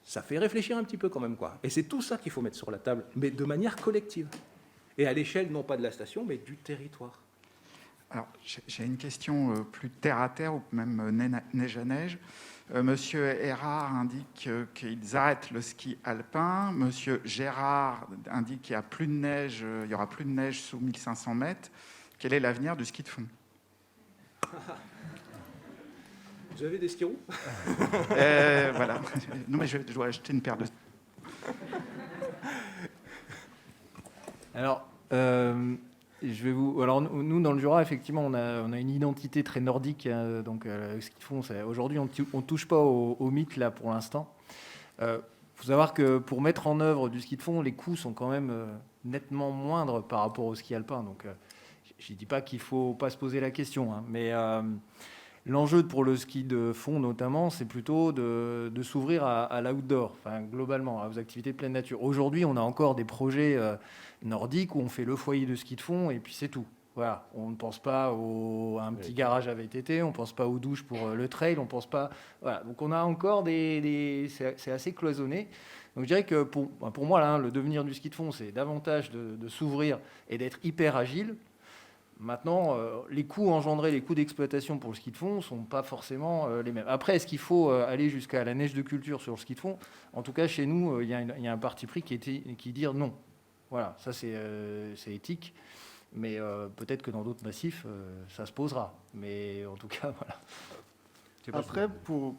Ça fait réfléchir un petit peu quand même, quoi. Et c'est tout ça qu'il faut mettre sur la table, mais de manière collective. Et à l'échelle non pas de la station, mais du territoire. Alors, j'ai une question plus terre à terre, ou même neige à neige. Monsieur Erard indique qu'ils arrêtent le ski alpin. Monsieur Gérard indique qu'il n'y a plus de neige, il y aura plus de neige sous 1500 mètres. Quel est l'avenir du ski de fond? Vous avez des skis-roues? Voilà. Non, mais je dois acheter une paire de... Alors, alors, nous, dans le Jura, effectivement, on a une identité très nordique. Donc, ce qu'ils font, aujourd'hui, on ne touche pas au mythe, là, pour l'instant. Il faut savoir que pour mettre en œuvre du ski de fond, les coûts sont quand même nettement moindres par rapport au ski alpin. Donc, je ne dis pas qu'il ne faut pas se poser la question, hein, mais l'enjeu pour le ski de fond, notamment, c'est plutôt de s'ouvrir à l'outdoor, enfin, globalement, aux activités de pleine nature. Aujourd'hui, on a encore des projets nordiques où on fait le foyer de ski de fond et puis c'est tout. Voilà. On ne pense pas à un petit garage à VTT, on ne pense pas aux douches pour le trail, on ne pense pas... Voilà. Donc on a encore c'est assez cloisonné. Donc je dirais que pour moi, là, le devenir du ski de fond, c'est davantage de s'ouvrir et d'être hyper agile. Maintenant, les coûts engendrés, les coûts d'exploitation pour le ski de fond ne sont pas forcément les mêmes. Après, est-ce qu'il faut aller jusqu'à la neige de culture sur le ski de fond? En tout cas, chez nous, il y a un parti pris qui dit non. Voilà, ça c'est éthique, mais peut-être que dans d'autres massifs, ça se posera. Mais en tout cas, voilà. Après, pour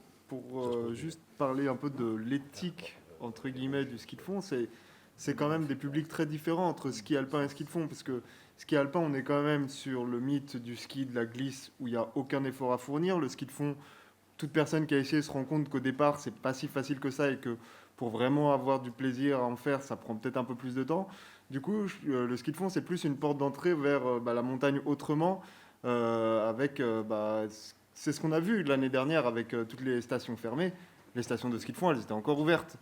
juste parler un peu de l'éthique, entre guillemets, du ski de fond, c'est quand même des publics très différents entre ski alpin et ski de fond, parce que ski alpin, on est quand même sur le mythe du ski de la glisse où il n'y a aucun effort à fournir. Le ski de fond, toute personne qui a essayé se rend compte qu'au départ, c'est pas si facile que ça et que pour vraiment avoir du plaisir à en faire, ça prend peut-être un peu plus de temps. Du coup, le ski de fond, c'est plus une porte d'entrée vers la montagne autrement, c'est ce qu'on a vu l'année dernière avec toutes les stations fermées. Les stations de ski de fond, elles étaient encore ouvertes.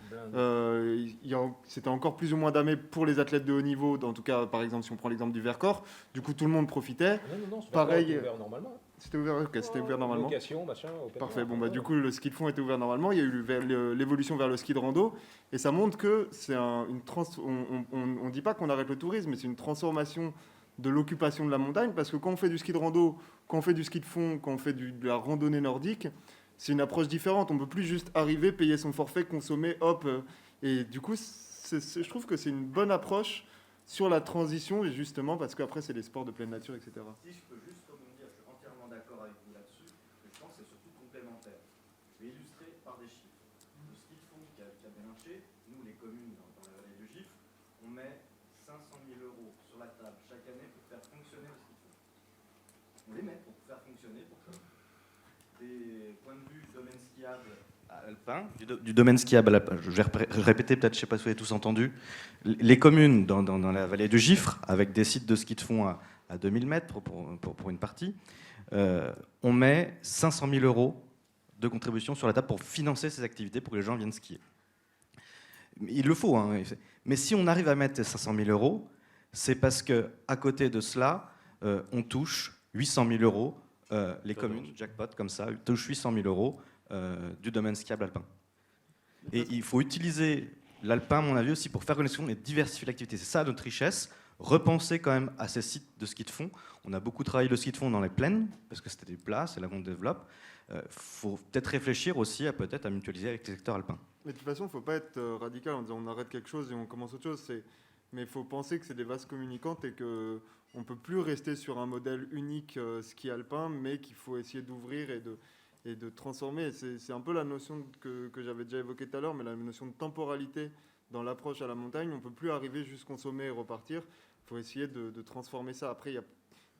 C'était encore plus ou moins damé pour les athlètes de haut niveau. En tout cas, par exemple, si on prend l'exemple du Vercors, du coup, tout le monde profitait. Non, pareil. C'était ouvert normalement. C'était ouvert, okay, c'était ouvert normalement. Location, machin, parfait. Bon, du coup, le ski de fond était ouvert normalement. Il y a eu l'évolution vers le ski de rando. Et ça montre que c'est on ne dit pas qu'on arrête le tourisme, mais c'est une transformation de l'occupation de la montagne. Parce que quand on fait du ski de rando, quand on fait du ski de fond, quand on fait de la randonnée nordique, c'est une approche différente. On ne peut plus juste arriver, payer son forfait, consommer, hop. Et du coup, je trouve que c'est une bonne approche sur la transition, justement, parce qu'après, c'est les sports de pleine nature, etc. Si je peux juste rebondir, je suis entièrement d'accord avec vous là-dessus. Mais je pense que c'est surtout complémentaire. Je vais illustrer par des chiffres. Le ski de fond qui a bien marché, nous, les communes dans la vallée du Gifre, on met 500 000 € sur la table chaque année pour faire fonctionner le ski de fond. On les met pour faire fonctionner, pour que des points de vue domaine skiable alpin, du domaine skiable alpin, je vais répéter, peut-être, je ne sais pas si vous avez tous entendu, les communes dans la vallée du Gifre, avec des sites de ski de fond à 2000 mètres pour une partie, on met 500 000 € de contribution sur la table pour financer ces activités, pour que les gens viennent skier. Il le faut, hein, mais si on arrive à mettre 500 000 €, c'est parce qu'à côté de cela, on touche 800 000 euros, les communes, jackpot comme ça, touchent 800 000 euros du domaine skiable alpin. Et il faut utiliser l'alpin, à mon avis, aussi pour faire connaissance et diversifier l'activité. C'est ça notre richesse. Repenser quand même à ces sites de ski de fond. On a beaucoup travaillé le ski de fond dans les plaines, parce que c'était des plats, c'est là qu'on développe. Faut peut-être réfléchir aussi à mutualiser avec les secteurs alpins. Mais de toute façon, il ne faut pas être radical en disant on arrête quelque chose et on commence autre chose. Mais il faut penser que c'est des vases communicantes et qu'on ne peut plus rester sur un modèle unique ski alpin, mais qu'il faut essayer d'ouvrir et de transformer. C'est un peu la notion que j'avais déjà évoquée tout à l'heure, mais la notion de temporalité dans l'approche à la montagne. On ne peut plus arriver juste consommer et repartir. Il faut essayer de transformer ça. Après, il n'y a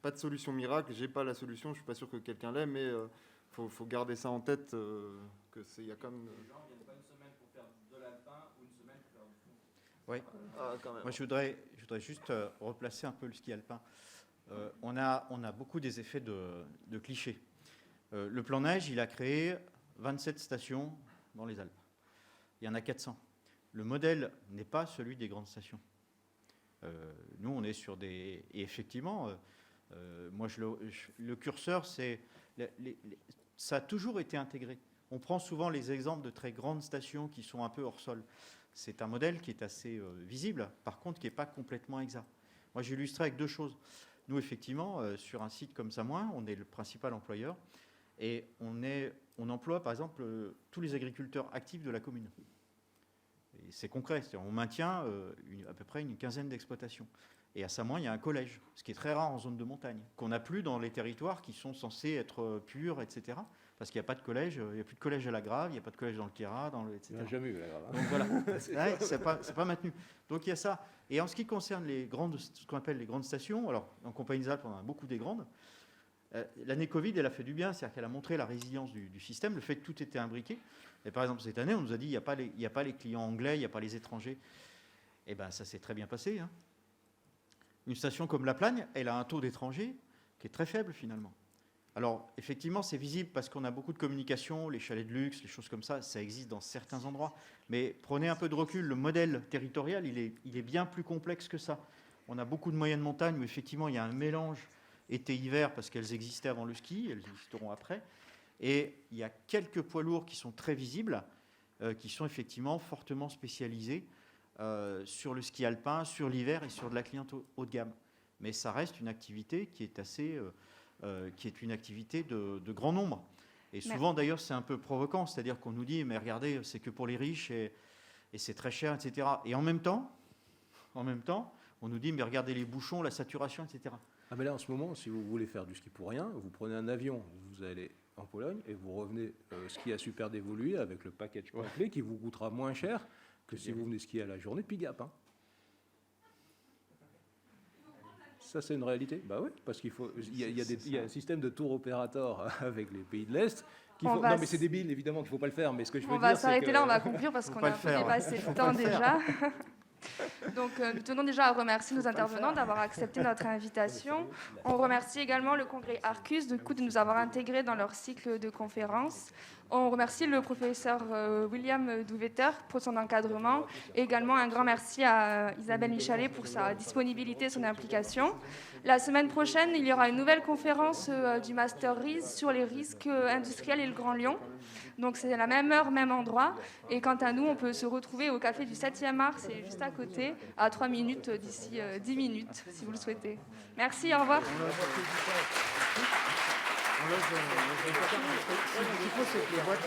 pas de solution miracle. Je n'ai pas la solution. Je ne suis pas sûr que quelqu'un l'ait, mais faut garder ça en tête. Il y a quand même... Oui. Moi, je voudrais juste replacer un peu le ski alpin. On a beaucoup des effets de clichés. Le plan neige, il a créé 27 stations dans les Alpes. Il y en a 400. Le modèle n'est pas celui des grandes stations. Nous, on est sur des... Et effectivement, moi, le curseur, ça a toujours été intégré. On prend souvent les exemples de très grandes stations qui sont un peu hors sol. C'est un modèle qui est assez visible, par contre, qui n'est pas complètement exact. Moi, j'ai illustré avec deux choses. Nous, effectivement, sur un site comme Samoin, on est le principal employeur et on emploie, par exemple, tous les agriculteurs actifs de la commune. Et c'est concret, c'est-à-dire on maintient à peu près une quinzaine d'exploitations. Et à Samoin, il y a un collège, ce qui est très rare en zone de montagne, qu'on n'a plus dans les territoires qui sont censés être purs, etc. Parce qu'il n'y a pas de collège, il n'y a plus de collège à la Grave, il n'y a pas de collège dans le Queyras, etc. Il n'y a jamais eu la Grave. Donc voilà, c'est pas maintenu. Donc il y a ça. Et en ce qui concerne ce qu'on appelle les grandes stations, alors en Compagnie des Alpes, on en a beaucoup des grandes. L'année Covid, elle a fait du bien, c'est-à-dire qu'elle a montré la résilience du système, le fait que tout était imbriqué. Et par exemple, cette année, on nous a dit il n'y a pas les clients anglais, il n'y a pas les étrangers. Eh bien, ça s'est très bien passé. Hein. Une station comme La Plagne, elle a un taux d'étrangers qui est très faible finalement. Alors, effectivement, c'est visible parce qu'on a beaucoup de communication, les chalets de luxe, les choses comme ça, ça existe dans certains endroits. Mais prenez un peu de recul, le modèle territorial, il est bien plus complexe que ça. On a beaucoup de moyennes montagnes où, effectivement, il y a un mélange été-hiver parce qu'elles existaient avant le ski, elles existeront après. Et il y a quelques poids lourds qui sont très visibles, qui sont effectivement fortement spécialisés sur le ski alpin, sur l'hiver et sur de la cliente haut de gamme. Mais ça reste une activité qui est qui est une activité de grand nombre. Et souvent, d'ailleurs, c'est un peu provoquant, c'est-à-dire qu'on nous dit, mais regardez, c'est que pour les riches et c'est très cher, etc. Et en même temps, on nous dit, mais regardez les bouchons, la saturation, etc. Ah mais là, en ce moment, si vous voulez faire du ski pour rien, vous prenez un avion, vous allez en Pologne et vous revenez ski à super dévolué avec le package complet qui vous coûtera moins cher que si vous venez skier à la journée de Pigap. Hein. Ça, c'est une réalité. Bah oui, parce qu'il faut. Il y a un système de tour opérateur avec les pays de l'Est. Non, mais c'est débile, évidemment, qu'il ne faut pas le faire. Mais ce que je veux dire, on va s'arrêter là, on va conclure parce qu'on a dépassé le temps déjà. Donc, nous tenons déjà à remercier nos intervenants d'avoir accepté notre invitation. On remercie également le congrès Arcus de nous avoir intégrés dans leur cycle de conférences. On remercie le professeur William Douvetter pour son encadrement. Et également un grand merci à Isabelle Michalet pour sa disponibilité et son implication. La semaine prochaine, il y aura une nouvelle conférence du Master RIS sur les risques industriels et le Grand Lyon. Donc c'est la même heure, même endroit. Et quant à nous, on peut se retrouver au café du 7e art, c'est juste à côté, à 3 minutes d'ici 10 minutes, si vous le souhaitez. Merci, au revoir. Ce qu'il faut, c'est que les boîtes,